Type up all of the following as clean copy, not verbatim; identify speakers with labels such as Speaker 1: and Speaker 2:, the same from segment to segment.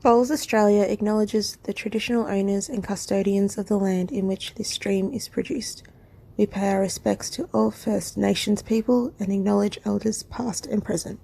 Speaker 1: Bowls Australia acknowledges the traditional owners and custodians of the land in which this stream is produced. We pay our respects to all First Nations people and acknowledge elders past and present.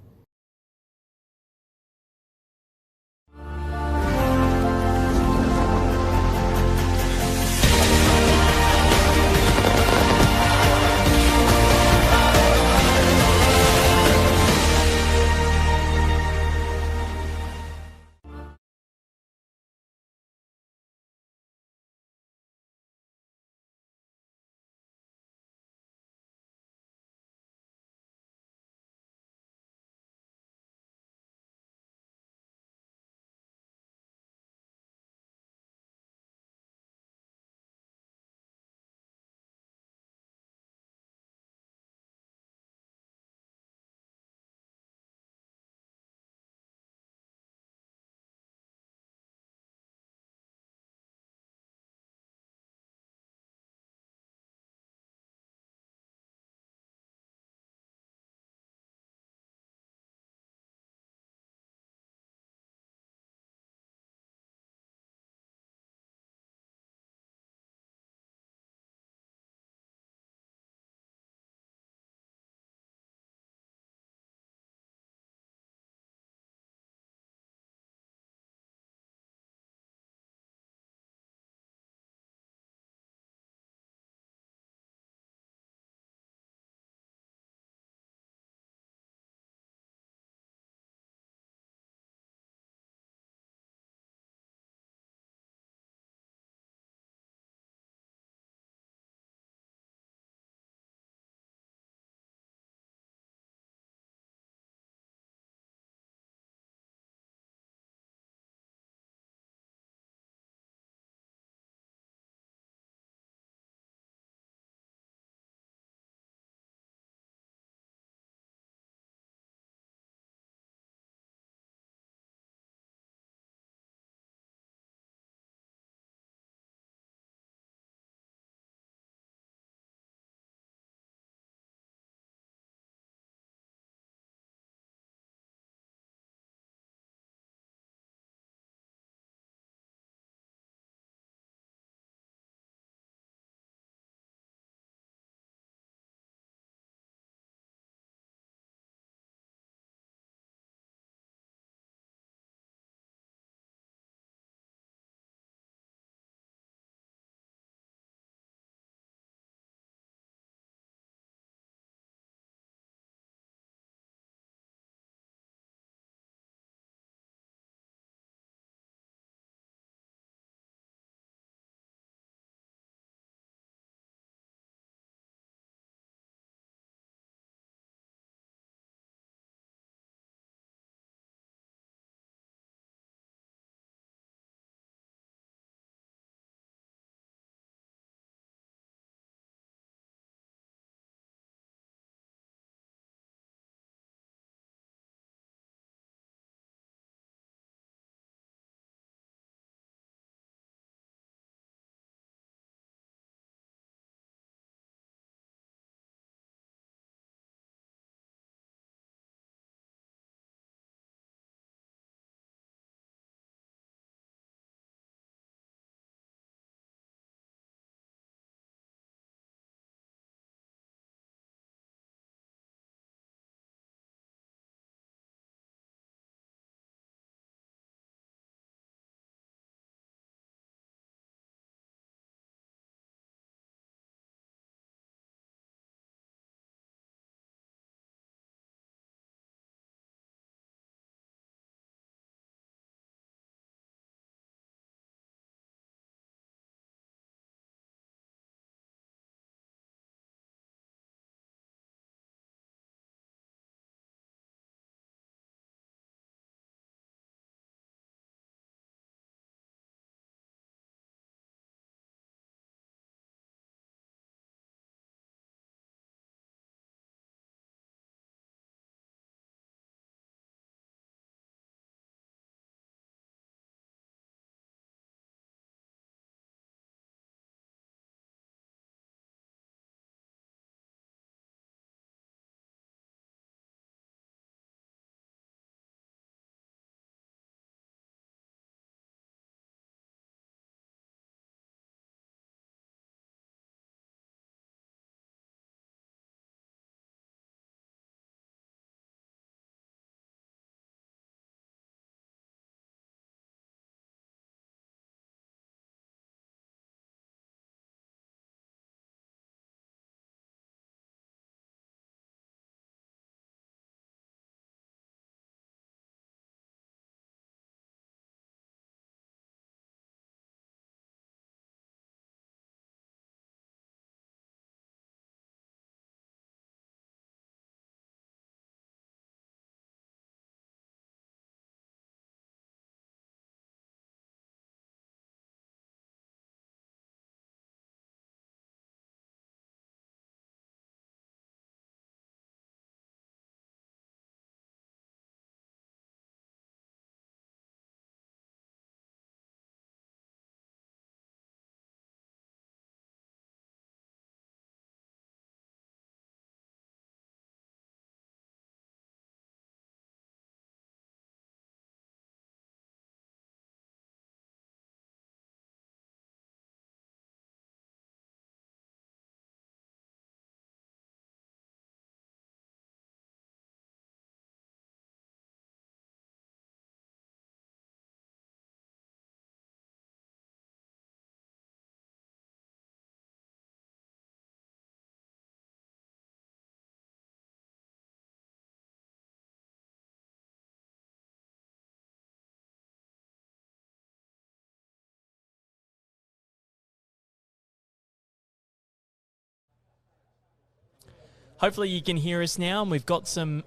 Speaker 2: hopefully you can hear us now, and we've got some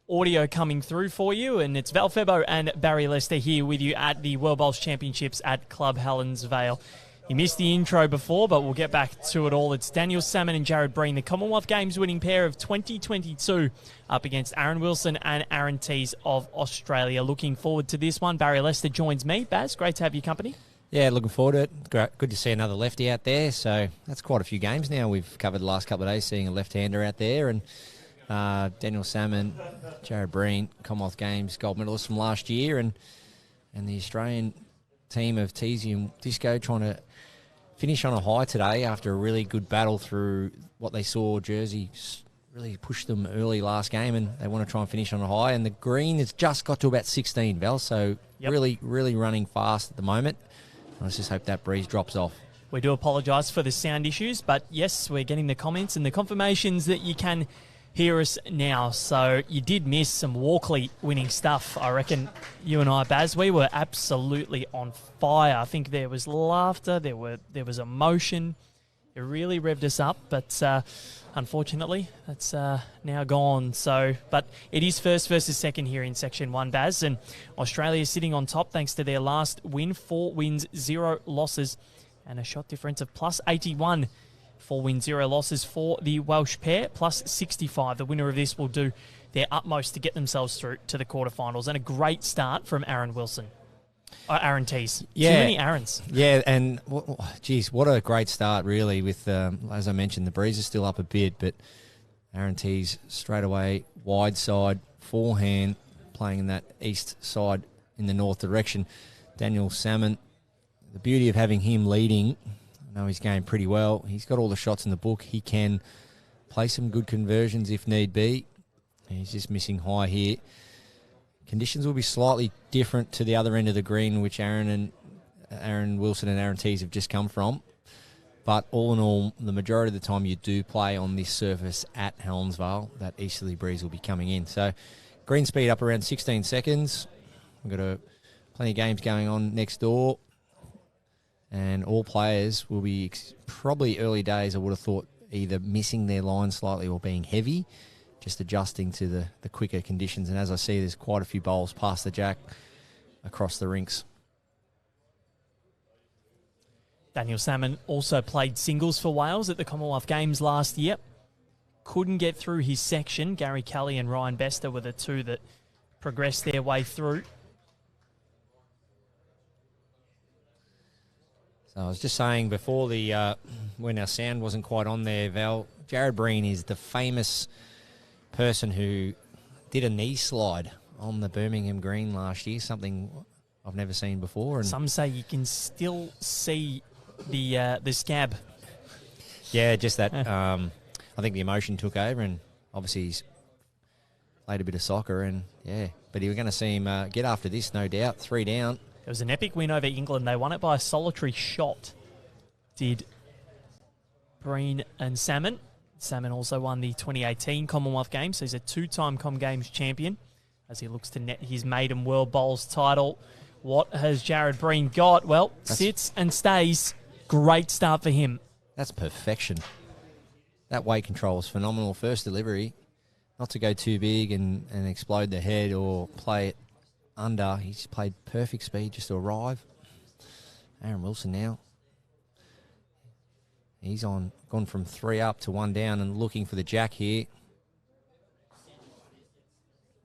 Speaker 2: audio coming through for you, and it's Val Febo and Barry Lester here with you at the World Bowls Championships at Club Helensvale. You missed the intro before, but we'll get back to it all. It's Daniel Salmon and Jarrad Breen, the Commonwealth Games winning pair of 2022, up against Aaron Wilson and Aaron Teys of Australia. Looking forward to this one. Barry Lester joins me. Baz, great to have you company.
Speaker 3: Yeah, looking forward to it. Great, good to see another lefty out there. So that's quite a few games now we've covered the last couple of days, seeing a left-hander out there. And Daniel Salmon, Jarrad Breen, Commonwealth Games gold medalists from last year, and the Australian team of Teys and Disco trying to finish on a high today after a really good battle through what they saw Jersey really push them early last game, and they want to try and finish on a high. And the green has just got to about 16, Val, so really running fast at the moment. Let's just hope that breeze drops off.
Speaker 2: We do apologise for the sound issues, but yes, we're getting the comments and the confirmations that you can hear us now. So you did miss some Walkley winning stuff. I reckon you and I, Baz, we were absolutely on fire. I think there was laughter, there was emotion. It really revved us up, but unfortunately, that's now gone. So, but it is first versus second here in Section 1, Baz, and Australia is sitting on top thanks to their last win, 4 wins, 0 losses, and a shot difference of plus 81. 4 wins, 0 losses for the Welsh pair, plus 65. The winner of this will do their utmost to get themselves through to the quarterfinals, and a great start from Aaron Wilson. Aaron Teys.
Speaker 3: Yeah.
Speaker 2: Too many Aarons.
Speaker 3: Yeah, and, geez, what a great start, really, with, as I mentioned, the breeze is still up a bit, but Aaron Teys straight away, wide side, forehand, playing in that east side in the north direction. Daniel Salmon, the beauty of having him leading, I know he's going pretty well. He's got all the shots in the book. He can play some good conversions if need be. He's just missing high here. Conditions will be slightly different to the other end of the green, which Aaron Wilson and Aaron Teys have just come from. But all in all, the majority of the time you do play on this surface at Helensvale, that easterly breeze will be coming in. So green speed up around 16 seconds. We've got plenty of games going on next door. And all players will be probably early days, I would have thought, either missing their line slightly or being heavy, just adjusting to the quicker conditions. And as I see, there's quite a few bowls past the jack across the rinks.
Speaker 2: Daniel Salmon also played singles for Wales at the Commonwealth Games last year. Couldn't get through his section. Gary Kelly and Ryan Bester were the two that progressed their way through.
Speaker 3: So I was just saying before when our sound wasn't quite on there, Val, Jarrad Breen is the famous person who did a knee slide on the Birmingham Green last year, something I've never seen before. And
Speaker 2: some say you can still see the scab.
Speaker 3: Yeah, just that. I think the emotion took over, and obviously he's played a bit of soccer, and yeah. But you're going to see him get after this, no doubt. 3 down.
Speaker 2: It was an epic win over England. They won it by a solitary shot, did Breen and Salmon. Salmon also won the 2018 Commonwealth Games, so he's a 2-time Com Games champion as he looks to net his maiden World Bowls title. What has Jarrad Breen got? Well, sits and stays. Great start for him.
Speaker 3: That's perfection. That weight control is phenomenal. First delivery, not to go too big and explode the head or play it under. He's played perfect speed just to arrive. Aaron Wilson now. He's gone from 3 up to 1 down and looking for the jack here.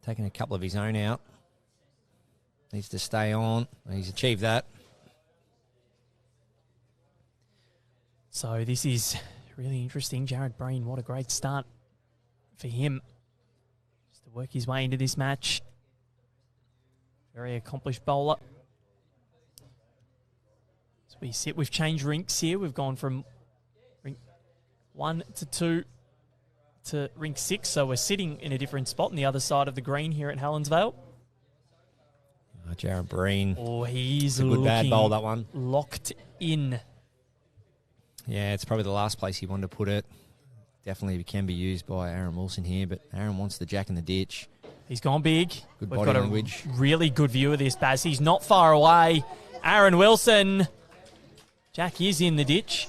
Speaker 3: Taking a couple of his own out. Needs to stay on. He's achieved that.
Speaker 2: So this is really interesting. Jarrad Breen, what a great start for him. Just to work his way into this match. Very accomplished bowler. So we've changed rinks here. We've gone from rink 1 to 2 to rink 6. So we're sitting in a different spot on the other side of the green here at Helensvale.
Speaker 3: Jarrad Breen.
Speaker 2: Oh, he's
Speaker 3: a good bad bowl, that one.
Speaker 2: Locked in.
Speaker 3: Yeah, it's probably the last place he wanted to put it. Definitely can be used by Aaron Wilson here, but Aaron wants the jack in the ditch.
Speaker 2: He's gone big.
Speaker 3: Good
Speaker 2: We've
Speaker 3: body
Speaker 2: got
Speaker 3: language.
Speaker 2: A really good view of this, Baz. He's not far away. Aaron Wilson. Jack is in the ditch.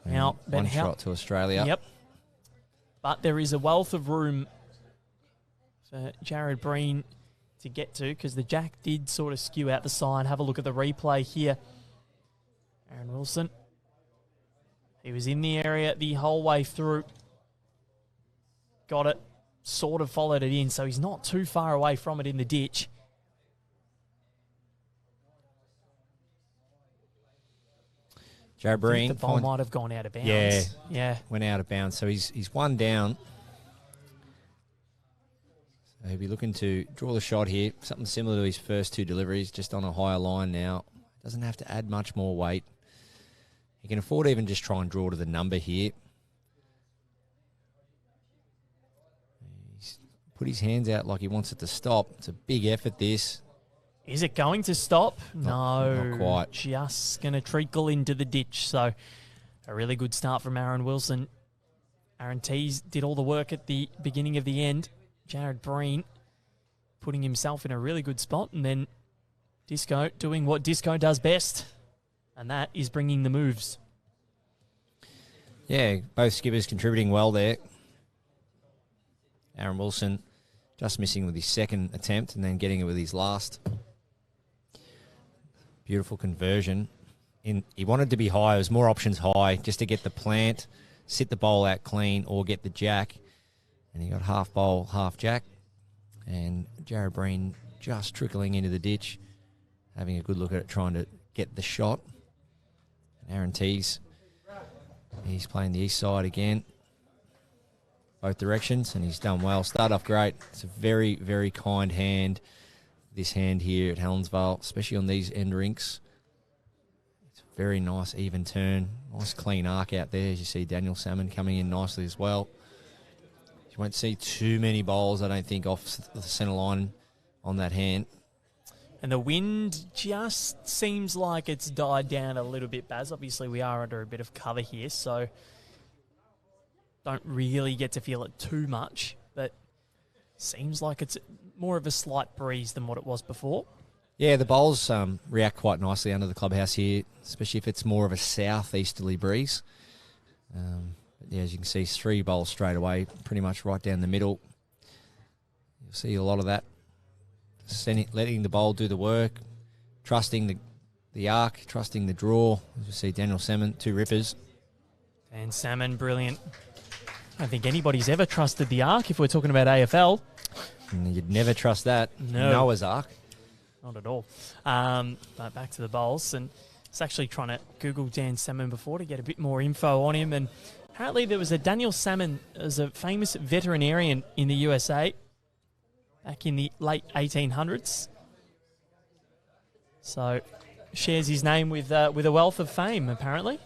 Speaker 2: Now,
Speaker 3: one shot to Australia.
Speaker 2: Yep. But there is a wealth of room for Jarrad Breen to get to because the jack did sort of skew out the side. Have a look at the replay here. Aaron Wilson. He was in the area the whole way through. Got it. Sort of followed it in, so he's not too far away from it in the ditch.
Speaker 3: Jarrad Breen.
Speaker 2: The ball might have gone out of bounds.
Speaker 3: Yeah. Went out of bounds. So he's one down. So he'll be looking to draw the shot here. Something similar to his first two deliveries, just on a higher line now. Doesn't have to add much more weight. He can afford to even just try and draw to the number here. He's put his hands out like he wants it to stop. It's a big effort, this.
Speaker 2: Is it going to stop?
Speaker 3: Not quite.
Speaker 2: Just going to trickle into the ditch. So a really good start from Aaron Wilson. Aaron Teys did all the work at the beginning of the end. Jarrad Breen putting himself in a really good spot. And then Disco doing what Disco does best. And that is bringing the moves.
Speaker 3: Yeah, both skippers contributing well there. Aaron Wilson just missing with his second attempt and then getting it with his last. Beautiful conversion. He wanted to be high. There was more options high just to get the plant, sit the bowl out clean, or get the jack. And he got half bowl, half jack. And Jarrad Breen just trickling into the ditch, having a good look at it, trying to get the shot. And Aaron Teys, he's playing the east side again. Both directions, and he's done well. Started off great. It's a very, very kind hand, this hand here at Helensvale, especially on these end rinks. It's a very nice, even turn. Nice, clean arc out there, as you see Daniel Salmon coming in nicely as well. You won't see too many bowls, I don't think, off the centre line on that hand.
Speaker 2: And the wind just seems like it's died down a little bit, Baz. Obviously, we are under a bit of cover here, so don't really get to feel it too much, but seems like it's more of a slight breeze than what it was before.
Speaker 3: Yeah, the bowls react quite nicely under the clubhouse here, especially if it's more of a southeasterly breeze. But yeah, as you can see, 3 bowls straight away, pretty much right down the middle. You'll see a lot of that. Letting the bowl do the work, trusting the arc, trusting the draw. As you see, Daniel Salmon, 2 rippers.
Speaker 2: And Salmon, brilliant. I don't think anybody's ever trusted the arc if we're talking about AFL.
Speaker 3: You'd never trust that.
Speaker 2: No.
Speaker 3: Noah's arc.
Speaker 2: Not at all. But back to the bowls. And I was actually trying to Google Dan Salmon before to get a bit more info on him. And apparently there was a Daniel Salmon as a famous veterinarian in the USA back in the late 1800s. So shares his name with a wealth of fame, apparently.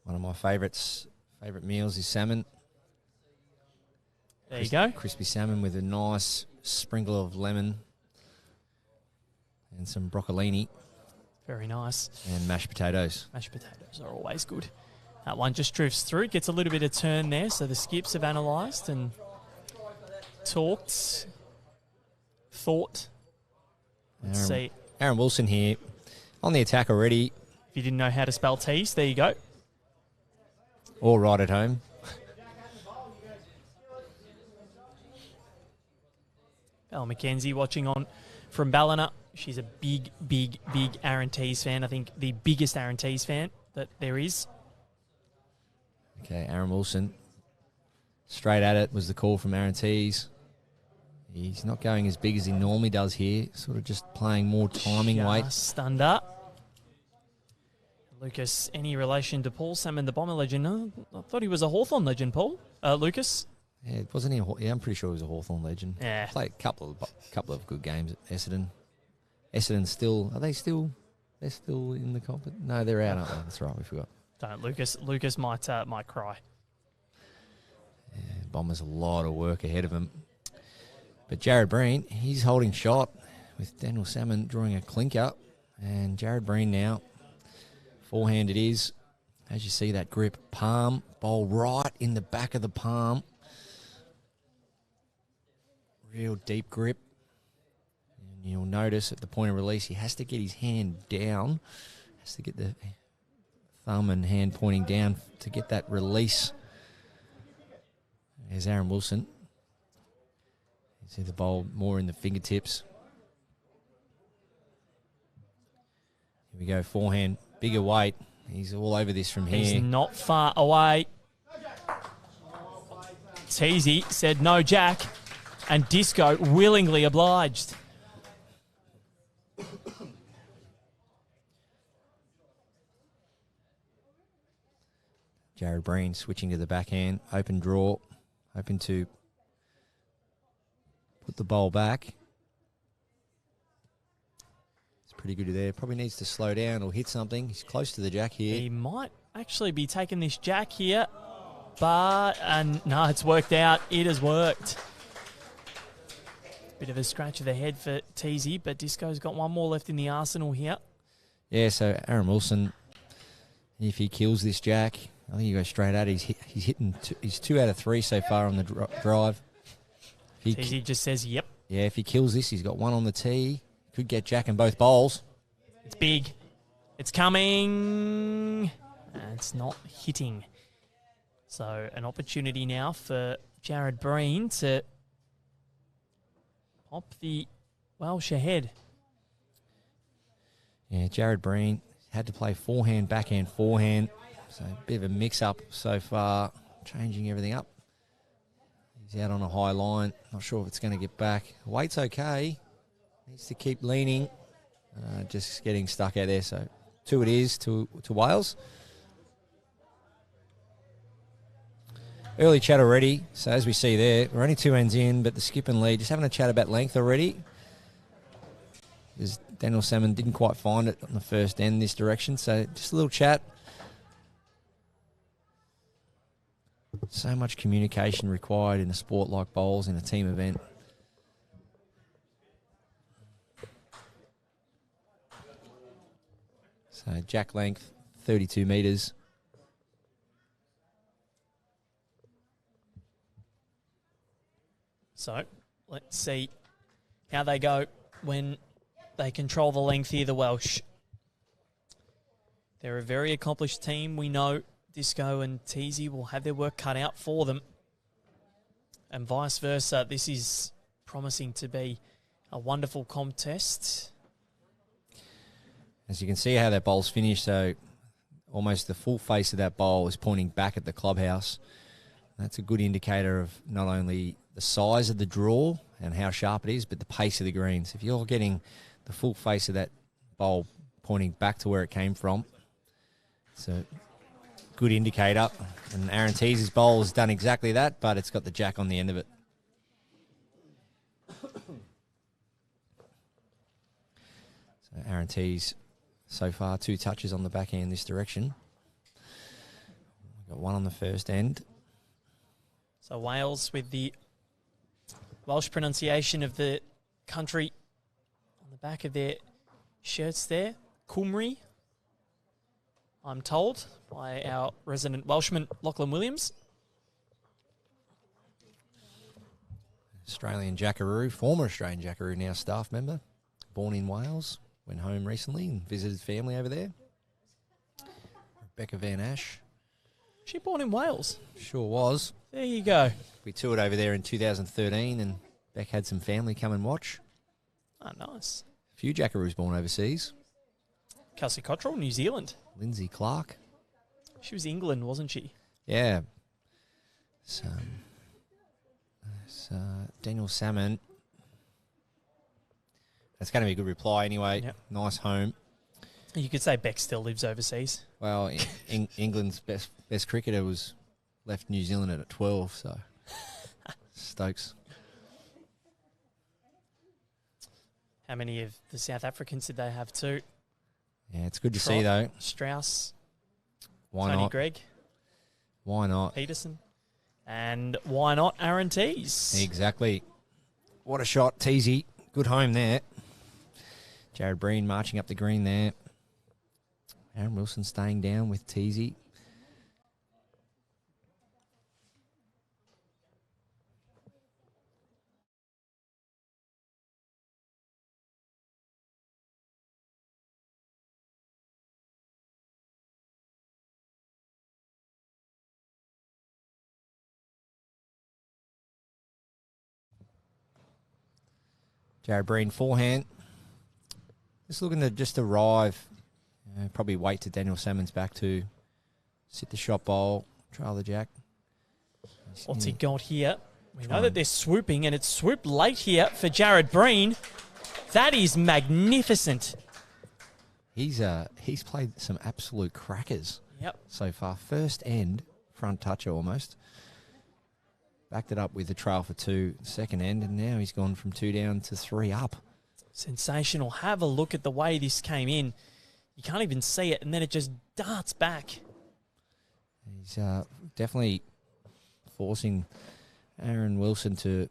Speaker 3: One of my favourite meals is salmon.
Speaker 2: There you go.
Speaker 3: Crispy salmon with a nice sprinkle of lemon and some broccolini.
Speaker 2: Very nice.
Speaker 3: And mashed potatoes.
Speaker 2: Mashed potatoes are always good. That one just drifts through, gets a little bit of turn there, so the skips have analysed and thought. Let's see.
Speaker 3: Aaron Wilson here on the attack already.
Speaker 2: If you didn't know how to spell Teys, there you go.
Speaker 3: All right at home.
Speaker 2: Belle McKenzie watching on from Ballina. She's a big, big, big Aaron Teys fan. I think the biggest Aaron Teys fan that there is.
Speaker 3: Okay, Aaron Wilson. Straight at it was the call from Aaron Teys. He's not going as big as he normally does here. Sort of just playing more timing weight.
Speaker 2: Just under. Lucas, any relation to Paul Salmon, the Bomber legend? No, I thought he was a Hawthorn legend, Paul. Lucas?
Speaker 3: Yeah, wasn't he? Yeah, I'm pretty sure he was a Hawthorn legend.
Speaker 2: Yeah.
Speaker 3: Played a couple of good games at Essendon. Essendon still, they're still in the comp? No, they're out, aren't they? That's right, we forgot.
Speaker 2: Don't. Lucas might cry.
Speaker 3: Yeah, Bombers a lot of work ahead of him. But Jarrad Breen, he's holding shot with Daniel Salmon drawing a clinker. And Jarrad Breen now, forehand it is. As you see that grip, palm, bowl right in the back of the palm. Real deep grip. And you'll notice at the point of release, he has to get his hand down, has to get the thumb and hand pointing down to get that release. There's Aaron Wilson. You see the bowl more in the fingertips. Here we go, forehand, bigger weight. He's all over this from here.
Speaker 2: He's not far away. Teys said no, Jack, and Disco willingly obliged.
Speaker 3: Jarrad Breen switching to the backhand, open draw, hoping to put the bowl back. It's pretty good there. Probably needs to slow down or hit something. He's close to the jack here.
Speaker 2: He might actually be taking this jack here, but no, it's worked out. It has worked. Bit of a scratch of the head for Teys, but Disco's got one more left in the arsenal here.
Speaker 3: Yeah, so Aaron Wilson, if he kills this jack, I think he goes straight at it. He's hitting. He's 2 out of 3 so far on the drive.
Speaker 2: Teys just says yep.
Speaker 3: Yeah, if he kills this, he's got one on the tee. Could get jack in both bowls.
Speaker 2: It's big. It's coming. It's not hitting. So an opportunity now for Jarrad Breen to pop the Welsh ahead.
Speaker 3: Yeah, Jarrad Breen had to play forehand, backhand, forehand. So a bit of a mix-up so far, changing everything up. He's out on a high line. Not sure if it's going to get back. Weight's okay. Needs to keep leaning. Just getting stuck out there. So 2 it is to Wales. Early chat already. So as we see there, we're only 2 ends in, but the skip and lead. Just having a chat about length already. Because Daniel Salmon didn't quite find it on the first end this direction. So just a little chat. So much communication required in a sport like bowls in a team event. So jack length, 32 metres.
Speaker 2: So let's see how they go when they control the length here, the Welsh. They're a very accomplished team. We know Disco and Teys will have their work cut out for them. And vice versa. This is promising to be a wonderful contest.
Speaker 3: As you can see how that bowl's finished, so almost the full face of that bowl is pointing back at the clubhouse. That's a good indicator of not only the size of the draw and how sharp it is, but the pace of the greens. If you're getting the full face of that bowl pointing back to where it came from, it's a good indicator. And Aaron Teys' bowl has done exactly that, but it's got the jack on the end of it. So Aaron Teys so far 2 touches on the backhand this direction. Got 1 on the first end.
Speaker 2: So Wales with the Welsh pronunciation of the country on the back of their shirts there. Cymru, I'm told, by our resident Welshman, Lachlan Williams.
Speaker 3: Australian Jackaroo, former Australian Jackaroo, now staff member, born in Wales, went home recently and visited family over there. Rebecca Van Ash.
Speaker 2: She born in Wales.
Speaker 3: Sure was.
Speaker 2: There you go.
Speaker 3: We toured over there in 2013 and Beck had some family come and watch.
Speaker 2: Oh, nice.
Speaker 3: A few Jackaroos born overseas.
Speaker 2: Kelsey Cottrell, New Zealand.
Speaker 3: Lindsay Clark.
Speaker 2: She was England, wasn't she?
Speaker 3: Yeah. So Daniel Salmon. That's going to be a good reply anyway.
Speaker 2: Yep.
Speaker 3: Nice home.
Speaker 2: You could say Beck still lives overseas.
Speaker 3: Well, England's best cricketer was left New Zealand at 12, so Stokes.
Speaker 2: How many of the South Africans did they have too?
Speaker 3: Yeah, it's good to see though.
Speaker 2: Strauss,
Speaker 3: Why
Speaker 2: Tony
Speaker 3: not?
Speaker 2: Gregg,
Speaker 3: Why not?
Speaker 2: Peterson, and why not Aaron Teys?
Speaker 3: Exactly. What a shot, Teasy. Good home there. Jarrad Breen marching up the green there. Aaron Wilson staying down with Teasy. Jarrad Breen, forehand. Just looking to just arrive. Probably wait till Daniel Salmon's back to sit the shot bowl, trail the jack.
Speaker 2: What's he got here? We know that they're swooping, and it's swooped late here for Jarrad Breen. That is magnificent.
Speaker 3: He's played some absolute crackers so far. First end, front toucher almost. Backed it up with a trail for 2, second end, and now he's gone from 2 down to 3 up.
Speaker 2: Sensational. Have a look at the way this came in. You can't even see it, and then it just darts back.
Speaker 3: He's definitely forcing Aaron Wilson to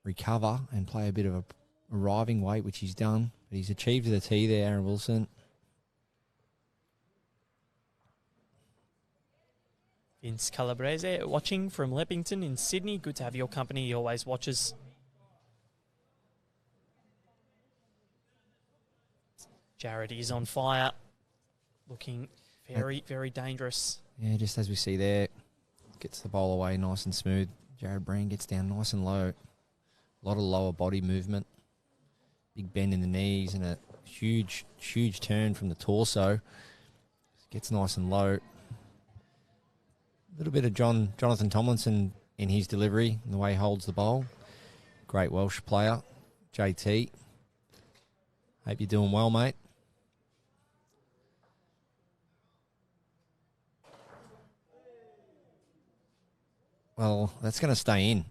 Speaker 3: recover and play a bit of a arriving weight, which he's done. But he's achieved the tee there, Aaron Wilson.
Speaker 2: Vince Calabrese watching from Leppington in Sydney. Good to have your company. He always watches. Jarrad is on fire. Looking very, very dangerous.
Speaker 3: Yeah, just as we see there. Gets the bowl away nice and smooth. Jarrad Breen gets down nice and low. A lot of lower body movement. Big bend in the knees and a huge, huge turn from the torso. Gets nice and low. A little bit of Jonathan Tomlinson in his delivery and the way he holds the bowl. Great Welsh player, JT. Hope you're doing well, mate. Well, that's going to stay in.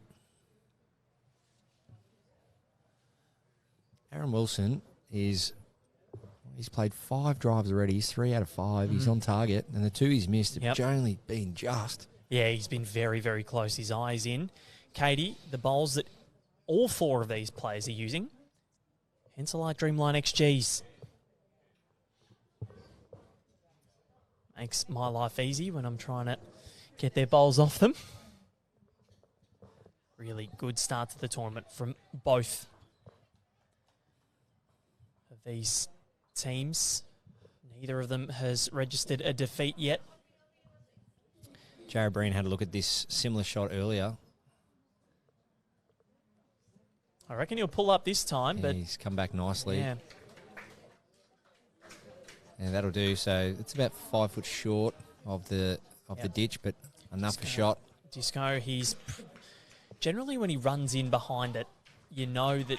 Speaker 3: Aaron Wilson he's played 5 drives already. He's 3 out of 5. He's on target. And the 2 he's missed have only been just.
Speaker 2: Yeah, he's been very, very close. His eyes in. Katie, the bowls that all 4 of these players are using. Henselite Dreamline XGs. Makes my life easy when I'm trying to get their bowls off them. Really good start to the tournament from both of these teams. Neither of them has registered a defeat yet.
Speaker 3: Jarrad Breen had a look at this similar shot earlier.
Speaker 2: I reckon he'll pull up this time, but
Speaker 3: he's come back nicely.
Speaker 2: Yeah.
Speaker 3: Yeah, that'll do. So it's about 5 foot short of the ditch, but enough for shot.
Speaker 2: Disco, he's generally when he runs in behind it, you know that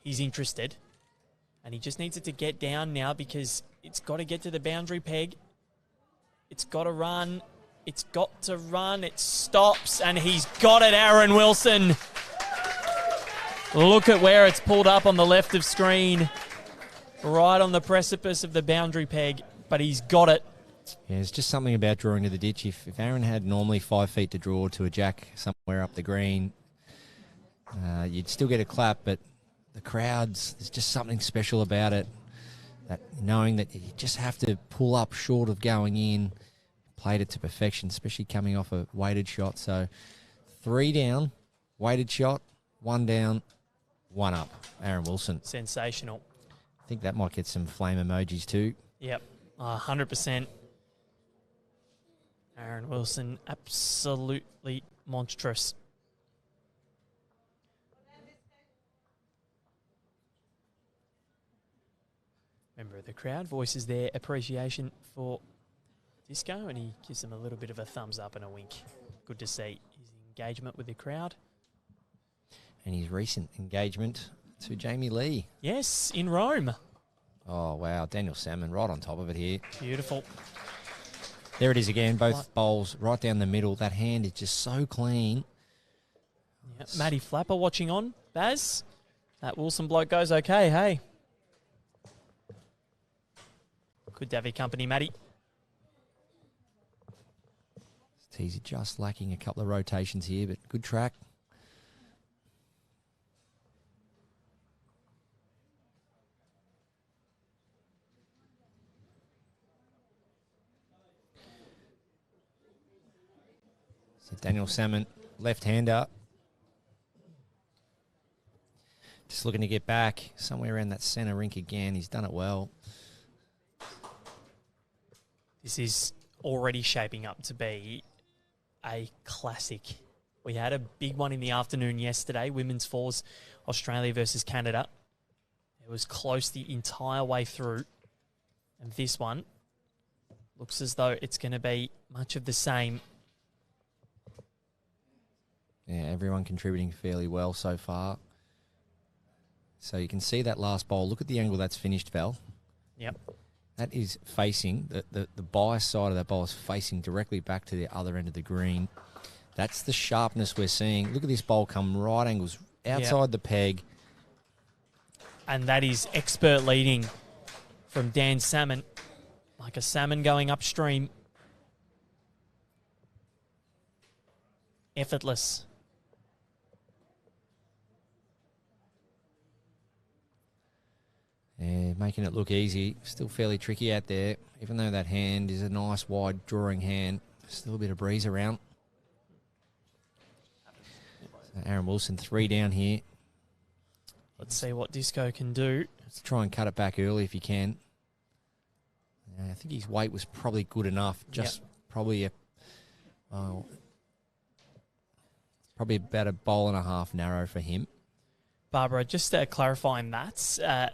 Speaker 2: he's interested. And he just needs it to get down now because it's got to get to the boundary peg. It's got to run. It's got to run. It stops, and he's got it, Aaron Wilson. Look at where it's pulled up on the left of screen. Right on the precipice of the boundary peg, but he's got it.
Speaker 3: Yeah, it's just something about drawing to the ditch. If Aaron had normally 5 feet to draw to a jack somewhere up the green, you'd still get a clap, but the crowds, there's just something special about it. That knowing that you just have to pull up short of going in, played it to perfection, especially coming off a weighted shot. So 3 down, weighted shot, 1 down, 1 up. Aaron Wilson.
Speaker 2: Sensational.
Speaker 3: I think that might get some flame emojis too.
Speaker 2: Yep, 100%. Aaron Wilson, absolutely monstrous. Member of the crowd voices their appreciation for Disco, and he gives them a little bit of a thumbs up and a wink. Good to see his engagement with the crowd.
Speaker 3: And his recent engagement to Jamie Lee.
Speaker 2: Yes, in Rome.
Speaker 3: Oh, wow. Daniel Salmon right on top of it here.
Speaker 2: Beautiful.
Speaker 3: There it is again. Both bowls right down the middle. That hand is just so clean.
Speaker 2: Yep. Matty Flapper watching on. Baz, that Wilson bloke goes okay, hey. Good to have your company, Matty.
Speaker 3: Teys just lacking a couple of rotations here, but good track. So Daniel Salmon, left-hander. Just looking to get back somewhere around that centre rink again. He's done it well.
Speaker 2: This is already shaping up to be a classic We had a big one in the afternoon yesterday, women's fours, Australia versus Canada. It was close the entire way through. And this one looks as though it's going to be much of the same.
Speaker 3: Yeah, everyone contributing fairly well so far. So you can see that last bowl. Look at the angle that's finished, Val.
Speaker 2: Yep.
Speaker 3: That is facing, the bias side of that bowl is facing directly back to the other end of the green. That's the sharpness we're seeing. Look at this bowl come right angles outside the peg.
Speaker 2: And that is expert leading from Dan Salmon. Like a salmon going upstream. Effortless.
Speaker 3: Yeah, making it look easy. Still fairly tricky out there. Even though that hand is a nice wide drawing hand, still a bit of breeze around. So Aaron Wilson 3 down here.
Speaker 2: Let's see what Disco can do.
Speaker 3: Let's try and cut it back early if you can. I think his weight was probably good enough. Just probably probably about a bowl and a half narrow for him.
Speaker 2: Barbara, just clarifying that.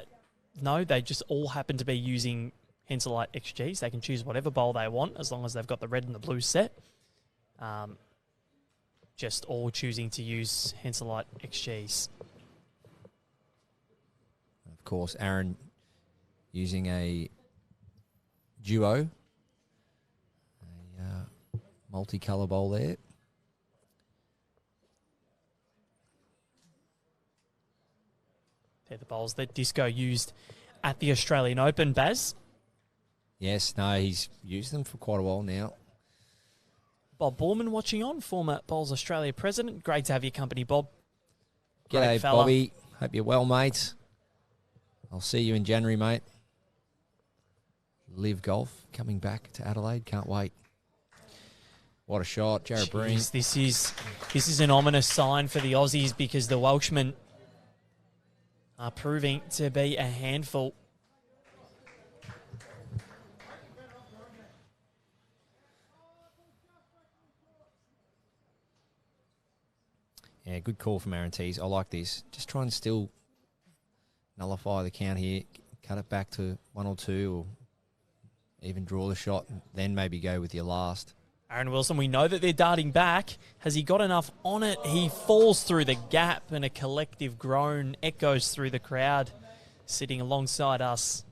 Speaker 2: No, they just all happen to be using Henselite XGs. They can choose whatever bowl they want as long as they've got the red and the blue set. Just all choosing to use Henselite XGs.
Speaker 3: Of course, Aaron using a duo, a multicolour bowl there.
Speaker 2: They're the bowls that Disco used at the Australian Open, Baz.
Speaker 3: Yes, no, he's used them for quite a while now.
Speaker 2: Bob Borman watching on, former Bowls Australia president. Great to have your company, Bob.
Speaker 3: G'day, Bobby. Hope you're well, mate. I'll see you in January, mate. Live Golf coming back to Adelaide. Can't wait. What a shot, Jarrad Breen.
Speaker 2: This is an ominous sign for the Aussies because the Welshmen are proving to be a handful.
Speaker 3: Yeah, good call from Aaron Teys. I like this. Just try and still nullify the count here. Cut it back to 1 or 2 or even draw the shot and then maybe go with your last.
Speaker 2: Aaron Wilson, we know that they're darting back. Has he got enough on it? He falls through the gap and a collective groan echoes through the crowd sitting alongside us.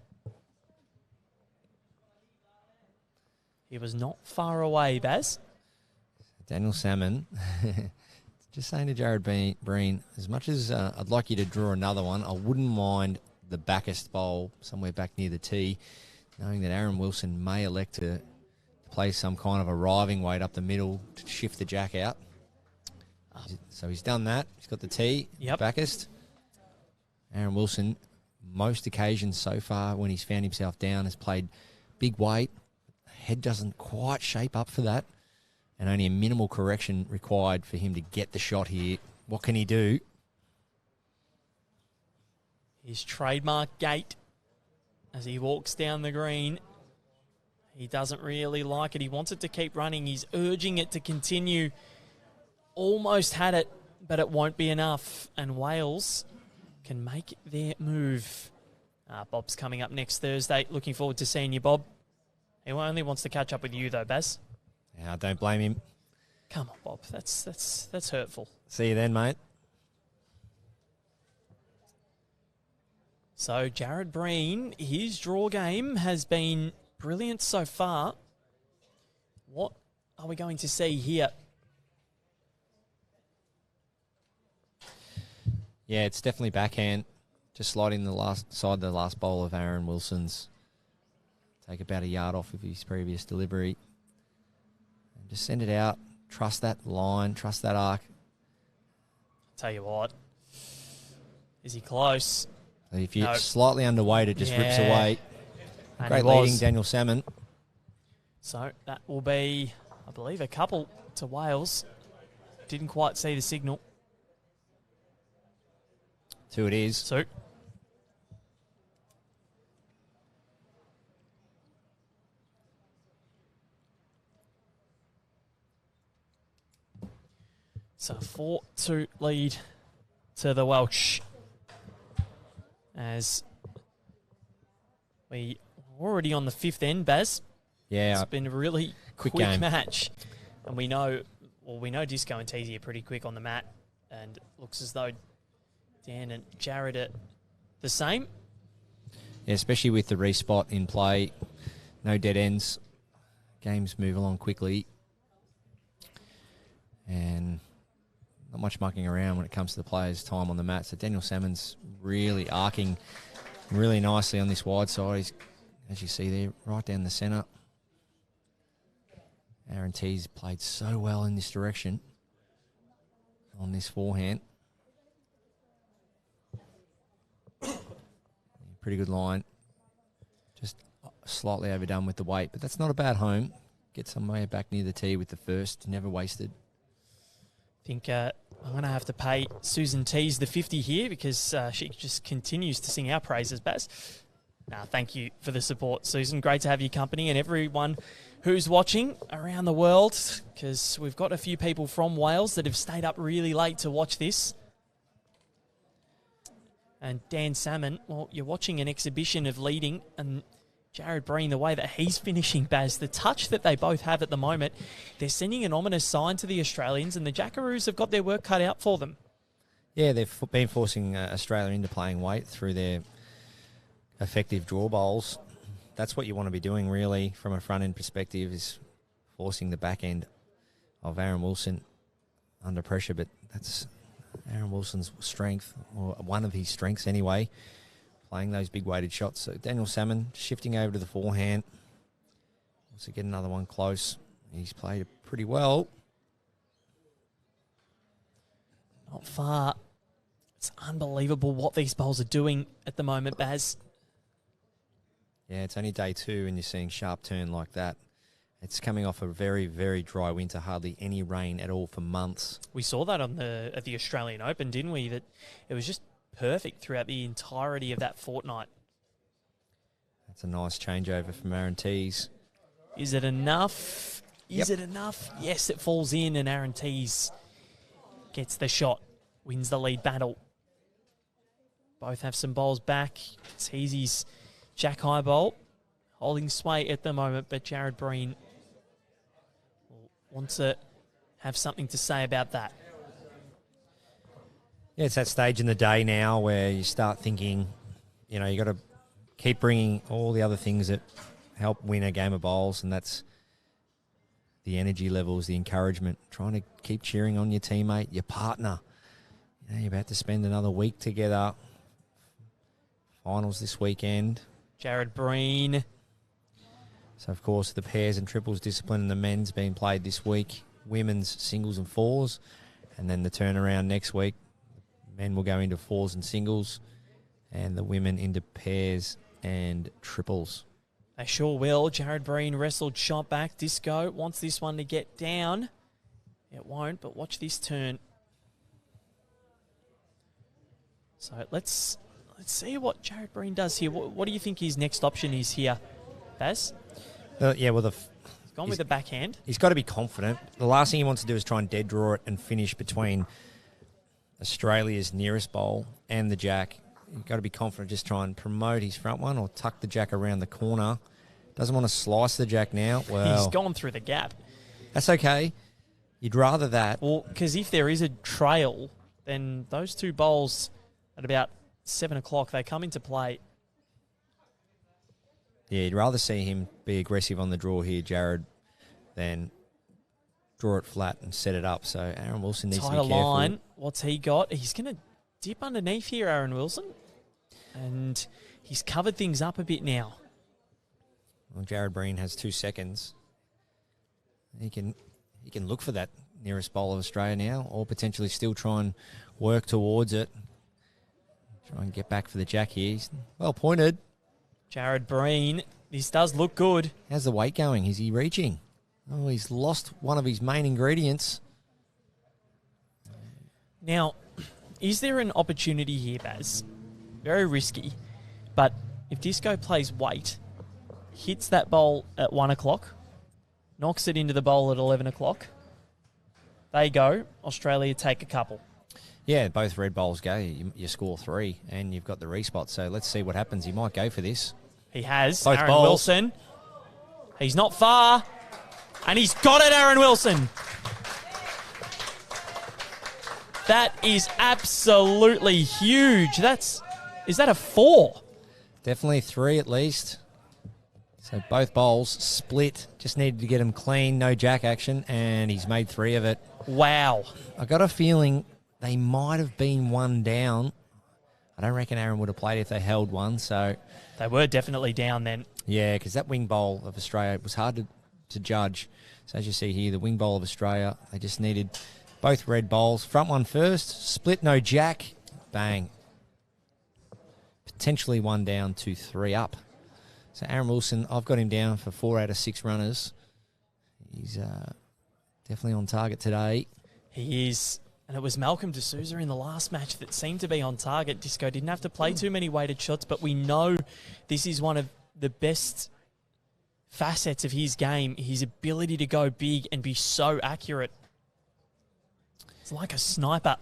Speaker 2: He was not far away, Baz.
Speaker 3: Daniel Salmon. Just saying to Jarrad Breen, as much as I'd like you to draw another one, I wouldn't mind the backest bowl somewhere back near the tee, knowing that Aaron Wilson may elect to play some kind of arriving weight up the middle to shift the jack out. So he's done that. He's got the tee, backest. Aaron Wilson, most occasions so far when he's found himself down, has played big weight. Head doesn't quite shape up for that. And only a minimal correction required for him to get the shot here. What can he do?
Speaker 2: His trademark gait as he walks down the green. He doesn't really like it. He wants it to keep running. He's urging it to continue. Almost had it, but it won't be enough. And Wales can make their move. Bob's coming up next Thursday. Looking forward to seeing you, Bob. He only wants to catch up with you, though, Baz.
Speaker 3: Yeah, I don't blame him.
Speaker 2: Come on, Bob. That's hurtful.
Speaker 3: See you then, mate.
Speaker 2: So Jarrad Breen, his draw game has been brilliant so far. What are we going to see here?
Speaker 3: Yeah, it's definitely backhand. Just sliding the last bowl of Aaron Wilson's. Take about a yard off of his previous delivery. And just send it out. Trust that line. Trust that arc.
Speaker 2: Tell you what. Is he close?
Speaker 3: If you're slightly underweight, it just rips away.
Speaker 2: And
Speaker 3: Great leading, Daniel Salmon.
Speaker 2: So that will be, I believe, a couple to Wales. Didn't quite see the signal.
Speaker 3: 2 it is.
Speaker 2: So It's a 4-2 lead to the Welsh. As we are already on the 5th end, Baz.
Speaker 3: Yeah.
Speaker 2: It's been a really quick
Speaker 3: game.
Speaker 2: match. And we know Disco and Teys are pretty quick on the mat. And it looks as though Dan and Jarrad are the same.
Speaker 3: Yeah, especially with the respot in play. No dead ends. Games move along quickly. And not much mucking around when it comes to the players' time on the mat. So Daniel Salmon's really arcing really nicely on this wide side. He's, as you see there, right down the centre. Teys played so well in this direction on this forehand. Pretty good line. Just slightly overdone with the weight, but that's not a bad home. Get some way back near the tee with the first. Never wasted.
Speaker 2: I think I'm going to have to pay Susan Teys the 50 here because she just continues to sing our praises, Baz. Thank you for the support, Susan. Great to have your company and everyone who's watching around the world, because we've got a few people from Wales that have stayed up really late to watch this. And Dan Salmon, well, you're watching an exhibition of leading, and Jarrad Breen, the way that he's finishing, Baz, the touch that they both have at the moment, they're sending an ominous sign to the Australians, and the Jackaroos have got their work cut out for them.
Speaker 3: Yeah, they've been forcing Australia into playing weight through their effective draw bowls. That's what you want to be doing, really, from a front-end perspective, is forcing the back end of Aaron Wilson under pressure. But that's Aaron Wilson's strength, or one of his strengths anyway, playing those big weighted shots. So Daniel Salmon shifting over to the forehand. Wants to get another one close. He's played it pretty well.
Speaker 2: Not far. It's unbelievable what these bowls are doing at the moment, Baz.
Speaker 3: Yeah, it's only day 2 and you're seeing sharp turn like that. It's coming off a very, very dry winter, hardly any rain at all for months.
Speaker 2: We saw that at the Australian Open, didn't we? That it was just perfect throughout the entirety of that fortnight.
Speaker 3: That's a nice changeover from Aaron Teys.
Speaker 2: Is it enough? Is it enough? Yes, it falls in, and Aaron Teys gets the shot, wins the lead battle. Both have some bowls back. Teys' Jack High bowl holding sway at the moment, but Jarrad Breen wants to have something to say about that.
Speaker 3: Yeah, it's that stage in the day now where you start thinking, you got to keep bringing all the other things that help win a game of bowls, and that's the energy levels, the encouragement, trying to keep cheering on your teammate, your partner. You're about to spend another week together. Finals this weekend.
Speaker 2: Jarrad Breen.
Speaker 3: So, of course, the pairs and triples discipline in the men's being played this week. Women's singles and fours. And then the turnaround next week. Men will go into fours and singles. And the women into pairs and triples.
Speaker 2: They sure will. Jarrad Breen wrestled, shot back. Disco wants this one to get down. It won't, but watch this turn. So let's see what Jarrad Breen does here. What do you think his next option is here, Baz?
Speaker 3: He's
Speaker 2: gone with the backhand.
Speaker 3: He's got to be confident. The last thing he wants to do is try and dead draw it and finish between Australia's nearest bowl and the jack. You've got to be confident, just try and promote his front one or tuck the jack around the corner. Doesn't want to slice the jack now. Well,
Speaker 2: he's gone through the gap.
Speaker 3: That's okay. You'd rather that.
Speaker 2: Well, because if there is a trail, then those two bowls at about 7 o'clock, they come into play.
Speaker 3: Yeah, you'd rather see him be aggressive on the draw here, Jarrad, than draw it flat and set it up. So Aaron Wilson needs to be careful.
Speaker 2: Line. What's he got? He's going to dip underneath here, Aaron Wilson. And he's covered things up a bit now.
Speaker 3: Well, Jarrad Breen has 2 seconds. He can look for that nearest bowl of Australia now, or potentially still try and work towards it. Try and get back for the jack here. He's well pointed.
Speaker 2: Jarrad Breen, this does look good.
Speaker 3: How's the weight going? Is he reaching? Oh, he's lost one of his main ingredients.
Speaker 2: Now, is there an opportunity here, Baz? Very risky. But if Disco plays weight, hits that bowl at 1 o'clock, knocks it into the bowl at 11 o'clock, they go. Australia take a couple.
Speaker 3: Yeah, both red bowls go. You score 3, and you've got the respot. So let's see what happens. He might go for this.
Speaker 2: He has.
Speaker 3: Both
Speaker 2: Aaron
Speaker 3: bowls.
Speaker 2: Wilson. He's not far. And he's got it, Aaron Wilson. That is absolutely huge. Is that a 4?
Speaker 3: Definitely 3 at least. So both bowls split. Just needed to get him clean, no jack action, and he's made 3 of it.
Speaker 2: Wow.
Speaker 3: I got a feeling they might have been 1 down. I don't reckon Aaron would have played if they held 1, so...
Speaker 2: They were definitely down then.
Speaker 3: Yeah, because that wing bowl of Australia was hard to judge. So as you see here, the wing bowl of Australia, they just needed both red bowls. Front one first, split, no jack, bang. Potentially 1 down, 2, 3 up. So Aaron Wilson, I've got him down for 4 out of 6 runners. He's definitely on target today.
Speaker 2: He is. And it was Malcolm D'Souza in the last match that seemed to be on target. Disco didn't have to play too many weighted shots, but we know this is one of the best facets of his game, his ability to go big and be so accurate. It's like a sniper.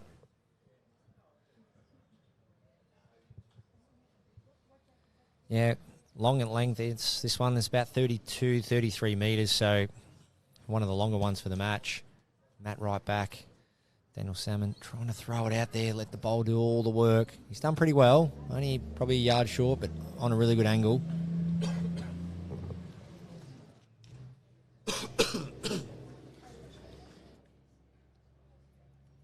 Speaker 3: Yeah, long at length. This one is about 32, 33 metres, so one of the longer ones for the match. Matt right back. Daniel Salmon trying to throw it out there, let the bowl do all the work. He's done pretty well, only probably a yard short, but on a really good angle.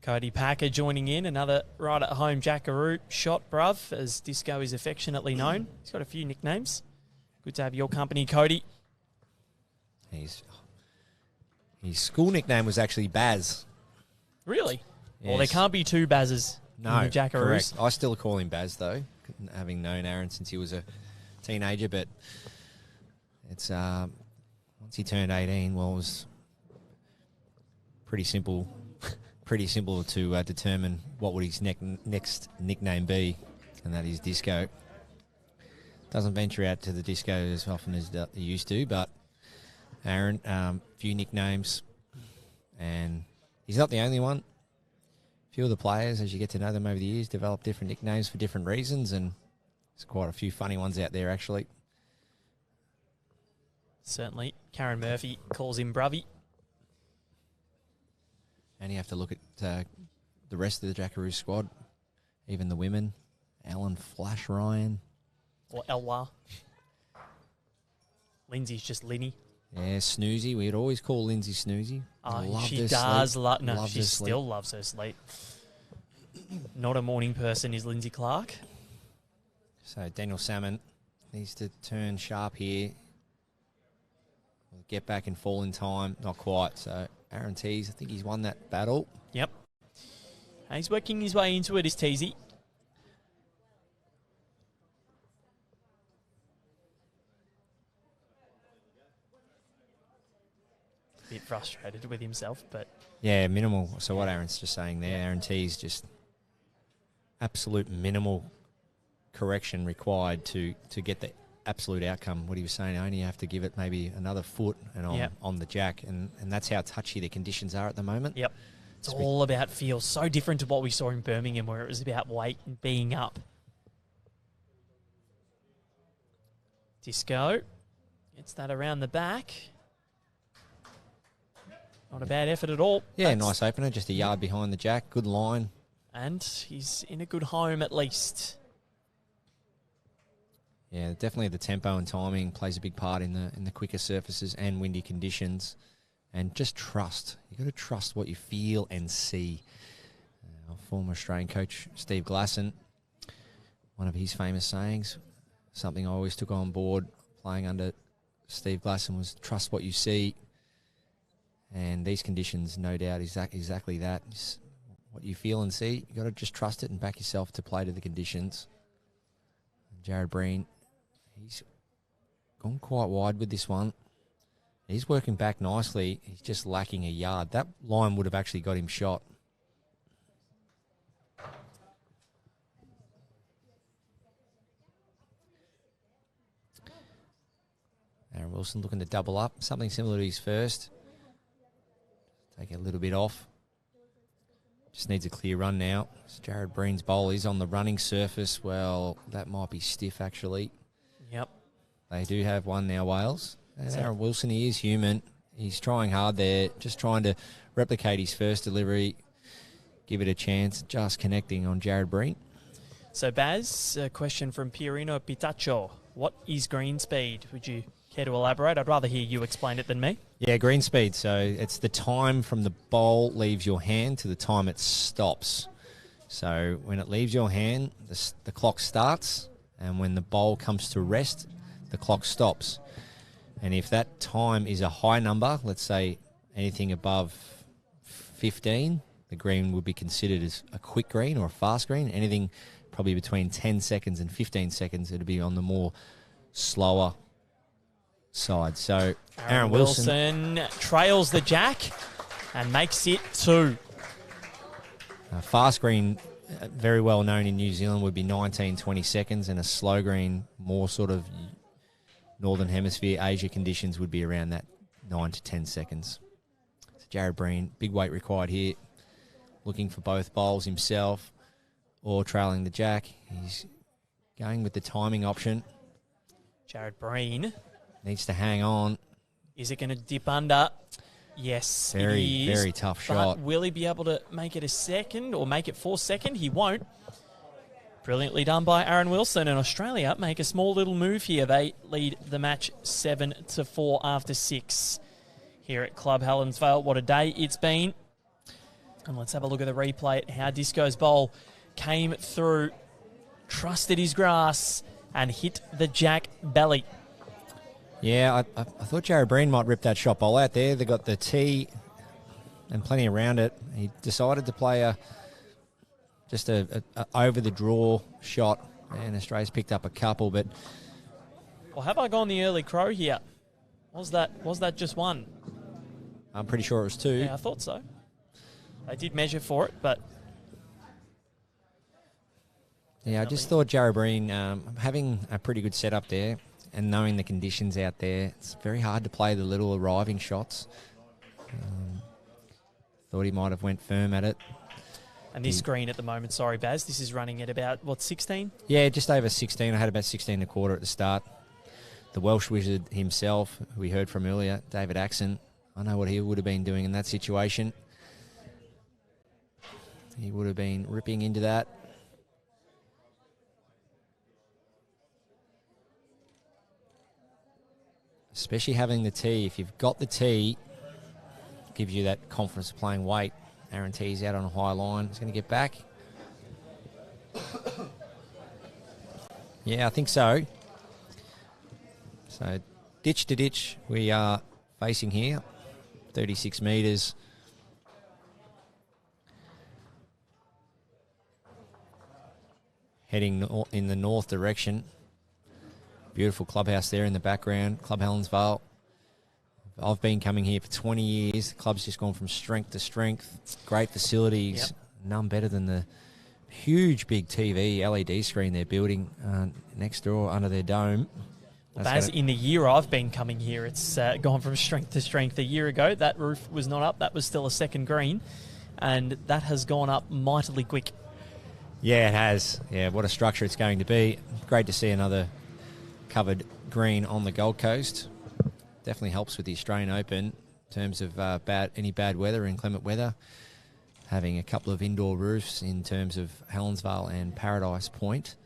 Speaker 2: Cody Packer joining in, another right-at-home Jackaroo shot, bruv, as Disco is affectionately known. He's got a few nicknames. Good to have your company, Cody.
Speaker 3: His school nickname was actually Baz.
Speaker 2: Really?
Speaker 3: Yes.
Speaker 2: Well, there can't be 2 Bazes in the Jackaroos.
Speaker 3: Correct. I still call him Baz, though, having known Aaron since he was a teenager, but it's once he turned 18, well, it was pretty simple to determine what would his next nickname be, and that is Disco. Doesn't venture out to the disco as often as he used to, but Aaron, few nicknames, and he's not the only one. A few of the players, as you get to know them over the years, develop different nicknames for different reasons, and there's quite a few funny ones out there, actually.
Speaker 2: Certainly. Karen Murphy calls him Bruvy.
Speaker 3: And you have to look at the rest of the Jackaroo squad, even the women. Alan Flash Ryan.
Speaker 2: Or Elwa. Lindsay's just Linny.
Speaker 3: Yeah, Snoozy. We'd always call Lindsay Snoozy.
Speaker 2: She does love... No, she still loves her sleep. Not a morning person is Lindsay Clark.
Speaker 3: So Daniel Salmon needs to turn sharp here. Get back and fall in time. Not quite. So Aaron Teys, I think he's won that battle.
Speaker 2: Yep. He's working his way into it, is Teysy. A bit frustrated with himself, but...
Speaker 3: Yeah, minimal. So what Aaron's just saying there, Aaron Teys, just absolute minimal correction required to get the absolute outcome. What he was saying, only have to give it maybe another foot and on the jack, and that's how touchy the conditions are at the moment.
Speaker 2: Yep. It's all about feel. So different to what we saw in Birmingham, where it was about weight and being up. Disco gets that around the back. Not a bad effort at all.
Speaker 3: Yeah, nice opener, just a yard behind the jack. Good line.
Speaker 2: And he's in a good home at least.
Speaker 3: Yeah, definitely the tempo and timing plays a big part in the quicker surfaces and windy conditions. And just trust. You've got to trust what you feel and see. Our former Australian coach, Steve Glasson, one of his famous sayings, something I always took on board playing under Steve Glasson, was trust what you see. And these conditions, no doubt, exactly that. Just what you feel and see, you've got to just trust it and back yourself to play to the conditions. Jarrad Breen, he's gone quite wide with this one. He's working back nicely. He's just lacking a yard. That line would have actually got him shot. Aaron Wilson looking to double up. Something similar to his first. Take it a little bit off. Just needs a clear run now. Jarrad Breen's bowl is on the running surface. Well, that might be stiff, actually.
Speaker 2: Yep.
Speaker 3: They do have one now, Wales. And Aaron Wilson, he is human. He's trying hard there, just trying to replicate his first delivery, give it a chance, just connecting on Jarrad Breen.
Speaker 2: So, Baz, a question from Pierino Pitacho. What is green speed? Would you care to elaborate? I'd rather hear you explain it than me.
Speaker 3: Yeah, green speed. So it's the time from the bowl leaves your hand to the time it stops. So when it leaves your hand, the clock starts, and when the bowl comes to rest, the clock stops. And if that time is a high number, let's say anything above 15, the green would be considered as a quick green or a fast green. Anything probably between 10 seconds and 15 seconds, it would be on the more slower side. So Aaron Wilson
Speaker 2: trails the jack and makes it 2.
Speaker 3: Fast green, very well known in New Zealand, would be 19, 20 seconds, and a slow green, more sort of Northern Hemisphere, Asia conditions, would be around that 9 to 10 seconds. So Jarrad Breen, big weight required here, looking for both bowls himself or trailing the jack. He's going with the timing option.
Speaker 2: Jarrad Breen
Speaker 3: Needs to hang on.
Speaker 2: Is it going to dip under? Yes,
Speaker 3: very,
Speaker 2: it is.
Speaker 3: very tough shot.
Speaker 2: But will he be able to make it a second or make it 4 second? He won't. Brilliantly done by Aaron Wilson, and Australia make a small little move here. They lead the match 7-4 after 6 here at Club Helensvale. What a day it's been. And let's have a look at the replay at how Disco's bowl came through, trusted his grass, and hit the jack belly.
Speaker 3: Yeah, I thought Jarrad Breen might rip that shot bowl out there. They got the tee and plenty around it. He decided to play just a over the draw shot, and Australia's picked up a couple. But
Speaker 2: well, have I gone the early crow here? Was that just one?
Speaker 3: I'm pretty sure it was 2.
Speaker 2: Yeah, I thought so. They did measure for it, but
Speaker 3: yeah, I just thought Jarrad Breen having a pretty good setup there. And knowing the conditions out there, it's very hard to play the little arriving shots. Thought he might have went firm at it.
Speaker 2: And this green at the moment, sorry, Baz, this is running at about, 16?
Speaker 3: Yeah, just over 16. I had about 16 and a quarter at the start. The Welsh wizard himself, who we heard from earlier, David Axon, I know what he would have been doing in that situation. He would have been ripping into that. Especially having the tee. If you've got the tee, gives you that confidence of playing weight. Aaron Teys out on a high line. He's going to get back. Yeah, I think so. So ditch to ditch we are facing here. 36 metres. Heading in the north direction. Beautiful clubhouse there in the background, Club Helensvale. I've been coming here for 20 years. The club's just gone from strength to strength. Great facilities.
Speaker 2: Yep.
Speaker 3: None better than the huge big TV LED screen they're building next door under their dome.
Speaker 2: Baz, in the year I've been coming here, it's gone from strength to strength. A year ago, that roof was not up. That was still a second green. And that has gone up mightily quick.
Speaker 3: Yeah, it has. Yeah, what a structure it's going to be. Great to see another covered green on the Gold Coast. Definitely helps with the Australian Open in terms of any bad weather, inclement weather. Having a couple of indoor roofs in terms of Helensvale and Paradise Point.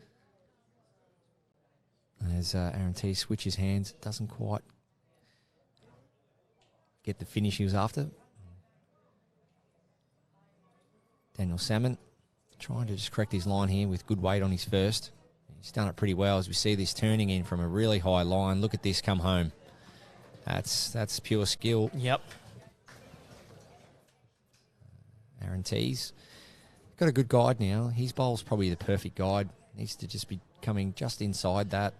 Speaker 3: As Aaron T switches hands, doesn't quite get the finish he was after. Daniel Salmon trying to just correct his line here with good weight on his first. He's done it pretty well as we see this turning in from a really high line. Look at this come home. That's pure skill.
Speaker 2: Yep.
Speaker 3: Aaron Teys got a good guide now. His bowl's probably the perfect guide. Needs to just be coming just inside that.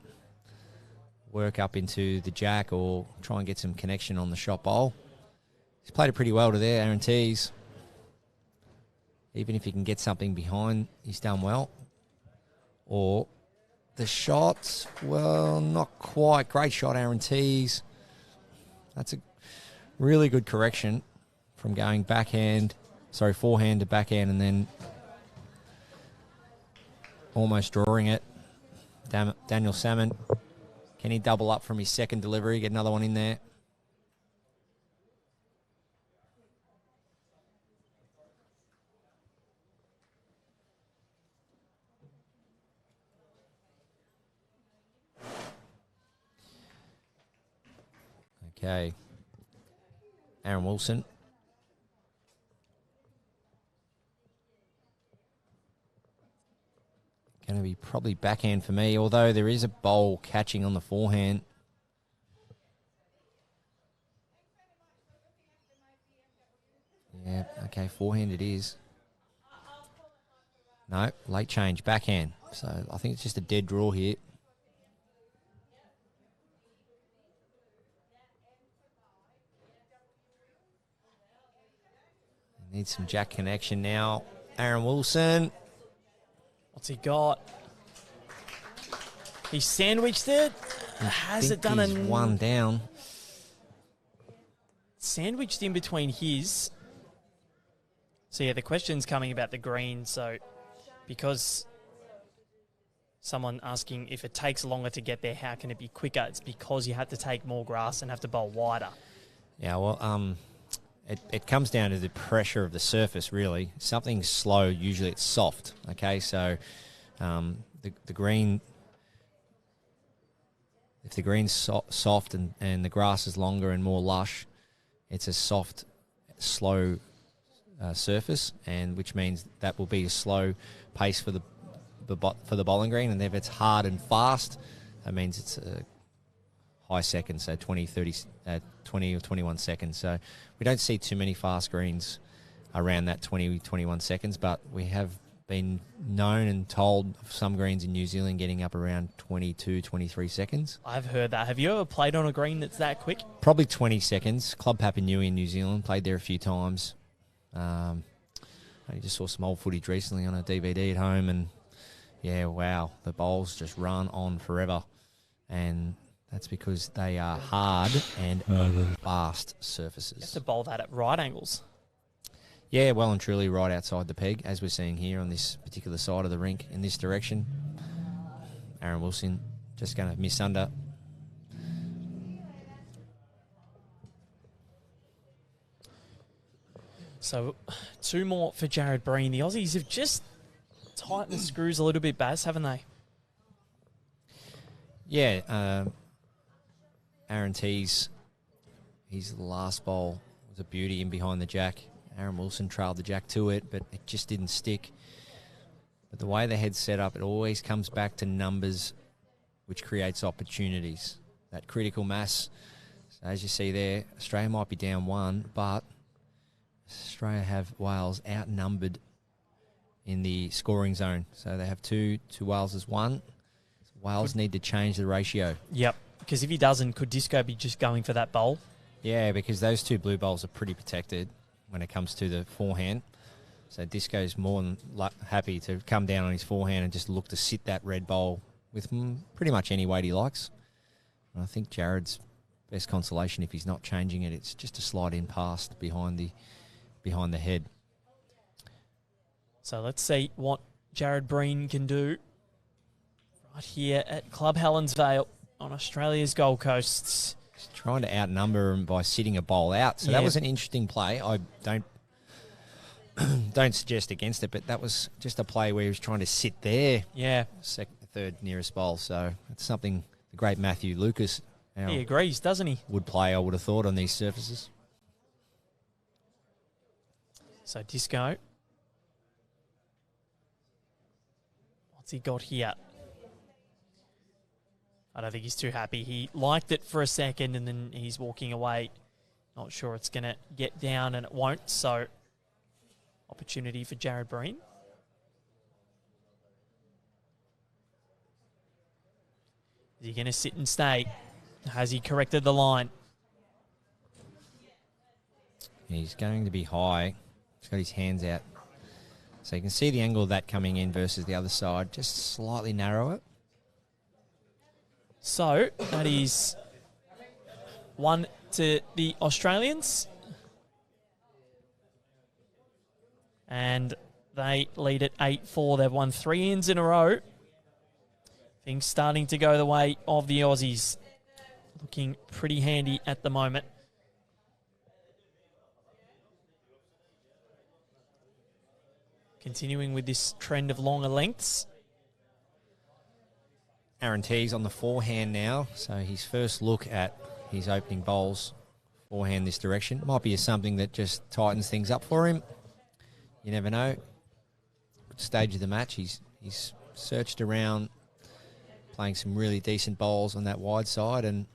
Speaker 3: Work up into the jack or try and get some connection on the shot bowl. He's played it pretty well to there, Aaron Teys. Even if he can get something behind, he's done well. Or the shots, well, not quite. Great shot, Aaron Teys. That's a really good correction from going backhand forehand to backhand, and then almost drawing it. Daniel Salmon, can he double up from his second delivery, get another one in there? Okay. Aaron Wilson. Going to be probably backhand for me, although there is a bowl catching on the forehand. Yeah, okay, forehand it is. No, late change, backhand. So I think it's just a dead draw here. Needs some jack connection now. Aaron Wilson.
Speaker 2: What's he got? He sandwiched it. Has it done
Speaker 3: he's one down?
Speaker 2: Sandwiched in between his. So yeah, the question's coming about the green. So because someone asking if it takes longer to get there, how can it be quicker? It's because you have to take more grass and have to bowl wider.
Speaker 3: Yeah, well, it comes down to the pressure of the surface, really. Something's slow, usually it's soft, okay? So the green, if the green's soft and the grass is longer and more lush, it's a soft, slow surface, and which means that will be a slow pace for the bowling green. And if it's hard and fast, that means it's a high seconds, so 20 or 21 seconds. So we don't see too many fast greens around that 20, 21 seconds, but we have been known and told of some greens in New Zealand getting up around 22, 23 seconds.
Speaker 2: I've heard that. Have you ever played on a green that's that quick?
Speaker 3: Probably 20 seconds. Club Papanui in New Zealand, played there a few times. I just saw some old footage recently on a DVD at home, and yeah, wow, the bowls just run on forever. And that's because they are hard and fast surfaces.
Speaker 2: You have to bowl that at right angles.
Speaker 3: Yeah, well and truly right outside the peg, as we're seeing here on this particular side of the rink in this direction. Aaron Wilson just going to miss under.
Speaker 2: So 2 more for Jarrad Breen. The Aussies have just tightened the screws a little bit, Baz, haven't they?
Speaker 3: Yeah, Aaron Teys, his last bowl was a beauty in behind the jack. Aaron Wilson trailed the jack to it, but it just didn't stick. But the way the head's set up, it always comes back to numbers, which creates opportunities. That critical mass. So as you see there, Australia might be down 1, but Australia have Wales outnumbered in the scoring zone. So they have 2 Wales as 1. So Wales need to change the ratio.
Speaker 2: Yep, because if he doesn't, could Disco be just going for that bowl?
Speaker 3: Yeah, because those 2 blue bowls are pretty protected when it comes to the forehand. So Disco's more than happy to come down on his forehand and just look to sit that red bowl with pretty much any weight he likes. And I think Jarrad's best consolation, if he's not changing it, it's just a slide in past behind the head.
Speaker 2: So let's see what Jarrad Breen can do right here at Club Helensvale on Australia's Gold Coast.
Speaker 3: He's trying to outnumber him by sitting a bowl out. So that was an interesting play. I don't suggest against it, but that was just a play where he was trying to sit there.
Speaker 2: Yeah.
Speaker 3: Third nearest bowl. So it's something the great Matthew Lucas
Speaker 2: he agrees, doesn't he?
Speaker 3: Would play, I would have thought, on these surfaces.
Speaker 2: So Disco. What's he got here? I don't think he's too happy. He liked it for a second and then he's walking away. Not sure it's going to get down, and it won't. So opportunity for Jarrad Breen. Is he going to sit and stay? Has he corrected the line?
Speaker 3: He's going to be high. He's got his hands out. So you can see the angle of that coming in versus the other side. Just slightly narrow it.
Speaker 2: So that is 1 to the Australians. And they lead at 8-4. They've won 3 ins in a row. Things starting to go the way of the Aussies. Looking pretty handy at the moment. Continuing with this trend of longer lengths.
Speaker 3: Teys on the forehand now, so his first look at his opening bowls, forehand this direction. Might be something that just tightens things up for him. You never know. Stage of the match, he's searched around, playing some really decent bowls on that wide side, and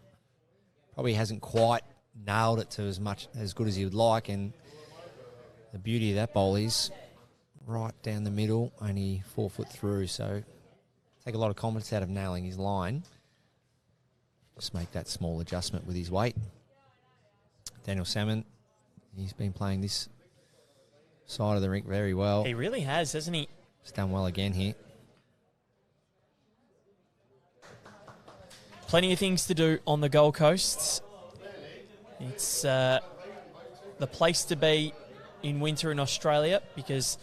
Speaker 3: probably hasn't quite nailed it to as good as he would like. And the beauty of that bowl is right down the middle, only 4 foot through, so take a lot of confidence out of nailing his line. Just make that small adjustment with his weight. Daniel Salmon, he's been playing this side of the rink very well.
Speaker 2: He really has, hasn't he?
Speaker 3: He's done well again here.
Speaker 2: Plenty of things to do on the Gold Coast. It's the place to be in winter in Australia because,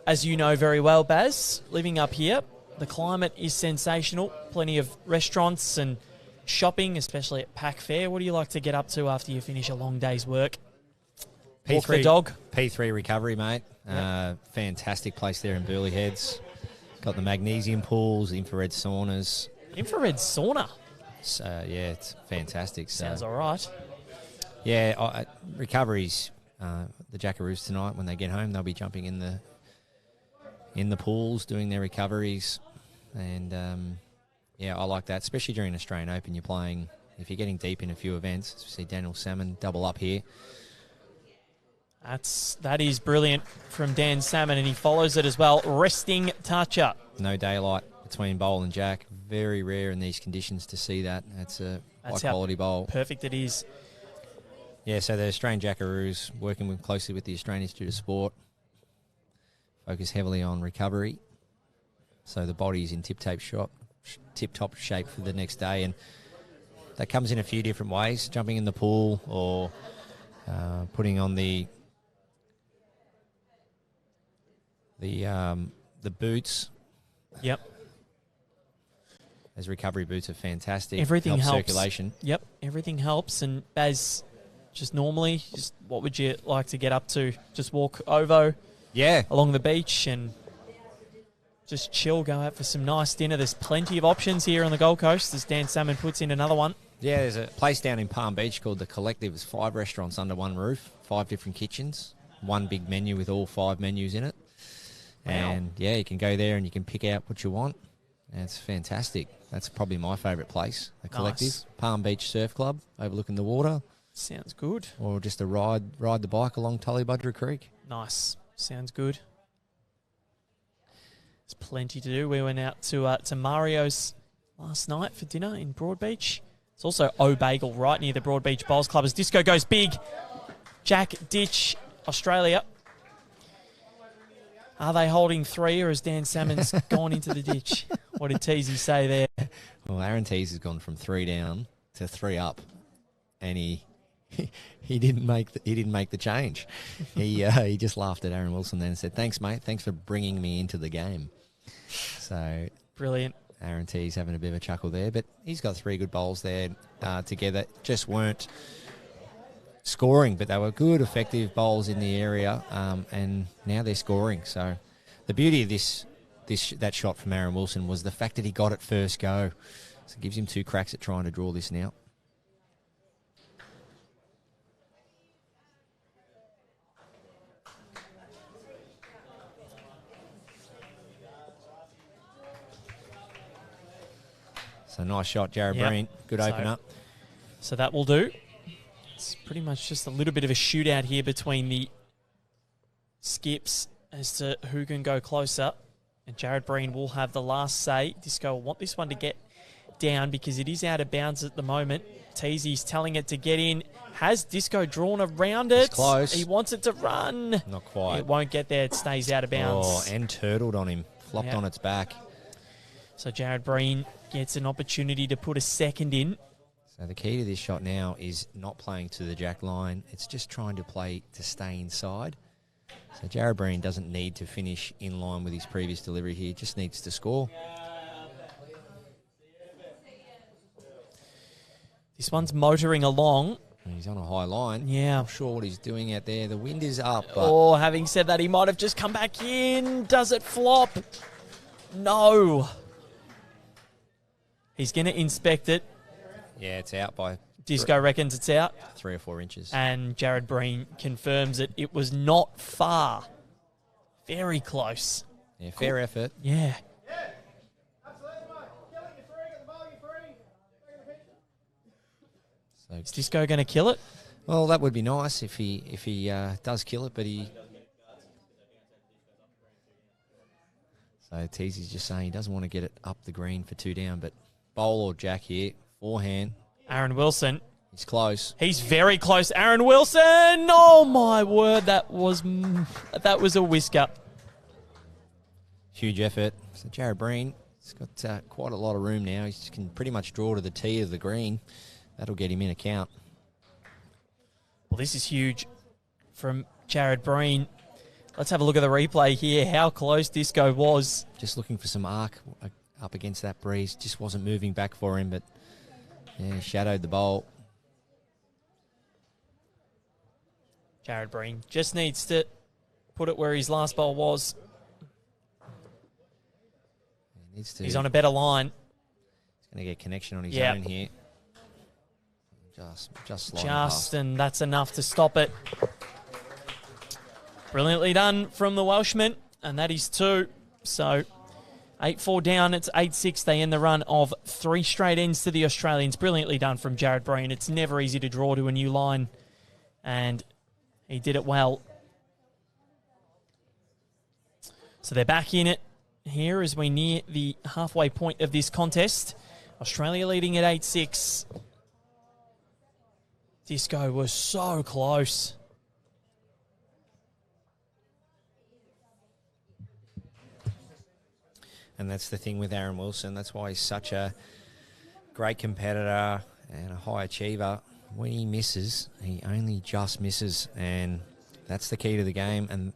Speaker 2: as you know very well, Baz, living up here, the climate is sensational. Plenty of restaurants and shopping, especially at Pack Fair. What do you like to get up to after you finish a long day's work? Walk the dog.
Speaker 3: P3 recovery, mate.
Speaker 2: Yep.
Speaker 3: Fantastic place there in Burleigh Heads. Got the magnesium pools, infrared saunas.
Speaker 2: Infrared sauna?
Speaker 3: Yeah, it's fantastic.
Speaker 2: Sounds all right.
Speaker 3: Yeah, recoveries. The Jackaroos tonight, when they get home, they'll be jumping in the pools, doing their recoveries. And, yeah, I like that, especially during Australian Open. You're playing, if you're getting deep in a few events, see Daniel Salmon double up here.
Speaker 2: That is brilliant from Dan Salmon, and he follows it as well. Resting touch-up.
Speaker 3: No daylight between bowl and jack. Very rare in these conditions to see that. That's a high-quality bowl.
Speaker 2: Perfect it is.
Speaker 3: Yeah, so the Australian Jackaroos, working closely with the Australian Institute of Sport, focus heavily on recovery. So the body's in tip-top shape for the next day, and that comes in a few different ways. Jumping in the pool or putting on the boots.
Speaker 2: Yep.
Speaker 3: As recovery boots are fantastic.
Speaker 2: Everything helps.
Speaker 3: Circulation.
Speaker 2: Yep, everything helps. And Baz, just normally, what would you like to get up to? Just walk over along the beach and just chill, go out for some nice dinner. There's plenty of options here on the Gold Coast as Dan Salmon puts in another one.
Speaker 3: Yeah, there's a place down in Palm Beach called The Collective. It's 5 restaurants under one roof, 5 different kitchens, one big menu with all 5 menus in it. Wow. And, yeah, you can go there and you can pick out what you want. And it's fantastic. That's probably my favourite place, The Collective. Nice. Palm Beach Surf Club, overlooking the water.
Speaker 2: Sounds good.
Speaker 3: Or just a ride the bike along Tullybudgera Creek.
Speaker 2: Nice. Sounds good. There's plenty to do. We went out to Mario's last night for dinner in Broadbeach. It's also O'Bagel right near the Broadbeach Bowls Club as disco goes big. Jack Ditch, Australia. Are they holding 3 or has Dan Salmon's gone into the ditch? What did Teys say there?
Speaker 3: Well, Teys has gone from 3 down to 3 up, and he didn't make the change. He just laughed at Aaron Wilson then and said, "Thanks, mate. Thanks for bringing me into the game." So
Speaker 2: brilliant.
Speaker 3: Teys having a bit of a chuckle there, but he's got 3 good bowls there together. Just weren't scoring, but they were good, effective bowls in the area, and now they're scoring. So the beauty of that shot from Aaron Wilson was the fact that he got it first go. So it gives him 2 cracks at trying to draw this now. So nice shot, Jarrad Breen. Good open up.
Speaker 2: So that will do. It's pretty much just a little bit of a shootout here between the skips as to who can go closer. And Jarrad Breen will have the last say. Disco will want this one to get down because it is out of bounds at the moment. Teesy's telling it to get in. Has Disco drawn around it?
Speaker 3: It's close.
Speaker 2: He wants it to run.
Speaker 3: Not quite.
Speaker 2: It won't get there. It stays out of bounds.
Speaker 3: Oh, and turtled on him. Flopped on its back.
Speaker 2: So Jarrad Breen gets an opportunity to put a second in.
Speaker 3: So the key to this shot now is not playing to the jack line. It's just trying to play to stay inside. So Jarrad Breen doesn't need to finish in line with his previous delivery here, just needs to score.
Speaker 2: This one's motoring along.
Speaker 3: He's on a high line.
Speaker 2: Yeah.
Speaker 3: Not sure what he's doing out there. The wind is up. But
Speaker 2: Oh, having said that, he might have just come back in. Does it flop? No. He's going to inspect it.
Speaker 3: yeah, it's out by
Speaker 2: Disco reckons it's out.
Speaker 3: 3 or 4 inches.
Speaker 2: And Jarrad Breen confirms it. It was not far. Very close.
Speaker 3: Yeah, fair effort.
Speaker 2: Yeah.
Speaker 3: So,
Speaker 2: Is Disco going to kill it?
Speaker 3: well, that would be nice if he does kill it, but he. So Teys is just saying he doesn't want to get it up the green for 2 down, but bowl or jack here, forehand.
Speaker 2: Aaron Wilson.
Speaker 3: He's close.
Speaker 2: He's very close. Aaron Wilson. Oh, my word. That was a whisker.
Speaker 3: Huge effort. So Jarrad Breen, he's got quite a lot of room now. He can pretty much draw to the tee of the green. That'll get him in a count.
Speaker 2: Well, this is huge from Jarrad Breen. Let's have a look at the replay here. How close Disco was.
Speaker 3: Just looking for some arc up against that breeze. Just wasn't moving back for him, but yeah, shadowed the bowl.
Speaker 2: Jarrad Breen just needs to put it where his last bowl was.
Speaker 3: He needs to.
Speaker 2: He's on a better line.
Speaker 3: He's going to get connection on his
Speaker 2: Yep.
Speaker 3: own here. Just sliding
Speaker 2: Just,
Speaker 3: past.
Speaker 2: and that's enough to stop it. Brilliantly done from the Welshman, and that is 2. So 8-4 down, it's 8-6. They end the run of 3 straight ends to the Australians. Brilliantly done from Jarrad Breen. It's never easy to draw to a new line, and he did it well. So they're back in it here as we near the halfway point of this contest. Australia leading at 8-6. Disco was so close.
Speaker 3: And that's the thing with Aaron Wilson. That's why he's such a great competitor and a high achiever. When he misses, he only just misses. And that's the key to the game. And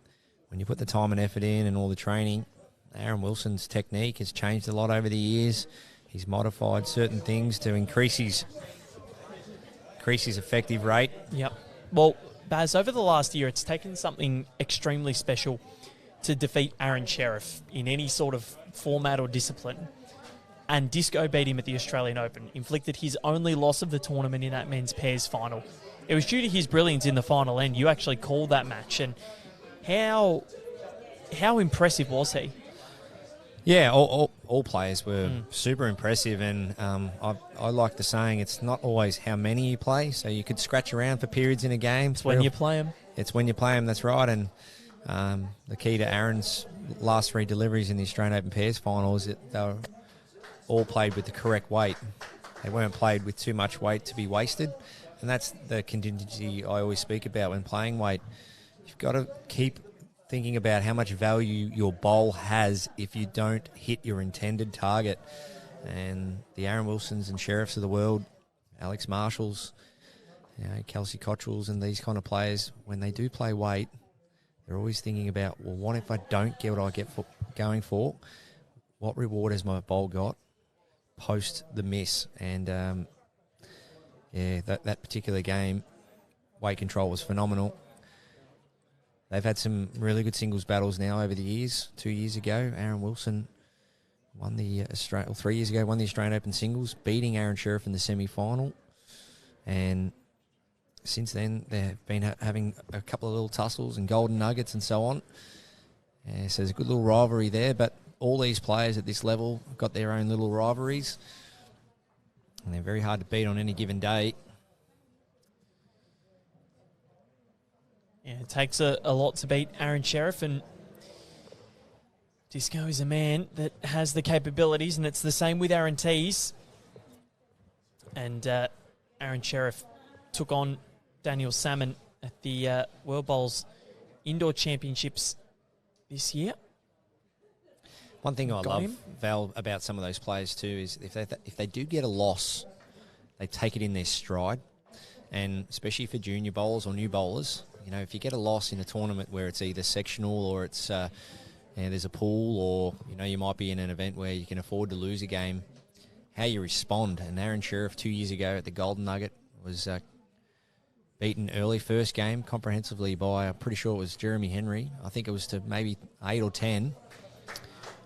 Speaker 3: when you put the time and effort in and all the training, Aaron Wilson's technique has changed a lot over the years. He's modified certain things to increase his effective rate.
Speaker 2: Yep. Well, Baz, over the last year, it's taken something extremely special to defeat Aaron Sheriff in any sort of format or discipline. And Disco beat him at the Australian Open, inflicted his only loss of the tournament in that men's pairs final. It was due to his brilliance in the final end. You actually called that match. And how impressive was he?
Speaker 3: Yeah, all players were super impressive, and I like the saying, it's not always how many you play, so you could scratch around for periods in a game.
Speaker 2: It's when you play him.
Speaker 3: It's when you play them, that's right, and the key to Aaron's last 3 deliveries in the Australian Open Pairs final is that they were all played with the correct weight. They weren't played with too much weight to be wasted, and that's the contingency I always speak about when playing weight. You've got to keep thinking about how much value your bowl has if you don't hit your intended target. And the Aaron Wilsons and Sheriffs of the world, Alex Marshalls, Kelsey Cottrells and these kind of players, when they do play weight, they're always thinking about, well, what if I don't get what I get for going for? What reward has my bowl got post the miss? And, that particular game, weight control was phenomenal. They've had some really good singles battles now over the years. 2 years ago, Aaron Wilson won the 3 years ago, won the Australian Open singles, beating Aaron Sheriff in the semi-final. And since then, they've been having a couple of little tussles and golden nuggets and so on. So there's a good little rivalry there, but all these players at this level have got their own little rivalries, and they're very hard to beat on any given day.
Speaker 2: Yeah, it takes a lot to beat Aaron Sheriff, and Disco is a man that has the capabilities, and it's the same with Aaron Teys. And Aaron Sheriff took on Daniel Salmon at the World Bowls Indoor Championships this year.
Speaker 3: One thing I
Speaker 2: Got
Speaker 3: love,
Speaker 2: him.
Speaker 3: Val, about some of those players too is if they do get a loss, they take it in their stride, and especially for junior bowlers or new bowlers, if you get a loss in a tournament where it's either sectional or it's there's a pool, or you might be in an event where you can afford to lose a game, how you respond. And Aaron Sheriff 2 years ago at the Golden Nugget was beaten early first game comprehensively by, I'm pretty sure it was Jeremy Henry. I think it was to maybe 8 or 10,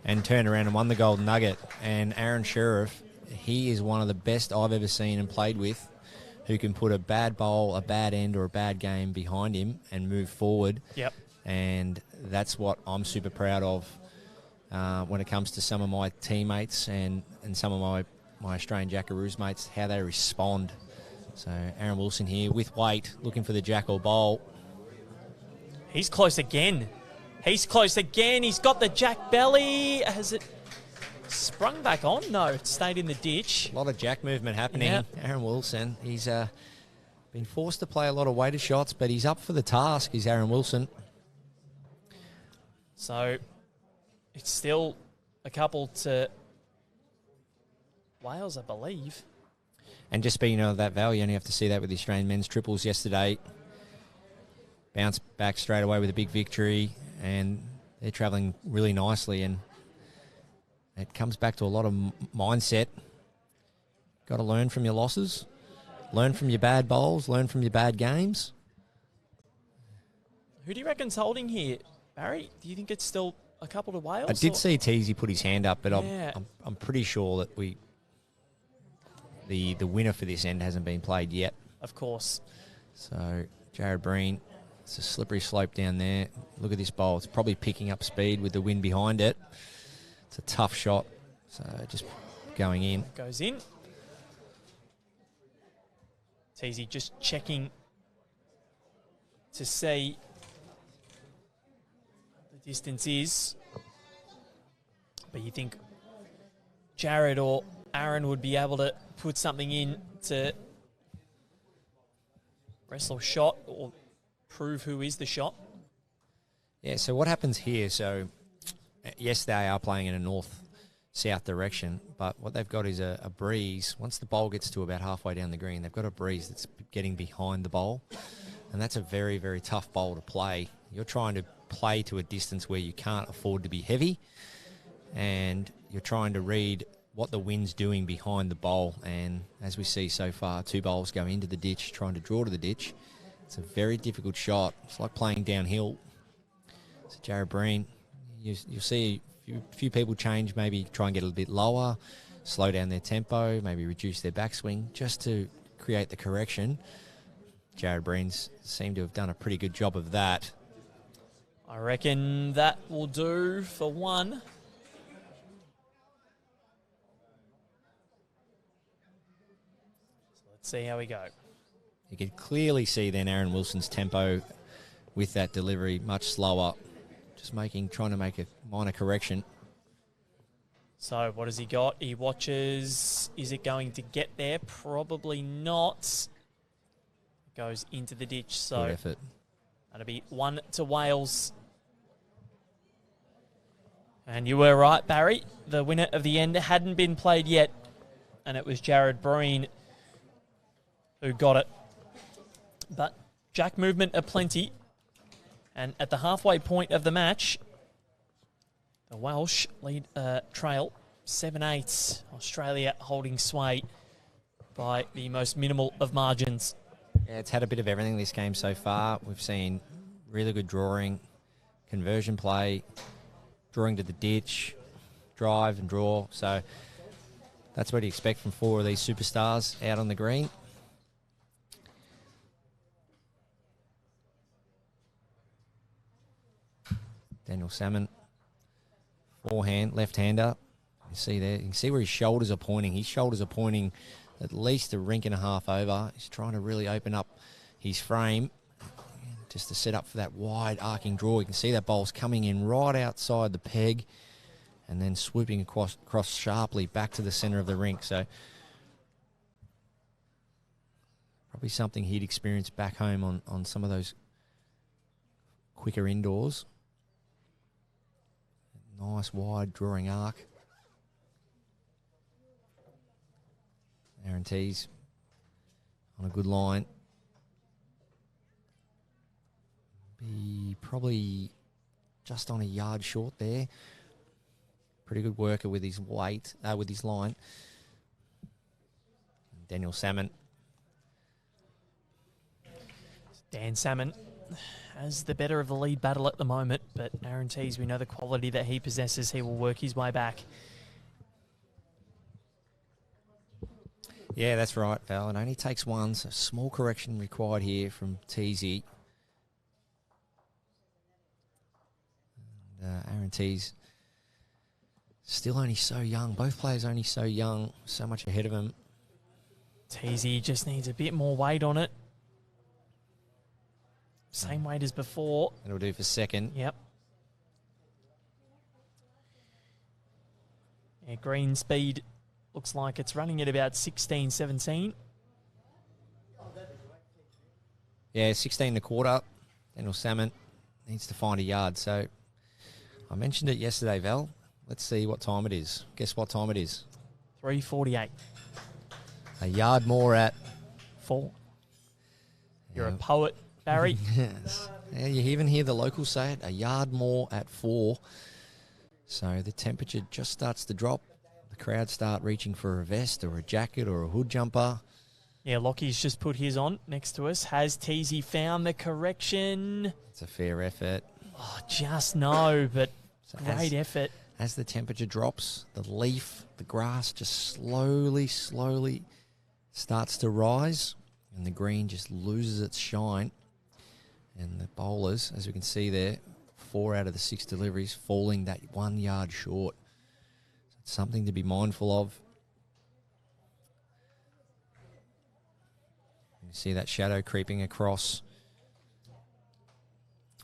Speaker 3: and turned around and won the Golden Nugget. And Aaron Sheriff, he is one of the best I've ever seen and played with, who can put a bad bowl, a bad end, or a bad game behind him and move forward.
Speaker 2: Yep.
Speaker 3: And that's what I'm super proud of when it comes to some of my teammates and some of my Australian Jackaroos mates, how they respond. So Aaron Wilson here with weight, looking for the jack or bowl.
Speaker 2: He's close again. He's close again. He's got the jack belly. Has it sprung back on? No, it stayed in the ditch.
Speaker 3: A lot of jack movement happening.
Speaker 2: Yep.
Speaker 3: Aaron Wilson, he's been forced to play a lot of weighted shots, but he's up for the task. He's Aaron Wilson.
Speaker 2: So it's still a couple to Wales, I believe.
Speaker 3: And just being of that value, you only have to see that with the Australian men's triples yesterday. Bounced back straight away with a big victory, and they're travelling really nicely. And it comes back to a lot of mindset. Got to learn from your losses, learn from your bad bowls, learn from your bad games.
Speaker 2: Who do you reckon's holding here, Barry? Do you think it's still a couple to Wales?
Speaker 3: I did see Teys put his hand up, but
Speaker 2: Yeah.
Speaker 3: I'm pretty sure that the winner for this end hasn't been played yet.
Speaker 2: Of course.
Speaker 3: So Jarrad Breen, it's a slippery slope down there. Look at this bowl. It's probably picking up speed with the wind behind it. It's a tough shot. So just going in.
Speaker 2: Goes in. Teys just checking to see the distance is. But you think Jarrad or Aaron would be able to put something in to wrestle shot or prove who is the shot?
Speaker 3: Yeah, so what happens here, so yes, they are playing in a north-south direction, but what they've got is a breeze. Once the bowl gets to about halfway down the green, they've got a breeze that's getting behind the bowl, and that's a very, very tough bowl to play. You're trying to play to a distance where you can't afford to be heavy, and you're trying to read what the wind's doing behind the bowl. And as we see so far, 2 bowls go into the ditch, trying to draw to the ditch. It's a very difficult shot. It's like playing downhill. So Jarrad Breen, you'll see a few people change, maybe try and get a little bit lower, slow down their tempo, maybe reduce their backswing, just to create the correction. Jarrad Breen's seemed to have done a pretty good job of that.
Speaker 2: I reckon that will do for one. So let's see how we go.
Speaker 3: You could clearly see then Aaron Wilson's tempo with that delivery much slower, just trying to make a minor correction.
Speaker 2: So what has he got? He watches. Is it going to get there? Probably not. Goes into the ditch. So
Speaker 3: Good effort.
Speaker 2: that'll be 1 to Wales. And you were right, Barry. The winner of the end hadn't been played yet, and it was Jarrad Breen who got it. But jack movement aplenty. And at the halfway point of the match, the Welsh lead trail 7-8. Australia holding sway by the most minimal of margins.
Speaker 3: Yeah, it's had a bit of everything this game so far. We've seen really good drawing, conversion play, drawing to the ditch, drive and draw. So that's what you expect from 4 of these superstars out on the green. Daniel Salmon, forehand, left-hander. You see there, you can see where his shoulders are pointing. His shoulders are pointing at least a rink and a half over. He's trying to really open up his frame just to set up for that wide arcing draw. You can see that bowl's coming in right outside the peg and then swooping across sharply back to the centre of the rink. So probably something he'd experienced back home on some of those quicker indoors. Nice wide drawing arc. Aaron Teys on a good line. He probably just on a yard short there. Pretty good worker with his weight, with his line. Daniel Salmon.
Speaker 2: Dan Salmon has the better of the lead battle at the moment, but Aaron Teys, we know the quality that he possesses. He will work his way back.
Speaker 3: Yeah, that's right, Val. It only takes one, so small correction required here from Teysy. Aaron Teys still only so young. Both players only so young, so much ahead of him.
Speaker 2: Teysy just needs a bit more weight on it. Same weight as before.
Speaker 3: That'll do for second.
Speaker 2: Yep. Yeah, green speed looks like it's running at about 16, 17.
Speaker 3: Yeah, 16 and a quarter. Daniel Salmon needs to find a yard. So I mentioned it yesterday, Val. Let's see what time it is. Guess what time it is?
Speaker 2: 3:48.
Speaker 3: A yard more at
Speaker 2: 4. You're a poet, Barry.
Speaker 3: Yes. Yeah, you even hear the locals say it. A yard more at 4. So the temperature just starts to drop. The crowd start reaching for a vest or a jacket or a hood jumper.
Speaker 2: Yeah, Lockie's just put his on next to us. Has Teysy found the correction?
Speaker 3: It's a fair effort.
Speaker 2: Oh, just no, but
Speaker 3: So
Speaker 2: great effort.
Speaker 3: As the temperature drops, the leaf, the grass just slowly starts to rise, and the green just loses its shine. And the bowlers, as we can see there, 4 out of the 6 deliveries falling that 1 yard short. So it's something to be mindful of. You see that shadow creeping across,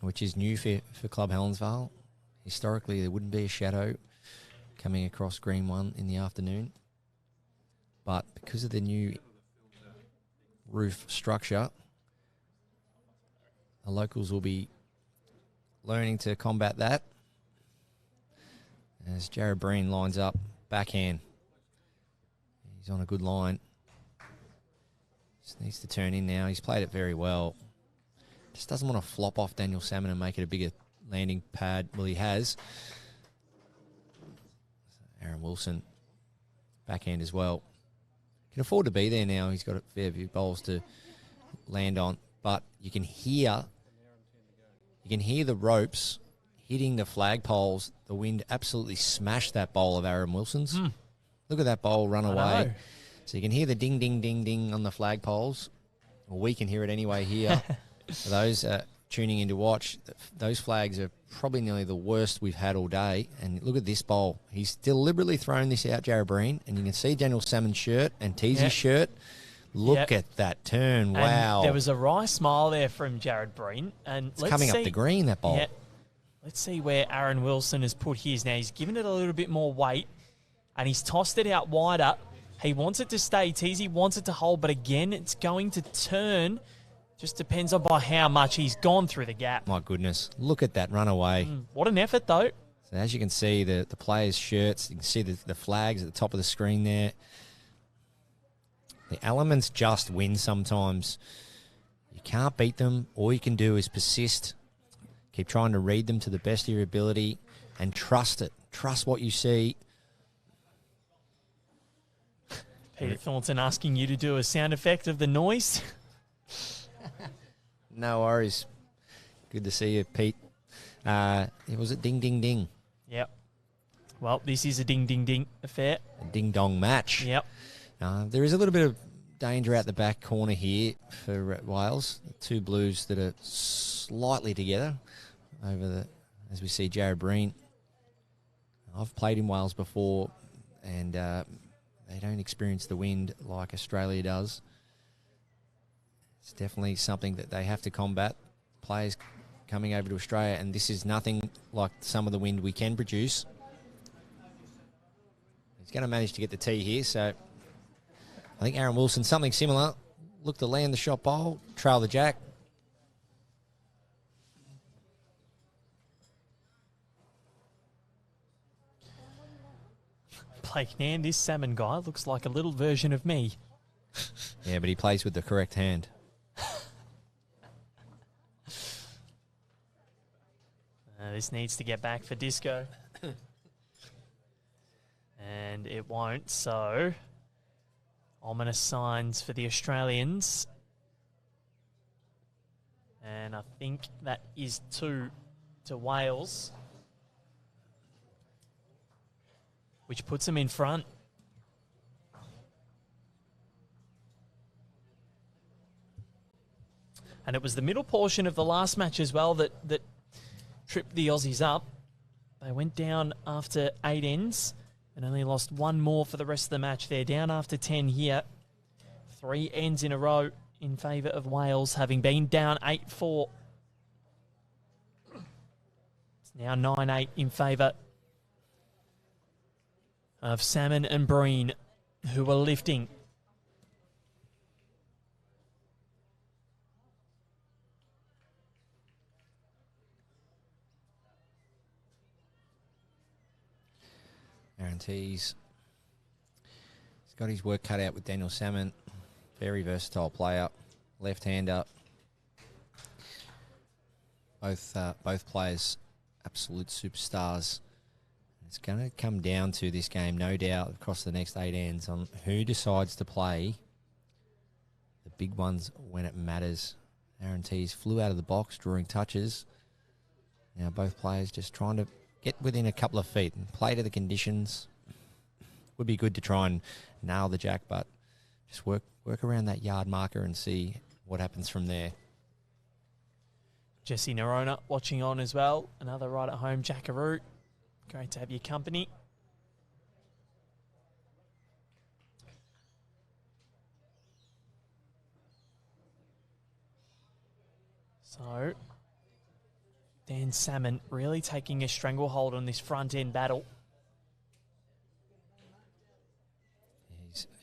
Speaker 3: which is new for Club Helensvale. Historically, there wouldn't be a shadow coming across green 1 in the afternoon. But because of the new roof structure, the locals will be learning to combat that. As Jarrad Breen lines up, backhand. He's on a good line. Just needs to turn in now. He's played it very well. Just doesn't want to flop off Daniel Salmon and make it a bigger landing pad. Well, he has. Aaron Wilson, backhand as well. Can afford to be there now. He's got a fair few bowls to land on. But you can hear the ropes hitting the flagpoles. The wind absolutely smashed that bowl of Aaron Wilson's. Look at that bowl run away. So you can hear the ding, ding, ding, ding on the flagpoles. Well, we can hear it anyway here. For those tuning in to watch, those flags are probably nearly the worst we've had all day. And look at this bowl. He's deliberately thrown this out, Jarrad Breen, and you can see Daniel Salmon's shirt and Teysy's shirt. Look at that turn. Wow.
Speaker 2: And there was a wry smile there from Jarrad Breen. And
Speaker 3: it's coming up the green, that bowl.
Speaker 2: Yeah. Let's see where Aaron Wilson has put his. Now, he's given it a little bit more weight, and he's tossed it out wider. He wants it to stay. Teysy wants it to hold, but again, it's going to turn. Just depends on by how much he's gone through the gap.
Speaker 3: My goodness. Look at that runaway.
Speaker 2: What an effort, though.
Speaker 3: So as you can see, the players' shirts, you can see the flags at the top of the screen there. The elements just win sometimes. You can't beat them. All you can do is persist. Keep trying to read them to the best of your ability and trust it. Trust what you see.
Speaker 2: Peter Thornton asking you to do a sound effect of the noise.
Speaker 3: No worries. Good to see you, Pete. It was a ding, ding, ding.
Speaker 2: Yep. Well, this is a ding, ding, ding affair.
Speaker 3: A ding-dong match.
Speaker 2: Yep.
Speaker 3: There is a little bit of danger out the back corner here for Wales. The 2 blues that are slightly together as we see Jarrad Breen. I've played in Wales before, and they don't experience the wind like Australia does. It's definitely something that they have to combat. Players coming over to Australia, and this is nothing like some of the wind we can produce. He's going to manage to get the tee here, so I think Aaron Wilson, something similar. Look to land the shot bowl, trail the jack.
Speaker 2: Blake Nan, this Salmon guy looks like a little version of me.
Speaker 3: Yeah, but he plays with the correct hand.
Speaker 2: This needs to get back for Disco. And it won't, so ominous signs for the Australians. And I think that is 2 to Wales, which puts them in front. And it was the middle portion of the last match as well that tripped the Aussies up. They went down after 8 ends and only lost 1 more for the rest of the match. They're down after 10 here. 3 ends in a row in favour of Wales, having been down 8-4. It's now 9-8 in favour of Salmon and Breen, who are lifting.
Speaker 3: Teys. He's got his work cut out with Daniel Salmon. Very versatile player. Left-hander. Both players absolute superstars. It's going to come down to this game, no doubt, across the next 8 ends on who decides to play the big ones when it matters. Teys flew out of the box, drawing touches. Now both players just trying to get within a couple of feet and play to the conditions. Would be good to try and nail the jack, but just work around that yard marker and see what happens from there.
Speaker 2: Jesse Nerona watching on as well. Another right at home jackaroo. Great to have your company. So Dan Salmon really taking a stranglehold on this front end battle.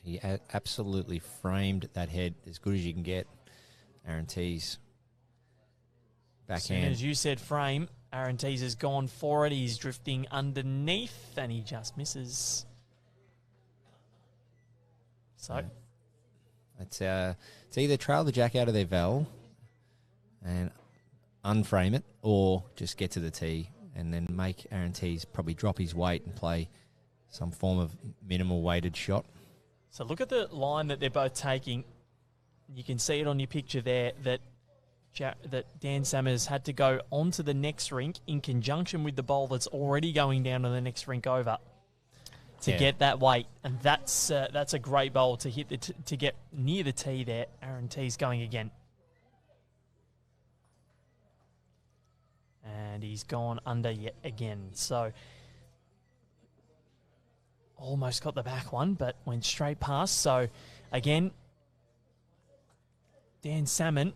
Speaker 3: He absolutely framed that head as good as you can get. Teys backhand.
Speaker 2: As soon as you said frame, Teys has gone for it. He's drifting underneath and he just misses. So
Speaker 3: it's either trail the jack out of their vel and unframe it, or just get to the tee and then make Teys probably drop his weight and play some form of minimal weighted shot.
Speaker 2: So look at the line that they're both taking. You can see it on your picture there that Dan Salmon has had to go onto the next rink in conjunction with the bowl that's already going down to the next rink over to get that weight. And that's a great bowl to hit to get near the tee there. Teys going again. And he's gone under yet again. So almost got the back one, but went straight past. So again, Dan Salmon,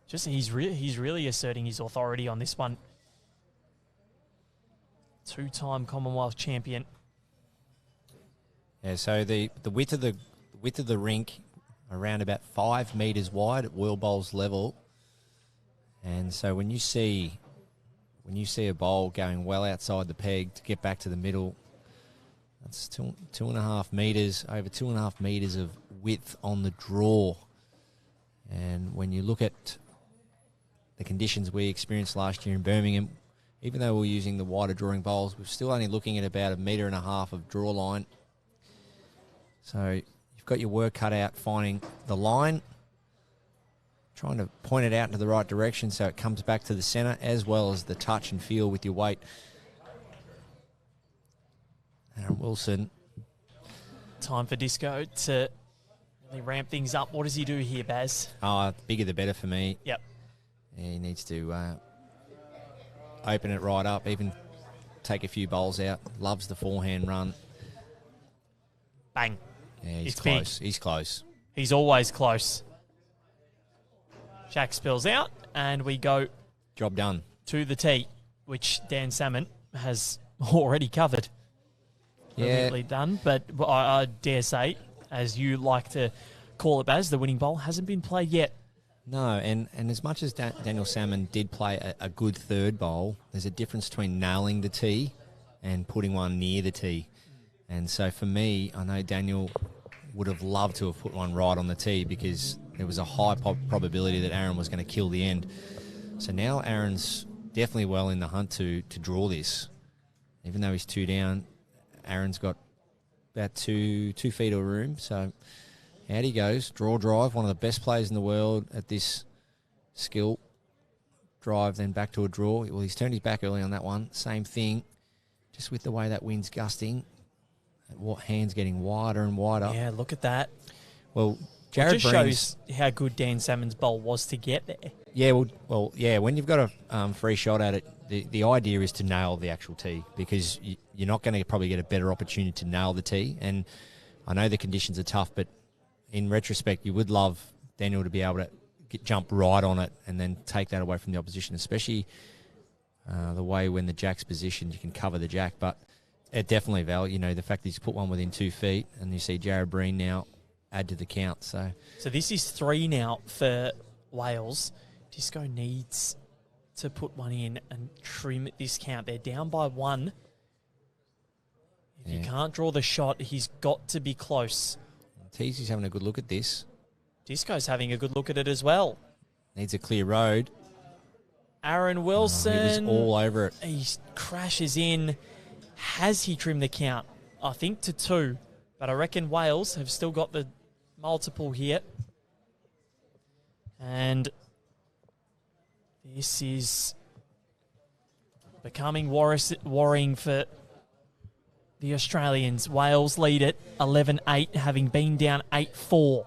Speaker 2: he's really asserting his authority on this one. 2-time Commonwealth champion.
Speaker 3: Yeah, so the width of the rink around about 5 metres wide at wheel bowls level. And so when you see a bowl going well outside the peg to get back to the middle, that's 2.5 metres, over 2.5 metres of width on the draw. And when you look at the conditions we experienced last year in Birmingham, even though we're using the wider drawing bowls, we're still only looking at about 1.5 metres of draw line. So you've got your work cut out finding the line, trying to point it out into the right direction so it comes back to the centre, as well as the touch and feel with your weight. Aaron Wilson.
Speaker 2: Time for Disco to really ramp things up. What does he do here, Baz?
Speaker 3: Bigger the better for me.
Speaker 2: Yep.
Speaker 3: Yeah, he needs to open it right up, even take a few bowls out. Loves the forehand run.
Speaker 2: Bang.
Speaker 3: Yeah, he's
Speaker 2: It's
Speaker 3: close.
Speaker 2: big.
Speaker 3: He's close.
Speaker 2: He's always close. Jack spills out, and we go
Speaker 3: Job done.
Speaker 2: to the tee, which Dan Salmon has already covered. Brilliantly done, but I dare say, as you like to call it, Baz, the winning bowl hasn't been played yet.
Speaker 3: No, and as much as Daniel Salmon did play a good third bowl, there's a difference between nailing the tee and putting one near the tee. And so for me, I know Daniel would have loved to have put one right on the tee because there was a high probability that Aaron was going to kill the end. So now Aaron's definitely well in the hunt to draw this. Even though he's 2 down, Aaron's got about 2 feet of room. So out he goes. Draw drive, one of the best players in the world at this skill. Drive, then back to a draw. Well, he's turned his back early on that one. Same thing, just with the way that wind's gusting. Hands getting wider and wider.
Speaker 2: Yeah, look at that.
Speaker 3: Well, Jarrad
Speaker 2: just shows how good Dan Salmon's bowl was to get there.
Speaker 3: Yeah, yeah. When you've got a free shot at it, the idea is to nail the actual tee, because you're not going to probably get a better opportunity to nail the tee. And I know the conditions are tough, but in retrospect, you would love Daniel to be able to jump right on it and then take that away from the opposition, especially the way when the jack's positioned, you can cover the jack. But it definitely, Val, the fact that he's put one within 2 feet, and you see Jarrad Breen now add to the count. So
Speaker 2: this is 3 now for Wales. Disco needs to put one in and trim this count. They're down by 1. If you can't draw the shot, he's got to be close.
Speaker 3: Teys is having a good look at this.
Speaker 2: Disco's having a good look at it as well.
Speaker 3: Needs a clear road.
Speaker 2: Aaron Wilson.
Speaker 3: He was all over it.
Speaker 2: He crashes in. Has he trimmed the count? I think to 2. But I reckon Wales have still got the multiple here. And this is becoming worrying for the Australians. Wales lead it 11-8, having been down 8-4.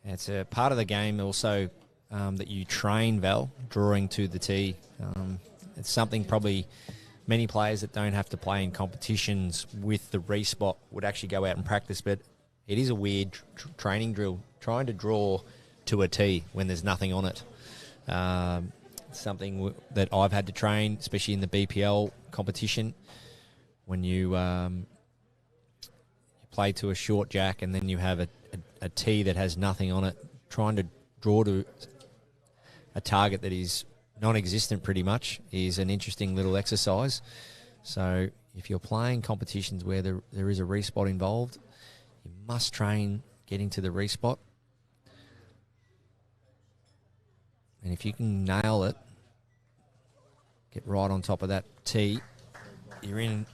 Speaker 3: It's a part of the game also that you train, Val, drawing to the tee. It's something probably many players that don't have to play in competitions with the respot would actually go out and practice, but it is a weird training drill, trying to draw to a tee when there's nothing on it. Something that I've had to train, especially in the BPL competition, when you play to a short jack and then you have a tee that has nothing on it, trying to draw to a target that is non-existent pretty much is an interesting little exercise. So if you're playing competitions where there is a respot involved, you must train getting to the respot. And if you can nail it, get right on top of that tee, you're in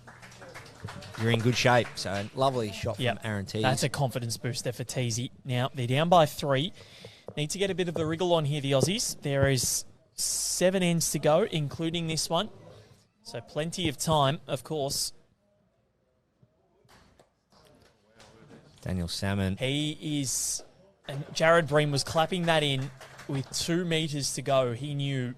Speaker 3: good shape. So lovely shot from Aaron Teys.
Speaker 2: That's a confidence booster for Teys. Now they're down by 3. Need to get a bit of the wriggle on here, the Aussies. There is 7 ends to go, including this one. So plenty of time, of course.
Speaker 3: Daniel Salmon.
Speaker 2: He is... And Jarrad Breen was clapping that in with 2 metres to go. He knew.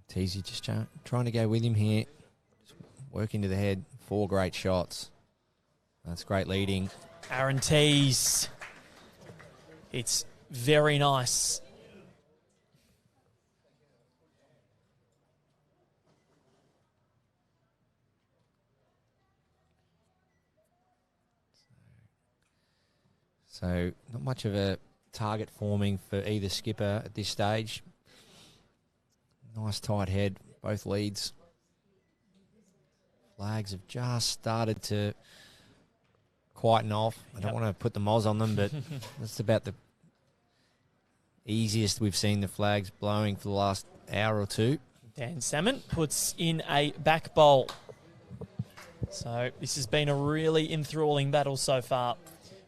Speaker 3: Teysy just trying to go with him here. Just working to the head. 4 great shots. That's great leading.
Speaker 2: Aaron Teys. It's very nice.
Speaker 3: So not much of a target forming for either skipper at this stage. Nice tight head, both leads. Flags have just started to quieten off. I don't want to put the moz on them, but that's about the easiest we've seen the flags blowing for the last hour or 2.
Speaker 2: Dan Salmon puts in a back bowl. So this has been a really enthralling battle so far.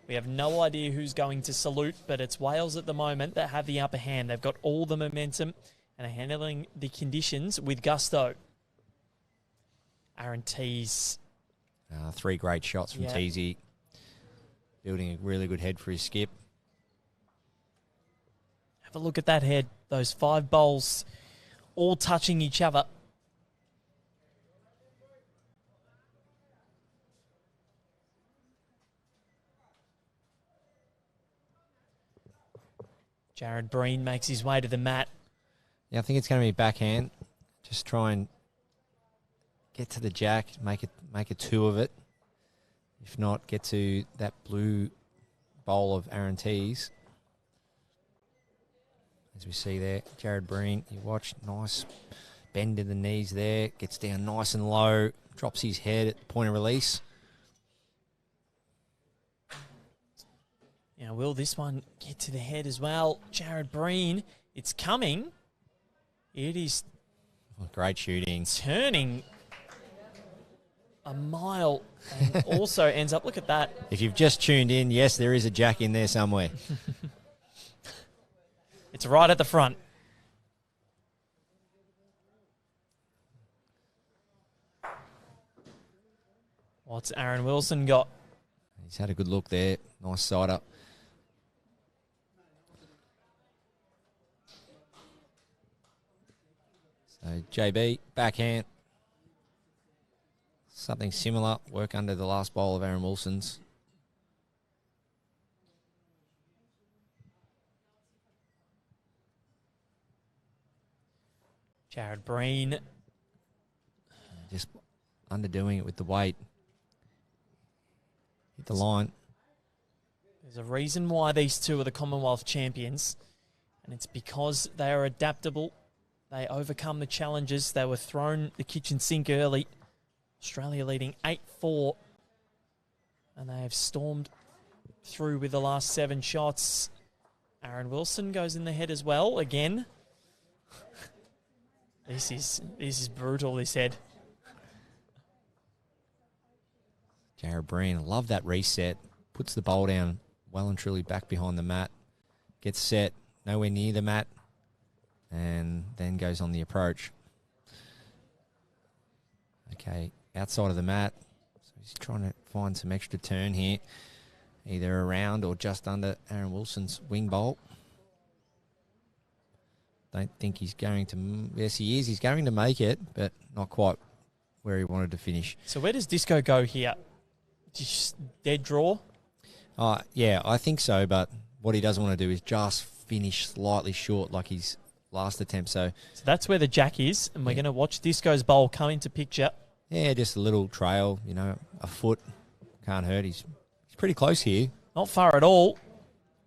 Speaker 2: We have no idea who's going to salute, but it's Wales at the moment that have the upper hand. They've got all the momentum and are handling the conditions with gusto. Aaron Teys.
Speaker 3: 3 great shots from Teysy. Building a really good head for his skip.
Speaker 2: Have a look at that head. Those 5 bowls all touching each other. Jarrad Breen makes his way to the mat.
Speaker 3: Yeah, I think it's going to be backhand. Just try and get to the jack, make a 2 of it. If not, get to that blue bowl of Aaron Teys. As we see there, Jarrad Breen, you watch, nice bend in the knees there. Gets down nice and low. Drops his head at the point of release.
Speaker 2: Now, will this one get to the head as well? Jarrad Breen, it's coming. It is
Speaker 3: great shooting.
Speaker 2: Turning a mile and also ends up, look at that.
Speaker 3: If you've just tuned in, yes, there is a jack in there somewhere.
Speaker 2: It's right at the front. What's Aaron Wilson got?
Speaker 3: He's had a good look there. Nice side up. So JB, backhand. Something similar. Work under the last bowl of Aaron Wilson's.
Speaker 2: Jarrad Breen.
Speaker 3: Just underdoing it with the weight. Hit the line.
Speaker 2: There's a reason why these two are the Commonwealth champions, and it's because they are adaptable. They overcome the challenges. They were thrown the kitchen sink early. Australia leading 8-4, and they have stormed through with the last 7 shots. Aaron Wilson goes in the head as well again. This is brutal, this head.
Speaker 3: Jarrad Breen, I love that reset. Puts the bowl down well and truly back behind the mat. Gets set, nowhere near the mat, and then goes on the approach. Okay, outside of the mat. So he's trying to find some extra turn here, either around or just under Aaron Wilson's wing bowl. Don't think he's going to... Yes, he is. He's going to make it, but not quite where he wanted to finish.
Speaker 2: So where does Disco go here? Just dead draw?
Speaker 3: Yeah, I think so, but what he doesn't want to do is just finish slightly short like his last attempt. So
Speaker 2: that's where the jack is, and we're going to watch Disco's bowl come into picture.
Speaker 3: Yeah, just a little trail, a foot. Can't hurt. He's pretty close here.
Speaker 2: Not far at all.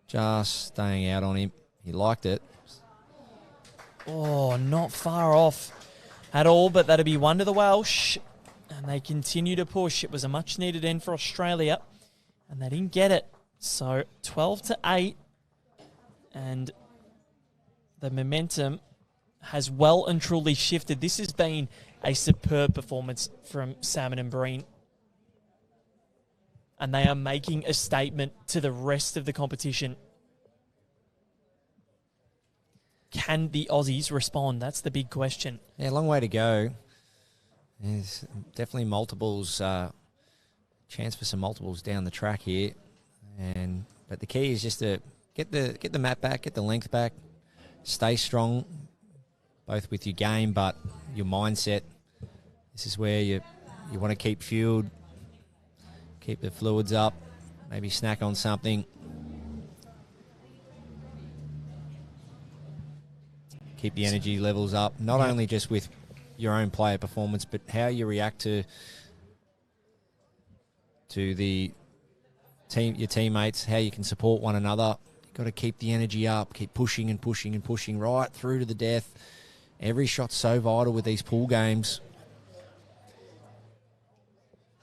Speaker 3: Just staying out on him. He liked it.
Speaker 2: Oh, not far off at all, but that'll be one to the Welsh. And they continue to push. It was a much-needed end for Australia, and they didn't get it. So 12-8, and the momentum has well and truly shifted. This has been a superb performance from Salmon and Breen, and they are making a statement to the rest of the competition. Can the Aussies respond? That's the big question.
Speaker 3: Yeah, long way to go. There's definitely multiples, chance for some multiples down the track here, but the key is just to get the mat back, get the length back, stay strong, both with your game but your mindset. This is where you want to keep fueled, keep the fluids up, maybe snack on something. Keep the energy levels up, not only just with your own player performance, but how you react to the team, your teammates, how you can support one another. You've got to keep the energy up, keep pushing and pushing and pushing right through to the death. Every shot's so vital with these pool games.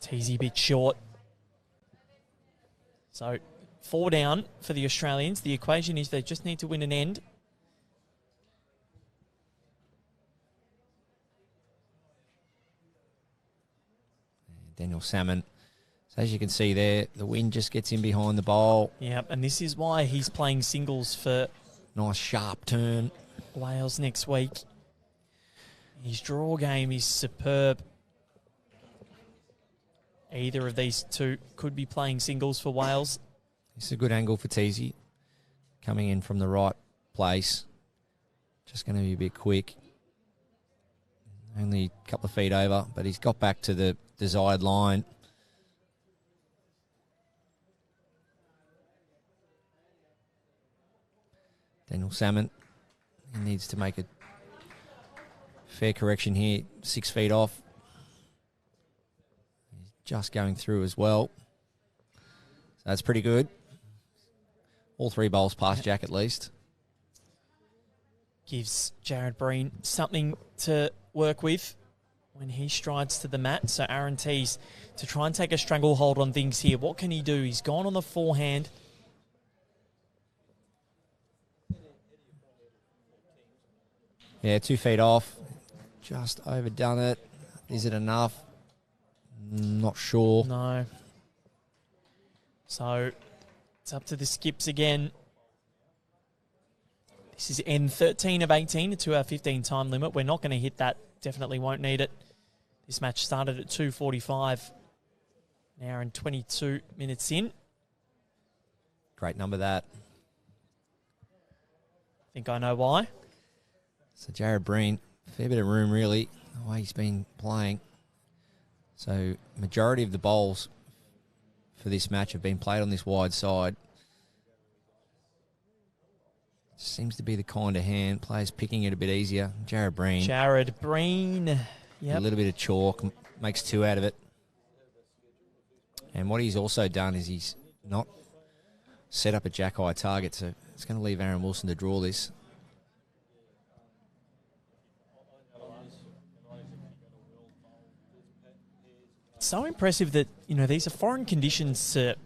Speaker 2: Teys a bit short. So 4 down for the Australians. The equation is they just need to win an end.
Speaker 3: Daniel Salmon. So as you can see there, the wind just gets in behind the bowl.
Speaker 2: Yeah, and this is why he's playing singles for
Speaker 3: nice sharp turn.
Speaker 2: Wales next week. His draw game is superb. Either of these two could be playing singles for Wales.
Speaker 3: It's a good angle for Teys. Coming in from the right place. Just going to be a bit quick. Only a couple of feet over, but he's got back to the desired line. Daniel Salmon, he needs to make a fair correction here. 6 feet off. He's just going through as well. So that's pretty good. All 3 bowls past Jack at least.
Speaker 2: Gives Jarrad Breen something to work with when he strides to the mat. So Aaron Teys to try and take a stranglehold on things here. What can he do? He's gone on the forehand.
Speaker 3: Yeah, 2 feet off. Just overdone it. Is it enough? Not sure.
Speaker 2: No. So it's up to the skips again. This is N13 of 18, a 2 hour 15 time limit. We're not going to hit that. Definitely won't need it. This match started at 2:45. An hour and 22 minutes in.
Speaker 3: Great number, that.
Speaker 2: I think I know why.
Speaker 3: So Jarrad Breen, fair bit of room really, the way he's been playing. So majority of the bowls for this match have been played on this wide side. Seems to be the kind of hand. Players picking it a bit easier. Jarrad Breen.
Speaker 2: Yep.
Speaker 3: A little bit of chalk, makes 2 out of it. And what he's also done is he's not set up a jack-high target, so it's going to leave Aaron Wilson to draw this.
Speaker 2: It's so impressive that, these are foreign conditions to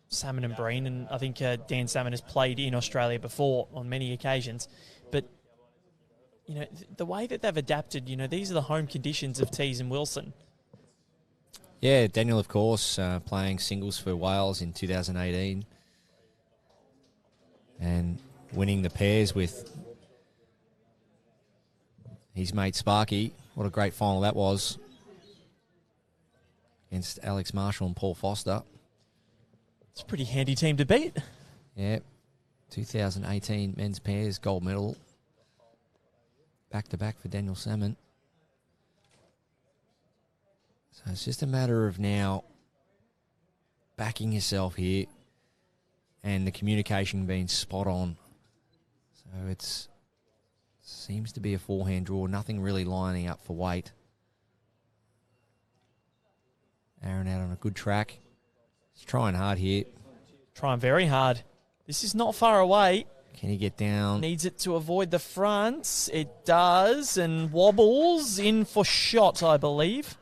Speaker 2: Salmon and Breen, and I think Dan Salmon has played in Australia before on many occasions. But, the way that they've adapted, these are the home conditions of Teys and Wilson.
Speaker 3: Yeah, Daniel, of course, playing singles for Wales in 2018 and winning the pairs with his mate Sparky. What a great final that was against Alex Marshall and Paul Foster.
Speaker 2: It's a pretty handy team to beat.
Speaker 3: Yeah, 2018 men's pairs gold medal. Back-to-back for Daniel Salmon. So it's just a matter of now backing yourself here and the communication being spot on. So it's seems to be a forehand draw, nothing really lining up for weight. Aaron out on a good track. He's trying hard here.
Speaker 2: Trying very hard. This is not far away.
Speaker 3: Can he get down?
Speaker 2: Needs it to avoid the front. It does, and wobbles in for shot, I believe.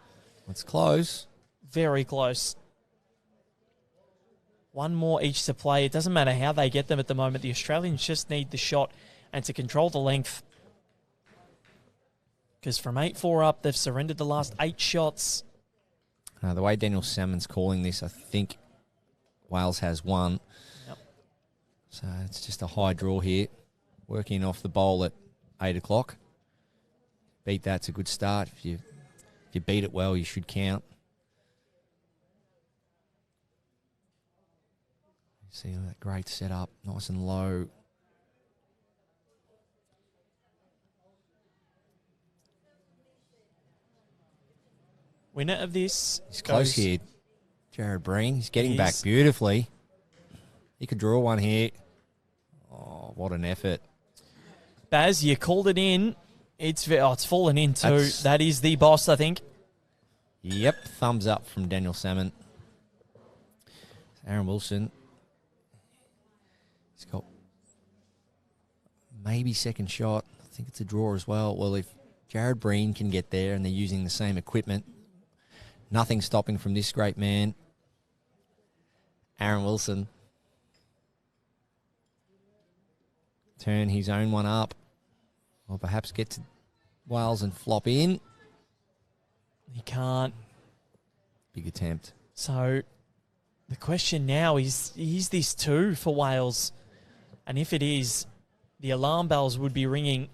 Speaker 3: It's close.
Speaker 2: Very close. One more each to play. It doesn't matter how they get them at the moment. The Australians just need the shot and to control the length. Because from 8-4 up, they've surrendered the last 8 shots.
Speaker 3: The way Daniel Salmon's calling this, I think Wales has won.
Speaker 2: Yep.
Speaker 3: So it's just a high draw here. Working off the bowl at 8 o'clock. Beat that's a good start. If you beat it well, you should count. See that great setup, nice and low.
Speaker 2: Winner of this.
Speaker 3: He's close here. Jarrad Breen. He's getting back beautifully. He could draw one here. Oh, what an effort.
Speaker 2: Baz, you called it in. It's fallen in too. That is the boss, I think.
Speaker 3: Yep, thumbs up from Daniel Salmon. Aaron Wilson. He's got maybe second shot. I think it's a draw as well. Well, if Jarrad Breen can get there and they're using the same equipment, nothing stopping from this great man. Aaron Wilson. Turn his own one up. Or perhaps get to Wales and flop in.
Speaker 2: He can't.
Speaker 3: Big attempt.
Speaker 2: So the question now is this two for Wales? And if it is, the alarm bells would be ringing.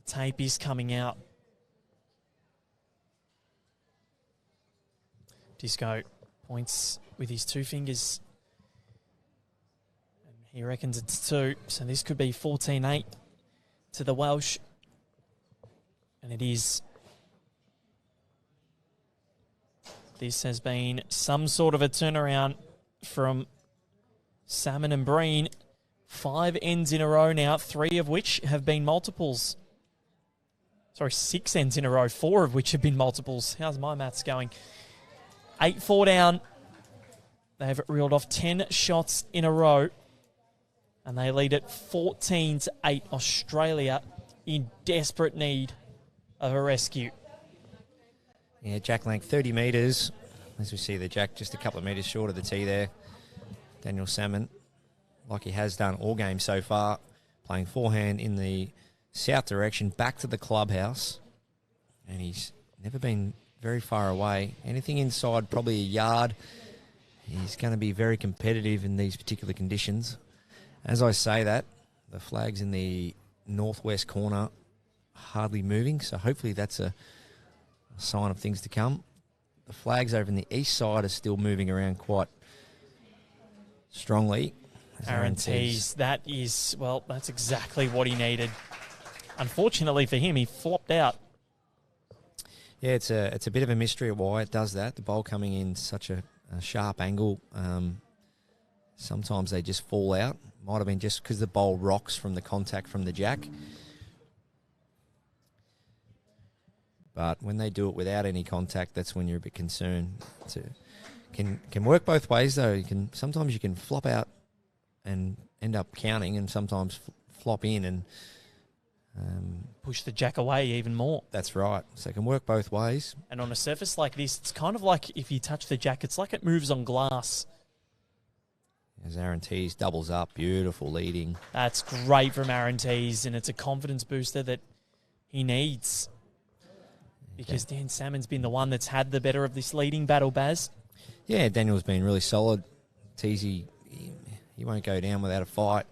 Speaker 2: The tape is coming out. Disco points with his 2 fingers. And he reckons it's 2. So this could be 14-8 to the Welsh. And it is. This has been some sort of a turnaround from Salmon and Breen. 5 ends in a row now, 3 of which have been multiples. Sorry, 6 ends in a row, 4 of which have been multiples. How's my maths going? 8-4 down. They've reeled off 10 shots in a row. And they lead at 14-8. Australia in desperate need of a rescue.
Speaker 3: Yeah, jack length 30 metres. As we see the jack just a couple of metres short of the tee there. Daniel Salmon, like he has done all game so far, playing forehand in the south direction, back to the clubhouse. And he's never been very far away. Anything inside, probably a yard. He's going to be very competitive in these particular conditions. As I say that, the flag's in the northwest corner, hardly moving, so hopefully that's a sign of things to come. The flags over in the east side are still moving around quite strongly.
Speaker 2: Aaron Teys, that is, well, that's exactly what he needed. Unfortunately for him, he flopped out.
Speaker 3: Yeah, it's a bit of a mystery of why it does that. The bowl coming in such a sharp angle. Sometimes they just fall out. Might have been just because the bowl rocks from the contact from the jack. But when they do it without any contact, that's when you're a bit concerned. Can work both ways though. Sometimes you can flop out and end up counting, and sometimes flop in and
Speaker 2: push the jack away even more.
Speaker 3: That's right. So it can work both ways.
Speaker 2: And on a surface like this, it's kind of like if you touch the jack, it's like it moves on glass.
Speaker 3: As Aaron Teys doubles up, beautiful leading.
Speaker 2: That's great from Aaron Teys, and it's a confidence booster that he needs. Because Dan Salmon's been the one that's had the better of this leading battle, Baz.
Speaker 3: Yeah, Daniel's been really solid. Teysy, he won't go down without a fight.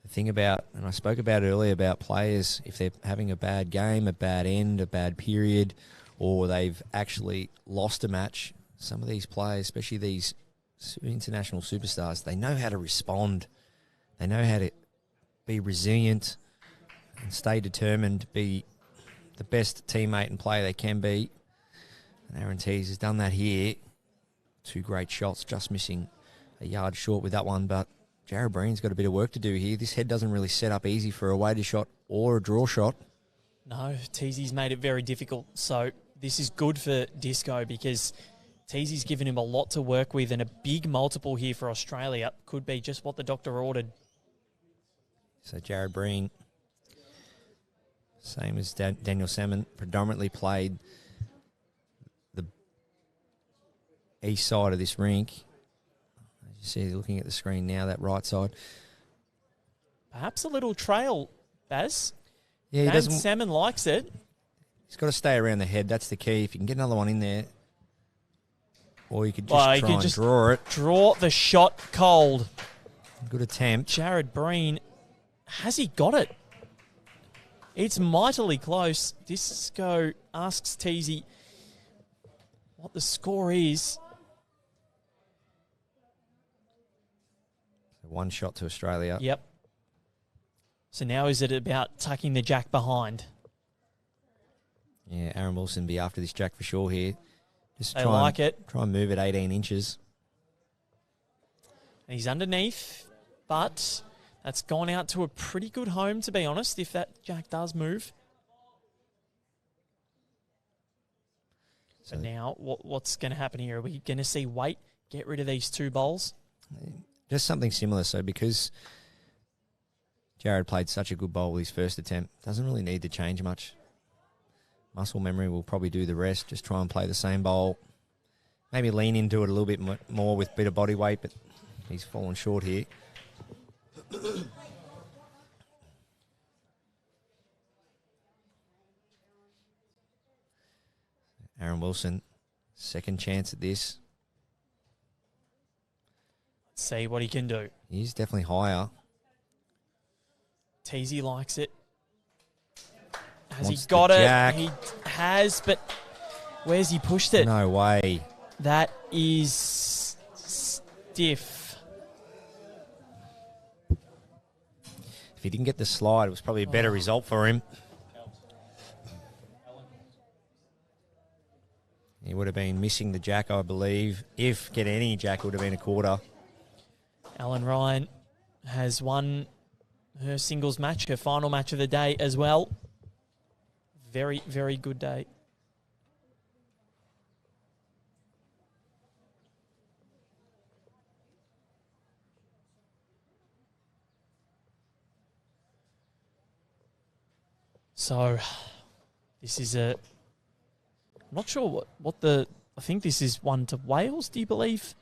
Speaker 3: The thing about, and I spoke about it earlier, about players, if they're having a bad game, a bad end, a bad period, or they've actually lost a match, some of these players, especially these international superstars, they know how to respond. They know how to be resilient and stay determined to be the best teammate and player they can be. And Aaron Teys has done that here. 2 great shots, just missing a yard short with that one. But Jarrad Breen's got a bit of work to do here. This head doesn't really set up easy for a weighted shot or a draw shot.
Speaker 2: No, Teesy's made it very difficult. So this is good for Disco because Teesy's given him a lot to work with, and a big multiple here for Australia could be just what the doctor ordered.
Speaker 3: So Jarrad Breen, same as Daniel Salmon, predominantly played the east side of this rink. As you see, looking at the screen now, that right side.
Speaker 2: Perhaps a little trail, Baz.
Speaker 3: Yeah,
Speaker 2: Dan Salmon likes it.
Speaker 3: He's got to stay around the head. That's the key. If you can get another one in there, or you could just try and draw it.
Speaker 2: Draw the shot cold.
Speaker 3: Good attempt.
Speaker 2: Jarrad Breen, has he got it? It's mightily close. Disco asks Teysy what the score is.
Speaker 3: One shot to Australia.
Speaker 2: Yep. So now is it about tucking the jack behind?
Speaker 3: Yeah, Aaron Wilson be after this jack for sure here. Just
Speaker 2: They like it.
Speaker 3: Try and move it 18 inches.
Speaker 2: He's underneath, but that's gone out to a pretty good home, to be honest, if that jack does move. So now what's going to happen here? Are we going to see Waite get rid of these 2 bowls?
Speaker 3: Just something similar. So because Jarrad played such a good bowl with his first attempt, doesn't really need to change much. Muscle memory will probably do the rest. Just try and play the same bowl. Maybe lean into it a little bit more with a bit of body weight, but he's fallen short here. Aaron Wilson, second chance at this.
Speaker 2: Let's see what he can do.
Speaker 3: He's definitely higher.
Speaker 2: Teysy likes it. Has he got it?
Speaker 3: Jack.
Speaker 2: He has, but where's he pushed it?
Speaker 3: No way.
Speaker 2: That is stiff.
Speaker 3: If he didn't get the slide, it was probably a better result for him. He would have been missing the jack, I believe. If get any jack, it would have been a quarter.
Speaker 2: Ellen Ryan has won her singles match, her final match of the day as well. Very, very good day. So this is I'm not sure what the, I think this is one to Wales, do you believe?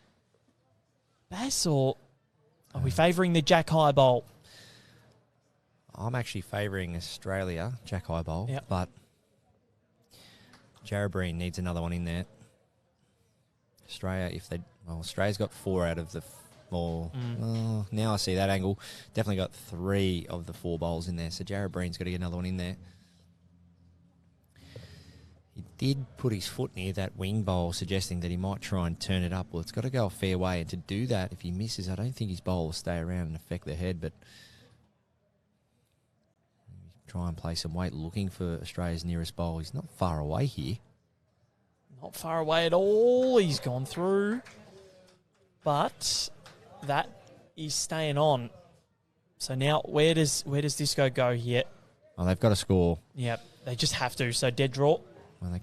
Speaker 2: Bass, or are we favouring the Jack High Bowl?
Speaker 3: I'm actually favouring Australia, Jack High Bowl,
Speaker 2: Yep.
Speaker 3: but Jarrad Breen needs another one in there. Australia's got 4 out of the now I see that angle. Definitely got 3 of the 4 bowls in there. So Jarrad Breen's got to get another one in there. He did put his foot near that wing bowl, suggesting that he might try and turn it up. Well, it's got to go a fair way, and to do that, if he misses, I don't think his bowl will stay around and affect the head, but try and play some weight looking for Australia's nearest bowl. He's not far away here.
Speaker 2: Not far away at all. He's gone through. But that is staying on. So now where does Disco go here?
Speaker 3: Well, they've got to score.
Speaker 2: Yep, they just have to. So dead draw.
Speaker 3: Well,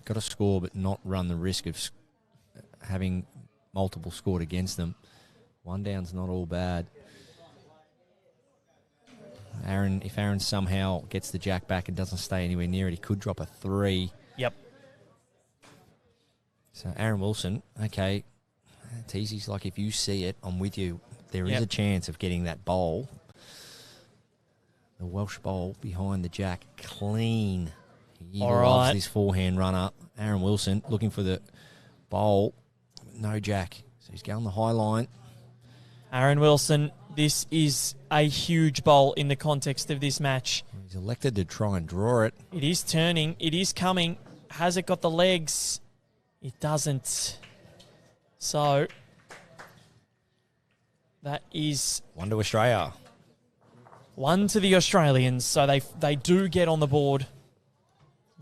Speaker 3: got to score, but not run the risk of having multiple scored against them. 1 down's not all bad. If Aaron somehow gets the jack back and doesn't stay anywhere near it, he could drop a 3.
Speaker 2: Yep.
Speaker 3: So Aaron Wilson, okay. Teys, like, if you see it, I'm with you. There is a chance of getting that bowl, the Welsh bowl, behind the jack clean. He loves this forehand runner. Aaron Wilson looking for the bowl. No jack. So he's going the high line.
Speaker 2: Aaron Wilson, this is a huge bowl in the context of this match.
Speaker 3: He's elected to try and draw it.
Speaker 2: It is turning. It is coming. Has it got the legs? It doesn't. So that is
Speaker 3: 1 to Australia.
Speaker 2: 1 to the Australians. So they do get on the board.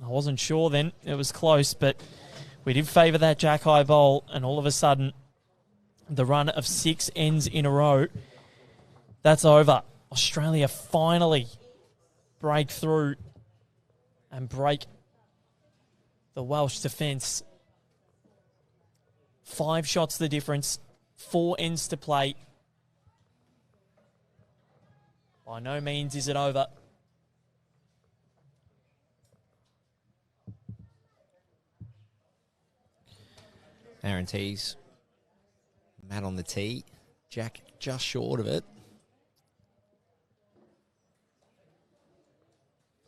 Speaker 2: I wasn't sure then. It was close, but we did favour that Jack High Bowl, and all of a sudden the run of 6 ends in a row, that's over. Australia finally break through and break the Welsh defence. 5 shots the difference, 4 ends to play. By no means is it over.
Speaker 3: Aaron Teys, Matt on the tee, Jack just short of it.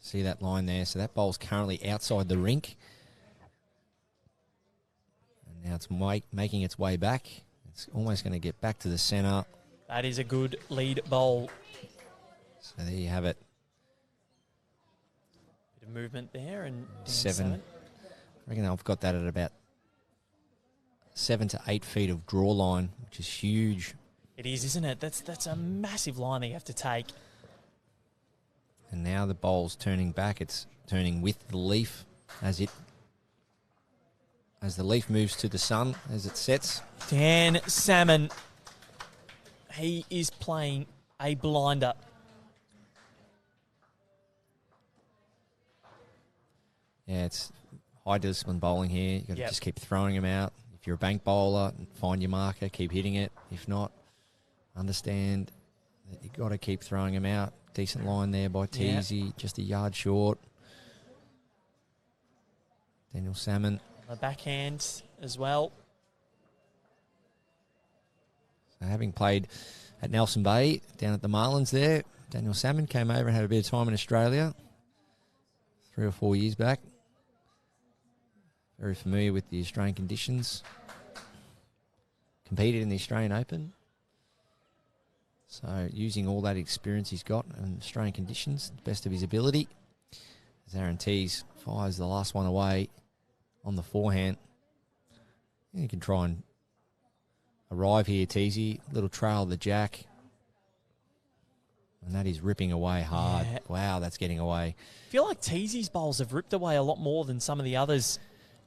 Speaker 3: See that line there? So that bowl's currently outside the rink. And now it's making its way back. It's almost going to get back to the centre.
Speaker 2: That is a good lead bowl.
Speaker 3: So there you have it.
Speaker 2: Bit of movement there. And
Speaker 3: 7. I reckon I've got that at about 7 to 8 feet of draw line, which is huge.
Speaker 2: It is, isn't it? That's a massive line that you have to take.
Speaker 3: And now the bowl's turning back. It's turning with the leaf as the leaf moves to the sun, as it sets.
Speaker 2: Dan Salmon, he is playing a blinder.
Speaker 3: Yeah, it's high discipline bowling here. You've got to just keep throwing them out. If you're a bank bowler, find your marker, keep hitting it. If not, understand that you've got to keep throwing them out. Decent line there by Teys, just a yard short. Daniel Salmon.
Speaker 2: The backhand as well.
Speaker 3: So having played at Nelson Bay, down at the Marlins there, Daniel Salmon came over and had a bit of time in Australia 3 or 4 years back. Very familiar with the Australian conditions. Competed in the Australian Open. So using all that experience he's got in Australian conditions, the best of his ability. As Aaron Teys fires the last one away on the forehand. You can try and arrive here, Teysy. Little trail of the jack. And that is ripping away hard.
Speaker 2: Yeah.
Speaker 3: Wow, that's getting away.
Speaker 2: I feel like Teesy's bowls have ripped away a lot more than some of the others.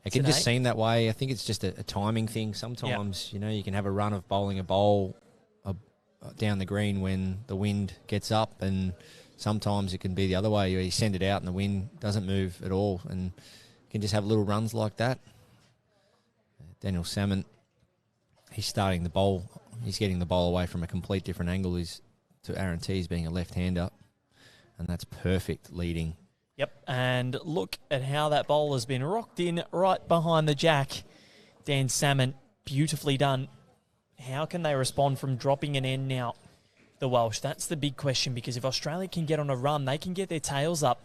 Speaker 3: It can just seem that way. I think it's just a timing thing. Sometimes, you can have a run of bowling a bowl down the green when the wind gets up, and sometimes it can be the other way. You send it out and the wind doesn't move at all, and you can just have little runs like that. Daniel Salmon, he's starting the bowl. He's getting the bowl away from a complete different angle to Aaron Teys being a left-hander, and that's perfect leading.
Speaker 2: Yep, and look at how that bowl has been rocked in right behind the jack. Dan Salmon, beautifully done. How can they respond from dropping an end now, the Welsh? That's the big question, because if Australia can get on a run, they can get their tails up.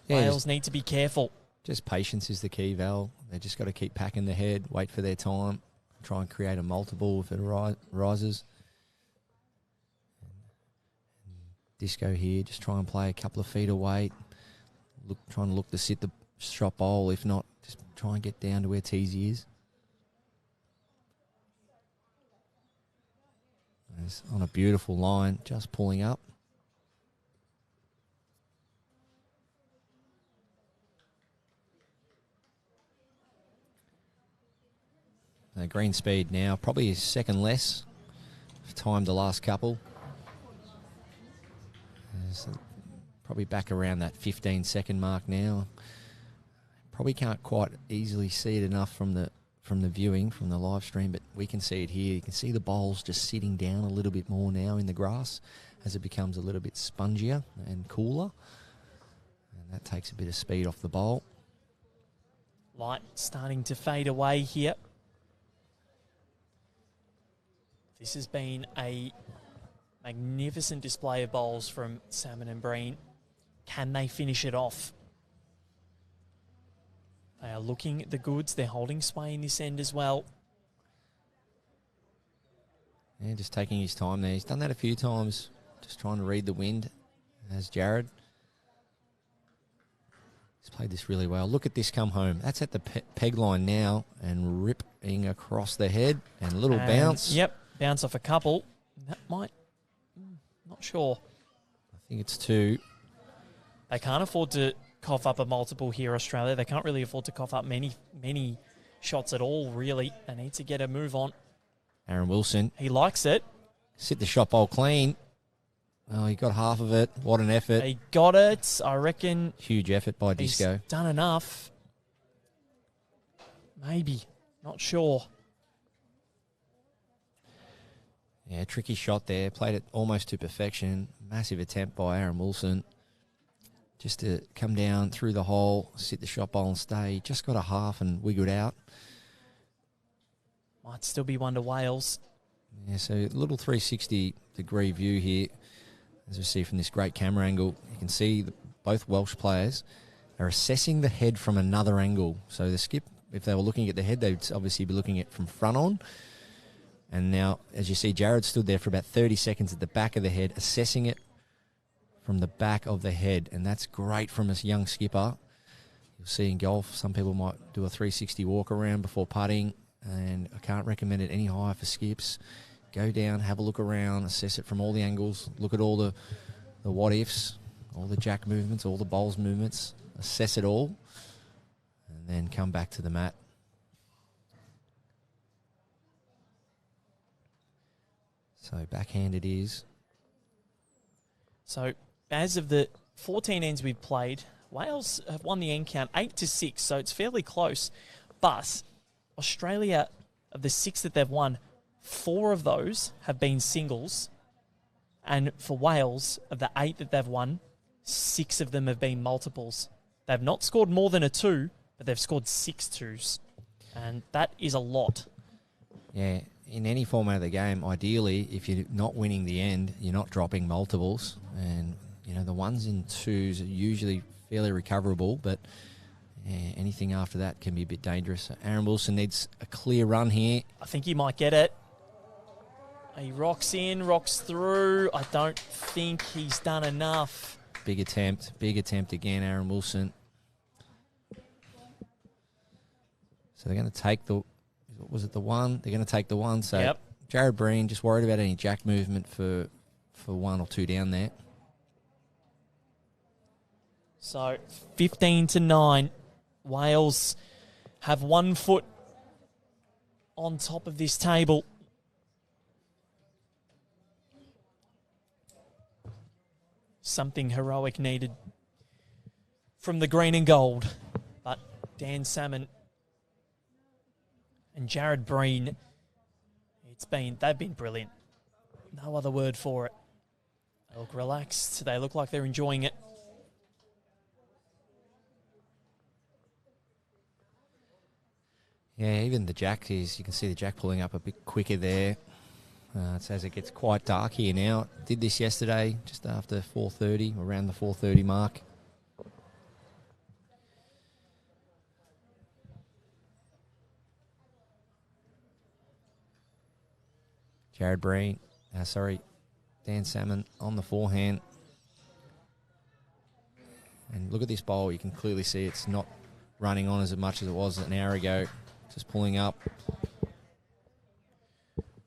Speaker 3: Yeah,
Speaker 2: Wales need to be careful.
Speaker 3: Just patience is the key, Val. They just got to keep packing the head, wait for their time, try and create a multiple if it rises. Disco here, just try and play a couple of feet away. Trying to look to sit the shot bowl. If not, just try and get down to where Teys is. It's on a beautiful line, just pulling up. Green speed now, probably a second less. Timed the last couple. Probably back around that 15-second mark now. Probably can't quite easily see it enough from the viewing, from the live stream, but we can see it here. You can see the bowls just sitting down a little bit more now in the grass as it becomes a little bit spongier and cooler. And that takes a bit of speed off the bowl.
Speaker 2: Light starting to fade away here. This has been a magnificent display of bowls from Salmon and Breen. Can they finish it off? They are looking at the goods. They're holding sway in this end as well.
Speaker 3: Yeah, just taking his time there. He's done that a few times, just trying to read the wind, as Jarrad. He's played this really well. Look at this come home. That's at the peg line now and ripping across the head and a little bounce.
Speaker 2: Yep, bounce off a couple. That might, not sure.
Speaker 3: I think it's two.
Speaker 2: They can't afford to cough up a multiple here, Australia. They can't really afford to cough up many shots at all, really. They need to get a move on.
Speaker 3: Aaron Wilson.
Speaker 2: He likes it.
Speaker 3: Sit the shot bowl clean. Oh, he got half of it. What an effort.
Speaker 2: He got it, I reckon.
Speaker 3: Huge effort by Disco.
Speaker 2: He's done enough. Maybe. Not sure.
Speaker 3: Yeah, tricky shot there. Played it almost to perfection. Massive attempt by Aaron Wilson. Just to come down through the hole, sit the shot bowl and stay. Just got a half and wiggled out.
Speaker 2: Might still be one to Wales.
Speaker 3: Yeah, so a little 360-degree view here. As we see from this great camera angle, you can see both Welsh players are assessing the head from another angle. So the skip, if they were looking at the head, they'd obviously be looking at it from front on. And now, as you see, Jarrad stood there for about 30 seconds at the back of the head, assessing it from the back of the head. And that's great from a young skipper. You'll see in golf, some people might do a 360 walk around before putting, and I can't recommend it any higher for skips. Go down, have a look around, assess it from all the angles, look at all the what-ifs, all the jack movements, all the bowls movements, assess it all, and then come back to the mat. So backhand it is.
Speaker 2: So as of the 14 ends we've played, Wales have won the end count 8-6, so it's fairly close. But Australia, of the 6 that they've won, 4 of those have been singles. And for Wales, of the 8 that they've won, 6 of them have been multiples. They've not scored more than a 2, but they've scored 6 twos. And that is a lot.
Speaker 3: Yeah, in any format of the game, ideally, if you're not winning the end, you're not dropping multiples. And, you know, the 1s and 2s are usually fairly recoverable, but yeah, anything after that can be a bit dangerous. So Aaron Wilson needs a clear run here.
Speaker 2: I think he might get it. He rocks in, rocks through. I don't think he's done enough.
Speaker 3: Big attempt again, Aaron Wilson. So they're going to take the, was it the 1? They're going to take the 1. So
Speaker 2: yep.
Speaker 3: Jarrad Breen just worried about any jack movement for 1 or 2 down there.
Speaker 2: So 15-9. Wales have 1 foot on top of this table. Something heroic needed from the green and gold. But Dan Salmon and Jarrad Breen, they've been brilliant. No other word for it. They look relaxed. They look like they're enjoying it.
Speaker 3: Yeah, even the jack you can see the jack pulling up a bit quicker there. It's as it gets quite dark here now. Did this yesterday, just after 4:30, around the 4:30 mark. Jarrad Breen, Dan Salmon on the forehand. And look at this bowl. You can clearly see it's not running on as much as it was an hour ago. Just pulling up.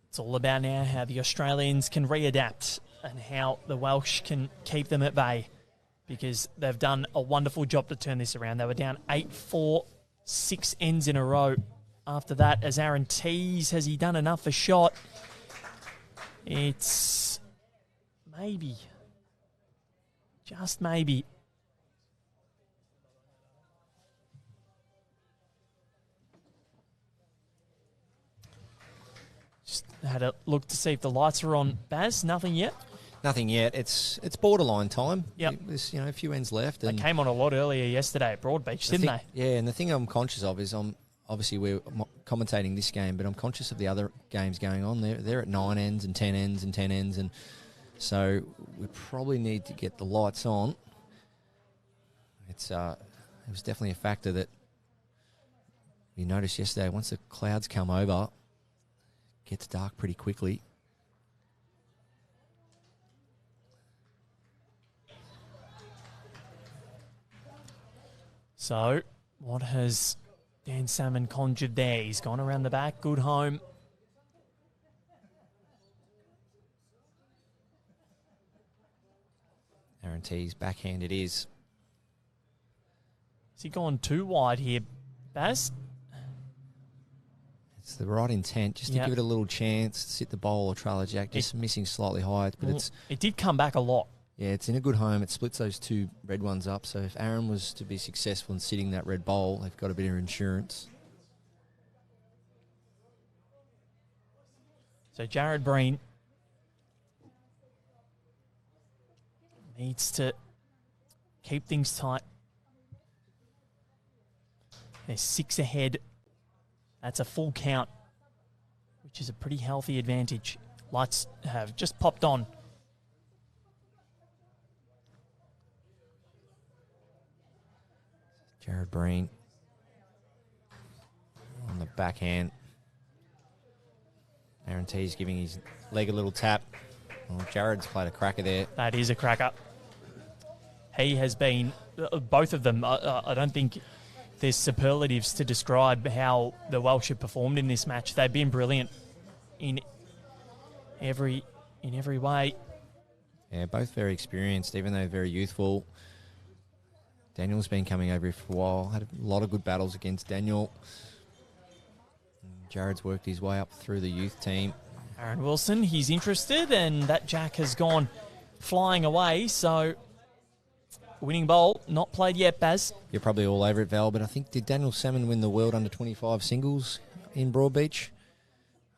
Speaker 2: It's all about now how the Australians can readapt and how the Welsh can keep them at bay, because they've done a wonderful job to turn this around. They were down 8-4, 6 ends in a row. After that, as Aaron Teys, has he done enough for shot? It's maybe, just maybe. Just had a look to see if the lights are on. Baz, nothing yet?
Speaker 3: Nothing yet. It's borderline time.
Speaker 2: Yep.
Speaker 3: There's a few ends left.
Speaker 2: They came on a lot earlier yesterday at Broadbeach, didn't they?
Speaker 3: Yeah, and the thing I'm conscious of is obviously we're commentating this game, but I'm conscious of the other games going on. They're at 9 ends and 10 ends and 10 ends, and so we probably need to get the lights on. It was definitely a factor that we noticed yesterday. Once the clouds come over, it gets dark pretty quickly.
Speaker 2: So, what has Dan Salmon conjured there? He's gone around the back. Good home.
Speaker 3: Aaron Teys, backhand it is.
Speaker 2: Has he gone too wide here, Baz?
Speaker 3: It's the right intent, just to give it a little chance, sit the bowl or trailer jack, just missing slightly high. But
Speaker 2: it did come back a lot.
Speaker 3: Yeah, it's in a good home. It splits those two red ones up. So if Aaron was to be successful in sitting that red bowl, they've got a bit of insurance.
Speaker 2: So Jarrad Breen needs to keep things tight. They're 6 ahead. That's a full count, which is a pretty healthy advantage. Lights have just popped on.
Speaker 3: Jarrad Breen on the backhand. Aaron Teys giving his leg a little tap. Well, Jarrad's played a cracker there.
Speaker 2: That is a cracker. He has been, both of them, I don't think there's superlatives to describe how the Welsh have performed in this match. They've been brilliant in every way.
Speaker 3: Yeah, both very experienced, even though very youthful. Daniel's been coming over here for a while. Had a lot of good battles against Daniel. Jarrad's worked his way up through the youth team.
Speaker 2: Aaron Wilson, he's interested, and that jack has gone flying away. So, winning bowl, not played yet, Baz.
Speaker 3: You're probably all over it, Val, but I think, did Daniel Salmon win the World Under-25 singles in Broadbeach?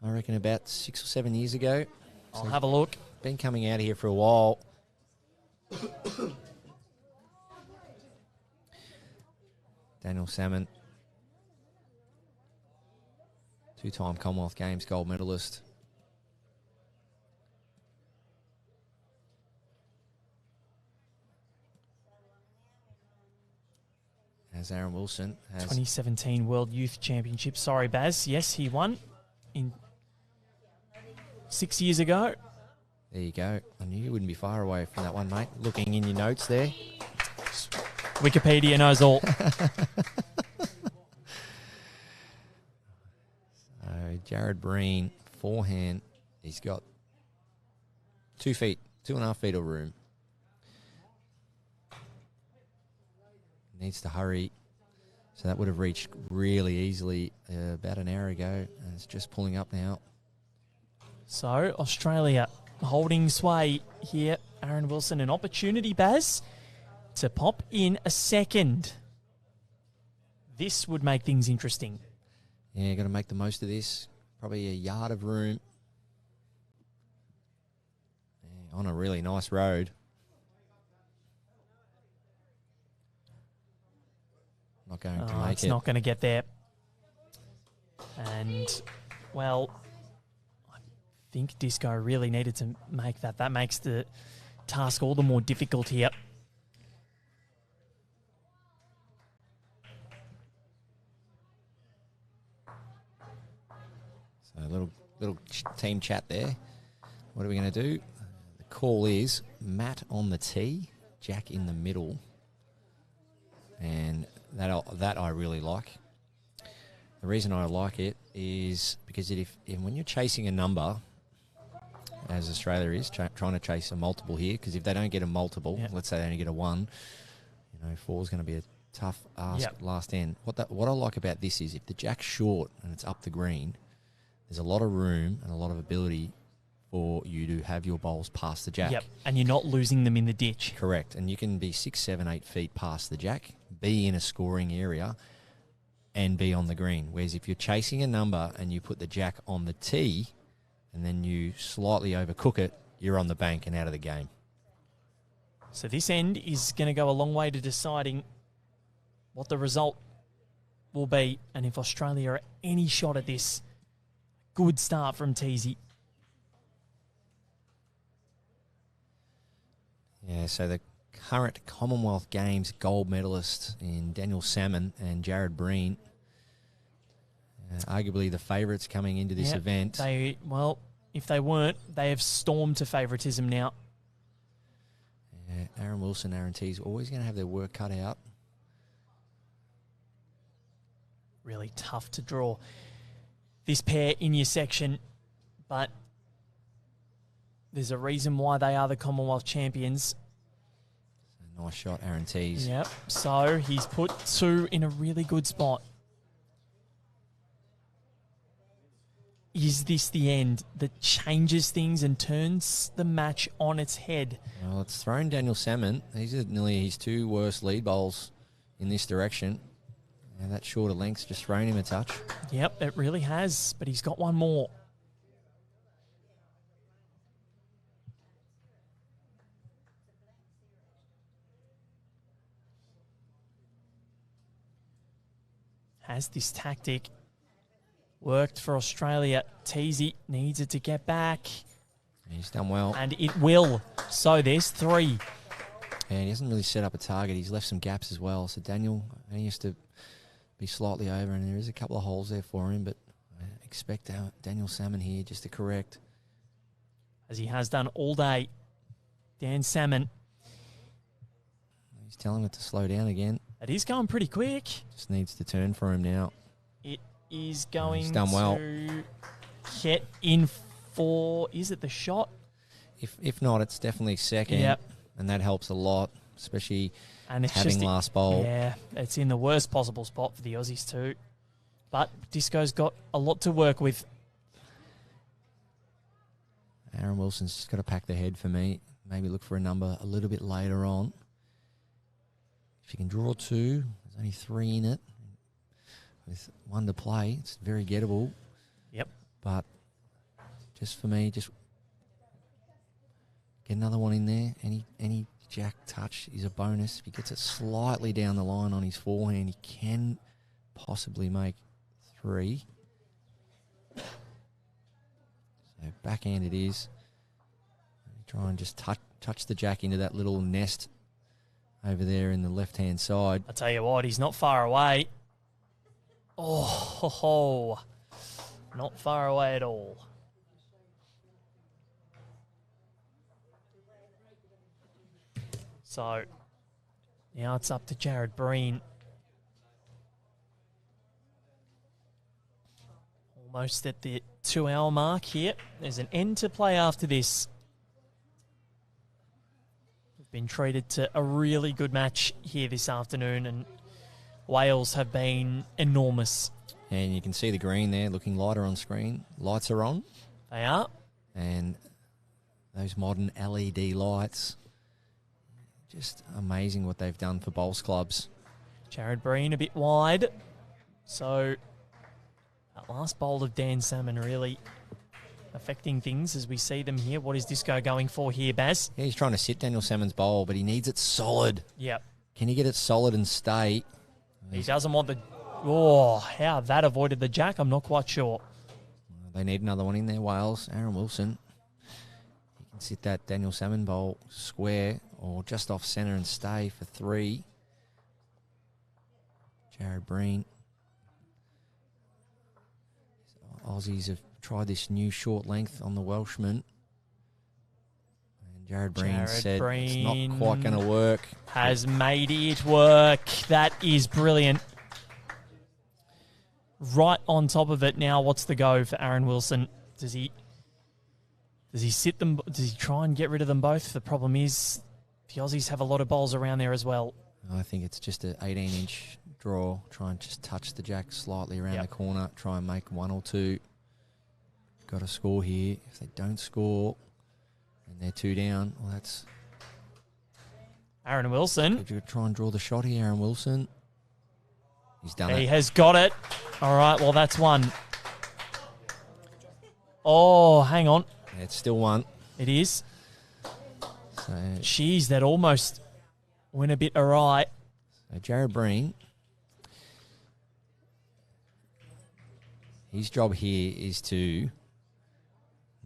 Speaker 3: I reckon about 6 or 7 years ago.
Speaker 2: I'll have a look.
Speaker 3: Been coming out here for a while. Daniel Salmon, 2-time Commonwealth Games gold medalist. As Aaron Wilson has
Speaker 2: 2017 World Youth Championship. Sorry, Baz. Yes, he won in 6 years ago.
Speaker 3: There you go. I knew you wouldn't be far away from that one, mate. Looking in your notes there.
Speaker 2: Wikipedia knows all.
Speaker 3: So Jarrad Breen, forehand. He's got 2 feet, 2.5 feet of room. Needs to hurry. So that would have reached really easily about an hour ago. And it's just pulling up now.
Speaker 2: So Australia holding sway here. Aaron Wilson, an opportunity, Baz, to pop in a second. This would make things interesting.
Speaker 3: Yeah, got to make the most of this. Probably a yard of room. Yeah, on a really nice road. Not going to make it.
Speaker 2: It's not going to get there. And, well, I think Disco really needed to make that. That makes the task all the more difficult here.
Speaker 3: So a little team chat there. What are we going to do? The call is Matt on the tee, Jack in the middle. And that I really like. The reason I like it is because when you're chasing a number, as Australia is, trying to chase a multiple here, because if they don't get a multiple, let's say they only get a 1, 4 is going to be a tough ask last end. What I like about this is if the jack's short and it's up the green, there's a lot of room and a lot of ability for you to have your bowls past the jack.
Speaker 2: Yep, and you're not losing them in the ditch.
Speaker 3: Correct, and you can be 6, 7, 8 feet past the jack, be in a scoring area, and be on the green. Whereas if you're chasing a number and you put the jack on the tee and then you slightly overcook it, you're on the bank and out of the game.
Speaker 2: So this end is going to go a long way to deciding what the result will be. And if Australia are any shot at this, good start from Teys.
Speaker 3: Yeah, so the current Commonwealth Games gold medalist in Daniel Salmon and Jarrad Breen, arguably the favourites coming into this event.
Speaker 2: If they weren't, they have stormed to favouritism now.
Speaker 3: Yeah, Aaron Wilson, Aaron Teys, always going to have their work cut out.
Speaker 2: Really tough to draw this pair in your section, but there's a reason why they are the Commonwealth champions.
Speaker 3: Nice shot, Aaron Teys.
Speaker 2: Yep, so he's put 2 in a really good spot. Is this the end that changes things and turns the match on its head?
Speaker 3: Well, it's thrown Daniel Salmon. These are nearly his 2 worst lead bowls in this direction. And that shorter length's just thrown him a touch.
Speaker 2: Yep, it really has, but he's got one more. Has this tactic worked for Australia? Teys needs it to get back.
Speaker 3: He's done well.
Speaker 2: And it will. So there's 3.
Speaker 3: And he hasn't really set up a target. He's left some gaps as well. So Daniel, he used to be slightly over, and there is a couple of holes there for him, but I expect Daniel Salmon here just to correct.
Speaker 2: As he has done all day. Dan Salmon.
Speaker 3: He's telling it to slow down again.
Speaker 2: It is going pretty quick.
Speaker 3: Just needs to turn for him now.
Speaker 2: It is going
Speaker 3: he's done well.
Speaker 2: to get in for, is it the shot?
Speaker 3: If not, it's definitely second.
Speaker 2: Yep.
Speaker 3: And that helps a lot, especially
Speaker 2: and it's
Speaker 3: having
Speaker 2: just
Speaker 3: last bowl.
Speaker 2: Yeah, it's in the worst possible spot for the Aussies too. But Disco's got a lot to work with.
Speaker 3: Aaron Wilson's just got to pack the head for me. Maybe look for a number a little bit later on. If you can draw 2, there's only 3 in it. With 1 to play, it's very gettable.
Speaker 2: Yep.
Speaker 3: But just for me, just get another one in there. Any jack touch is a bonus. If he gets it slightly down the line on his forehand, he can possibly make 3. So backhand it is. Try and just touch the jack into that little nest over there in the left-hand side.
Speaker 2: I tell you what, he's not far away. Oh, not far away at all. So now it's up to Jarrad Breen. Almost at the 2-hour mark here. There's an end to play after this. We've been treated to a really good match here this afternoon, and Wales have been enormous.
Speaker 3: And you can see the green there looking lighter on screen. Lights are on.
Speaker 2: They are.
Speaker 3: And those modern LED lights, just amazing what they've done for bowls clubs.
Speaker 2: Jarrad Breen a bit wide. So that last bowl of Dan Salmon really affecting things as we see them here. What is Disco going for here, Baz?
Speaker 3: Yeah, he's trying to sit Daniel Salmon's bowl, but he needs it solid.
Speaker 2: Yep.
Speaker 3: Can he get it solid and stay?
Speaker 2: He doesn't want the Oh, how that avoided the jack, I'm not quite sure.
Speaker 3: They need another one in there, Wales. Aaron Wilson. He can sit that Daniel Salmon bowl square or just off centre and stay for 3. Jarrad Breen. Aussies have tried this new short length on the Welshman. And Jarrad Breen said it's not quite going to work.
Speaker 2: Has made it work. That is brilliant. Right on top of it now. What's the go for Aaron Wilson? Does he sit them? Does he try and get rid of them both? The problem is the Aussies have a lot of bowls around there as well.
Speaker 3: I think it's just an 18-inch draw. Try and just touch the jack slightly around the corner. Try and make 1 or 2. Got to score here. If they don't score and they're 2 down, well, that's...
Speaker 2: Aaron Wilson.
Speaker 3: Could you try and draw the shot here, Aaron Wilson? He's done it.
Speaker 2: He has got it. All right, well, that's 1. Oh, hang on.
Speaker 3: Yeah, it's still 1.
Speaker 2: It is.
Speaker 3: So,
Speaker 2: jeez, that almost went a bit awry.
Speaker 3: So Jarrad Breen, his job here is to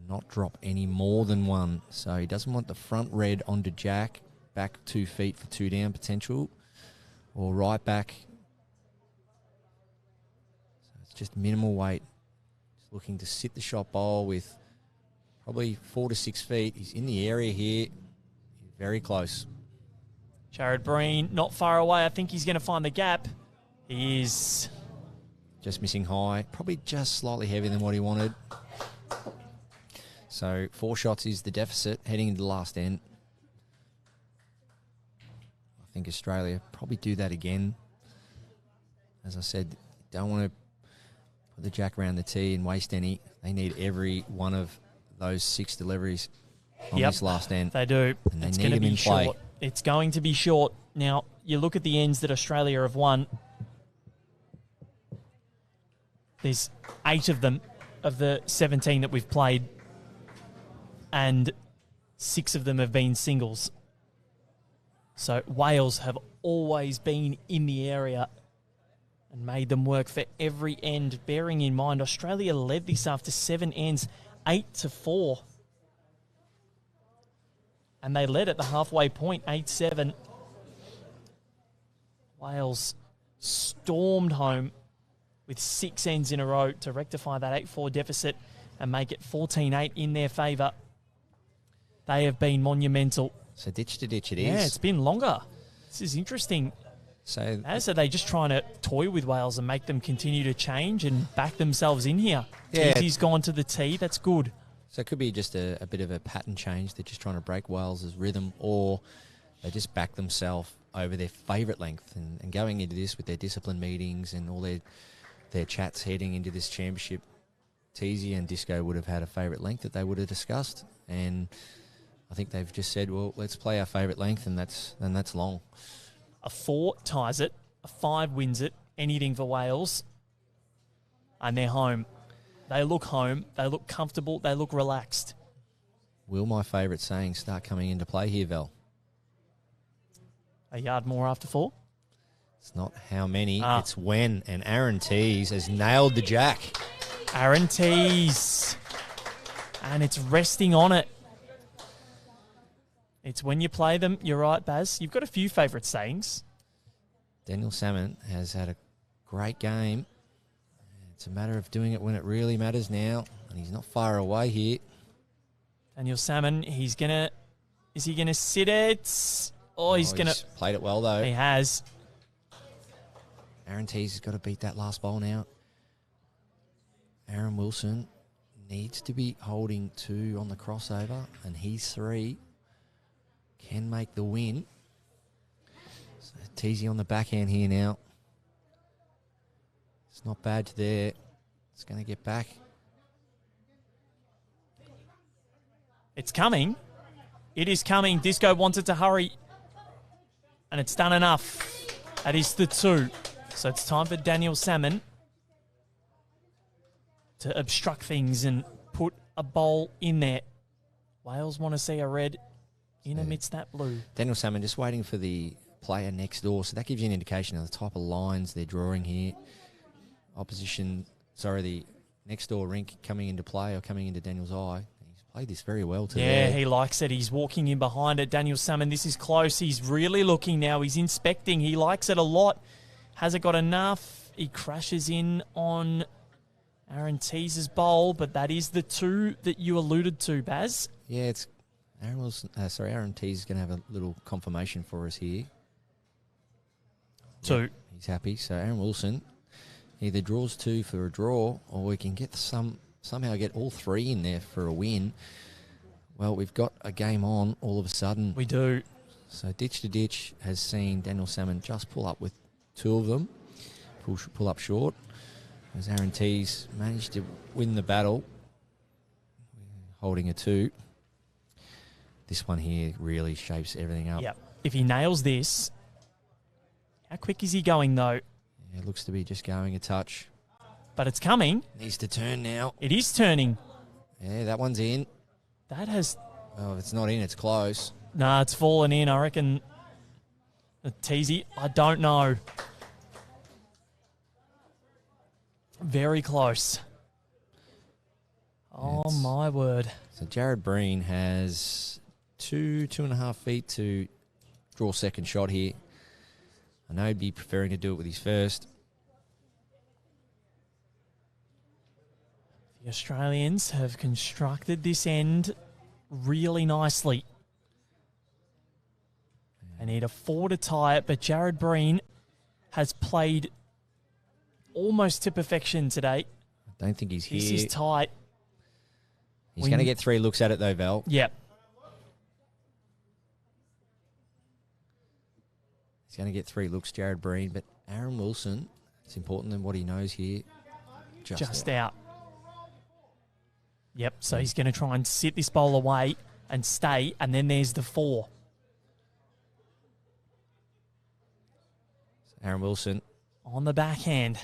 Speaker 3: not drop any more than 1. So he doesn't want the front red onto jack, back 2 feet for 2 down potential, or right back. So it's just minimal weight. Just looking to sit the shot bowl with probably 4 to 6 feet. He's in the area here. He's very close.
Speaker 2: Jarrad Breen, not far away. I think he's going to find the gap. He is.
Speaker 3: Just missing high. Probably just slightly heavier than what he wanted. So 4 shots is the deficit heading into the last end. I think Australia probably do that again. As I said, don't want to put the jack around the tee and waste any. They need every one of those 6 deliveries on this last end.
Speaker 2: They do.
Speaker 3: And they
Speaker 2: it's
Speaker 3: need
Speaker 2: going to
Speaker 3: them
Speaker 2: be
Speaker 3: in play.
Speaker 2: short. It's going to be short. Now, you look at the ends that Australia have won. There's 8 of them, of the 17 that we've played, and 6 of them have been singles. So Wales have always been in the area and made them work for every end, bearing in mind Australia led this after 7 ends, 8-4. And they led at the halfway point, 8-7. Wales stormed home with 6 ends in a row to rectify that 8-4 deficit and make it 14-8 in their favour. They have been monumental.
Speaker 3: So ditch to ditch it is.
Speaker 2: Yeah, it's been longer. This is interesting.
Speaker 3: So
Speaker 2: are they just trying to toy with Wales and make them continue to change and back themselves in here?
Speaker 3: Yeah.
Speaker 2: Teys gone to the tee. That's good.
Speaker 3: So it could be just a bit of a pattern change. They're just trying to break Wales's rhythm, or they just back themselves over their favourite length. And going into this with their discipline meetings and all their chats heading into this championship, Teys and Disco would have had a favourite length that they would have discussed. And I think they've just said, well, let's play our favourite length, and that's long.
Speaker 2: A 4 ties it. A 5 wins it. Anything for Wales. And they're home. They look home. They look comfortable. They look relaxed.
Speaker 3: Will my favourite saying start coming into play here, Vel?
Speaker 2: A yard more after 4?
Speaker 3: It's not how many, it's when. And Aaron Teys has nailed the jack.
Speaker 2: Aaron Teys. And it's resting on it. It's when you play them. You're right, Baz. You've got a few favourite sayings.
Speaker 3: Daniel Salmon has had a great game. It's a matter of doing it when it really matters now. And he's not far away here.
Speaker 2: Daniel Salmon, is he going to sit it? He's
Speaker 3: played it well, though.
Speaker 2: He has.
Speaker 3: Aaron Teys has got to beat that last bowl now. Aaron Wilson needs to be holding 2 on the crossover, and he's 3. Can make the win. So Teysy on the backhand here now. It's not bad to there. It's going to get back.
Speaker 2: It's coming. It is coming. Disco wanted to hurry. And it's done enough. That is the 2. So it's time for Daniel Salmon to obstruct things and put a bowl in there. Wales want to see a red in amidst that blue.
Speaker 3: Daniel Salmon just waiting for the player next door. So that gives you an indication of the type of lines they're drawing here. the next door rink coming into play or coming into Daniel's eye. He's played this very well today.
Speaker 2: Yeah, he likes it. He's walking in behind it. Daniel Salmon, this is close. He's really looking now. He's inspecting. He likes it a lot. Has it got enough? He crashes in on Aaron Teys' bowl, but that is the two that you alluded to, Baz.
Speaker 3: Yeah, it's Aaron Teys is going to have a little confirmation for us here.
Speaker 2: Two.
Speaker 3: Yeah, he's happy. So Aaron Wilson either draws 2 for a draw, or we can get somehow get all 3 in there for a win. Well, we've got a game on all of a sudden.
Speaker 2: We do.
Speaker 3: So Ditch to Ditch has seen Daniel Salmon just pull up with 2 of them, pull up short. As Aaron Teys managed to win the battle, holding a 2. This one here really shapes everything up.
Speaker 2: Yep. If he nails this, how quick is he going though?
Speaker 3: Yeah, it looks to be just going a touch.
Speaker 2: But it's coming.
Speaker 3: Needs to turn now.
Speaker 2: It is turning.
Speaker 3: Yeah, that one's in.
Speaker 2: That has...
Speaker 3: Oh, if it's not in, it's close.
Speaker 2: Nah, it's fallen in, I reckon. Teasy, I don't know. Very close. Oh, my word.
Speaker 3: So Jarrad Breen has 2.5 feet to draw second shot here. I know he'd be preferring to do it with his first.
Speaker 2: The Australians have constructed this end really nicely. They need a 4 to tie it, but Jarrad Breen has played almost to perfection today.
Speaker 3: I don't think he's here.
Speaker 2: This is tight.
Speaker 3: He's going to get 3 looks at it though, Val.
Speaker 2: Yep.
Speaker 3: He's going to get 3 looks, Jarrad Breen, but Aaron Wilson, it's important than what he knows here.
Speaker 2: Just out. Yep, so he's going to try and sit this bowl away and stay, and then there's the 4.
Speaker 3: So Aaron Wilson.
Speaker 2: On the backhand.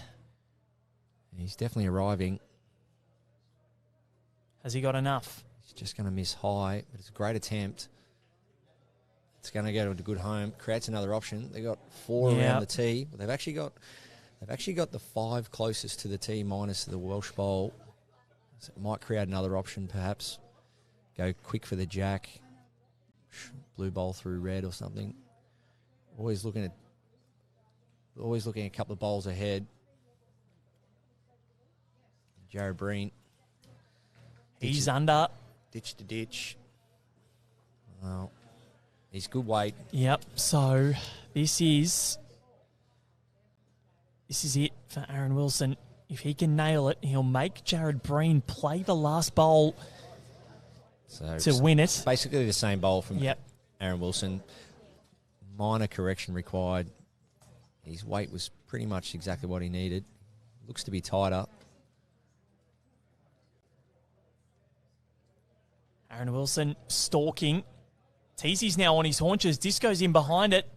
Speaker 3: He's definitely arriving.
Speaker 2: Has he got enough?
Speaker 3: He's just going to miss high, but it's a great attempt. It's going to go to a good home. Creates another option. They got 4 around the tee. They've actually got the 5 closest to the tee minus the Welsh bowl. So it might create another option, perhaps. Go quick for the jack. Blue bowl through red or something. Always looking a couple of bowls ahead. Jarrad Breen.
Speaker 2: He's under. Ditch
Speaker 3: to ditch. Well, he's good weight.
Speaker 2: Yep, so this is it for Aaron Wilson. If he can nail it, he'll make Jarrad Breen play the last bowl to win it.
Speaker 3: Basically the same bowl from
Speaker 2: Yep.
Speaker 3: Aaron Wilson. Minor correction required. His weight was pretty much exactly what he needed. Looks to be tighter.
Speaker 2: Aaron Wilson stalking. Teesy's now on his haunches. Disco's in behind it.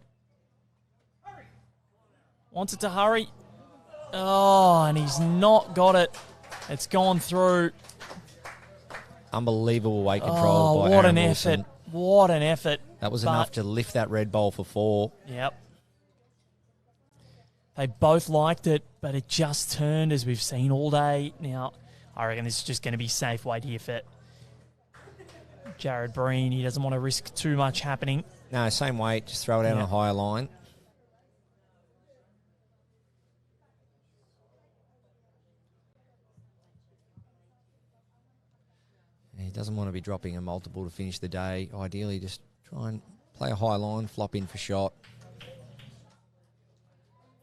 Speaker 2: Wants it to hurry. Oh, and he's not got it. It's gone through.
Speaker 3: Unbelievable weight control by
Speaker 2: what
Speaker 3: Aaron
Speaker 2: an
Speaker 3: Wilson.
Speaker 2: effort. What an effort.
Speaker 3: That was enough to lift that red bowl for 4.
Speaker 2: Yep. They both liked it, but it just turned as we've seen all day. Now, I reckon this is just going to be safe weight here for Jarrad Breen. He doesn't want to risk too much happening.
Speaker 3: No, same weight. Just throw it out on a higher line. He doesn't want to be dropping a multiple to finish the day. Ideally, just try and play a high line, flop in for shot.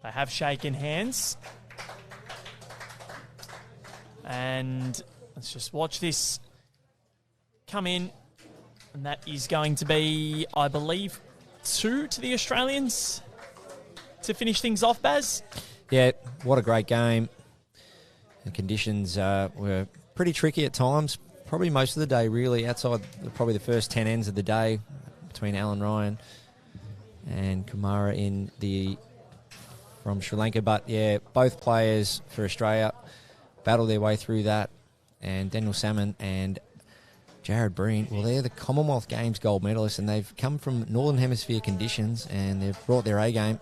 Speaker 2: They have shaken hands. And let's just watch this come in. And that is going to be, I believe, 2 to the Australians to finish things off, Baz.
Speaker 3: Yeah, what a great game. The conditions were pretty tricky at times. Probably most of the day, really, outside probably the first 10 ends of the day between Alan Ryan and Kumara from Sri Lanka. But, yeah, both players for Australia battled their way through that. And Daniel Salmon and Jarrad Breen, well, they're the Commonwealth Games gold medalists, and they've come from Northern Hemisphere conditions, and they've brought their A game.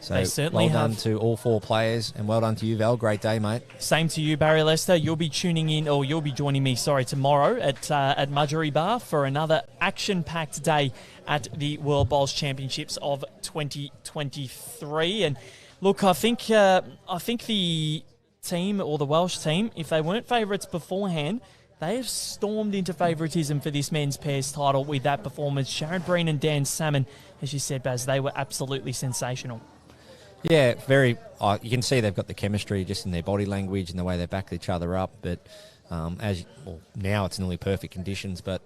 Speaker 3: So
Speaker 2: They certainly
Speaker 3: well done
Speaker 2: have.
Speaker 3: to all 4 players, and well done to you, Val. Great day, mate.
Speaker 2: Same to you, Barry Lester. You'll be tuning in, or you'll be joining me, tomorrow at Mudgery Bar for another action-packed day at the World Bowls Championships of 2023. And look, I think the team, or the Welsh team, if they weren't favourites beforehand, they have stormed into favouritism for this men's pairs title with that performance. Jarrad, Breen and Dan Salmon, as you said, Baz, they were absolutely sensational.
Speaker 3: Yeah, very. You can see they've got the chemistry just in their body language and the way they back each other up. But now it's nearly perfect conditions. But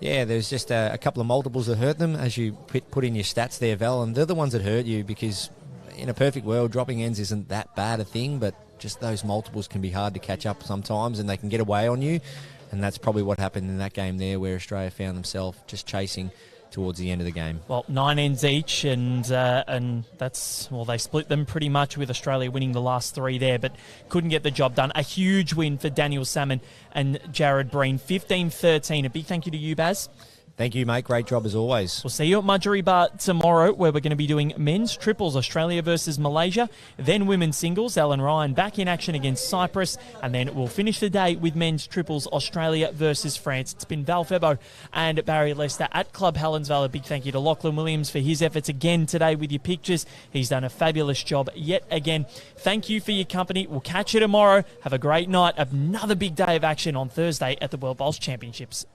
Speaker 3: yeah, there's just a couple of multiples that hurt them, as you put in your stats there, Val, and they're the ones that hurt you, because in a perfect world, dropping ends isn't that bad a thing, but just those multiples can be hard to catch up sometimes, and they can get away on you. And that's probably what happened in that game there, where Australia found themselves just chasing towards the end of the game.
Speaker 2: Well, 9 ends each, and that's, well, they split them pretty much, with Australia winning the last 3 there, but couldn't get the job done. A huge win for Daniel Salmon and Jarrad Breen, 15-13. A big thank you to you, Baz.
Speaker 3: Thank you, mate. Great job as always.
Speaker 2: We'll see you at Mudgery Bar tomorrow, where we're going to be doing men's triples, Australia versus Malaysia, then women's singles, Alan Ryan back in action against Cyprus, and then we'll finish the day with men's triples, Australia versus France. It's been Val Febo and Barry Lester at Club Helensvale. A big thank you to Lachlan Williams for his efforts again today with your pictures. He's done a fabulous job yet again. Thank you for your company. We'll catch you tomorrow. Have a great night. Another big day of action on Thursday at the World Bowls Championships.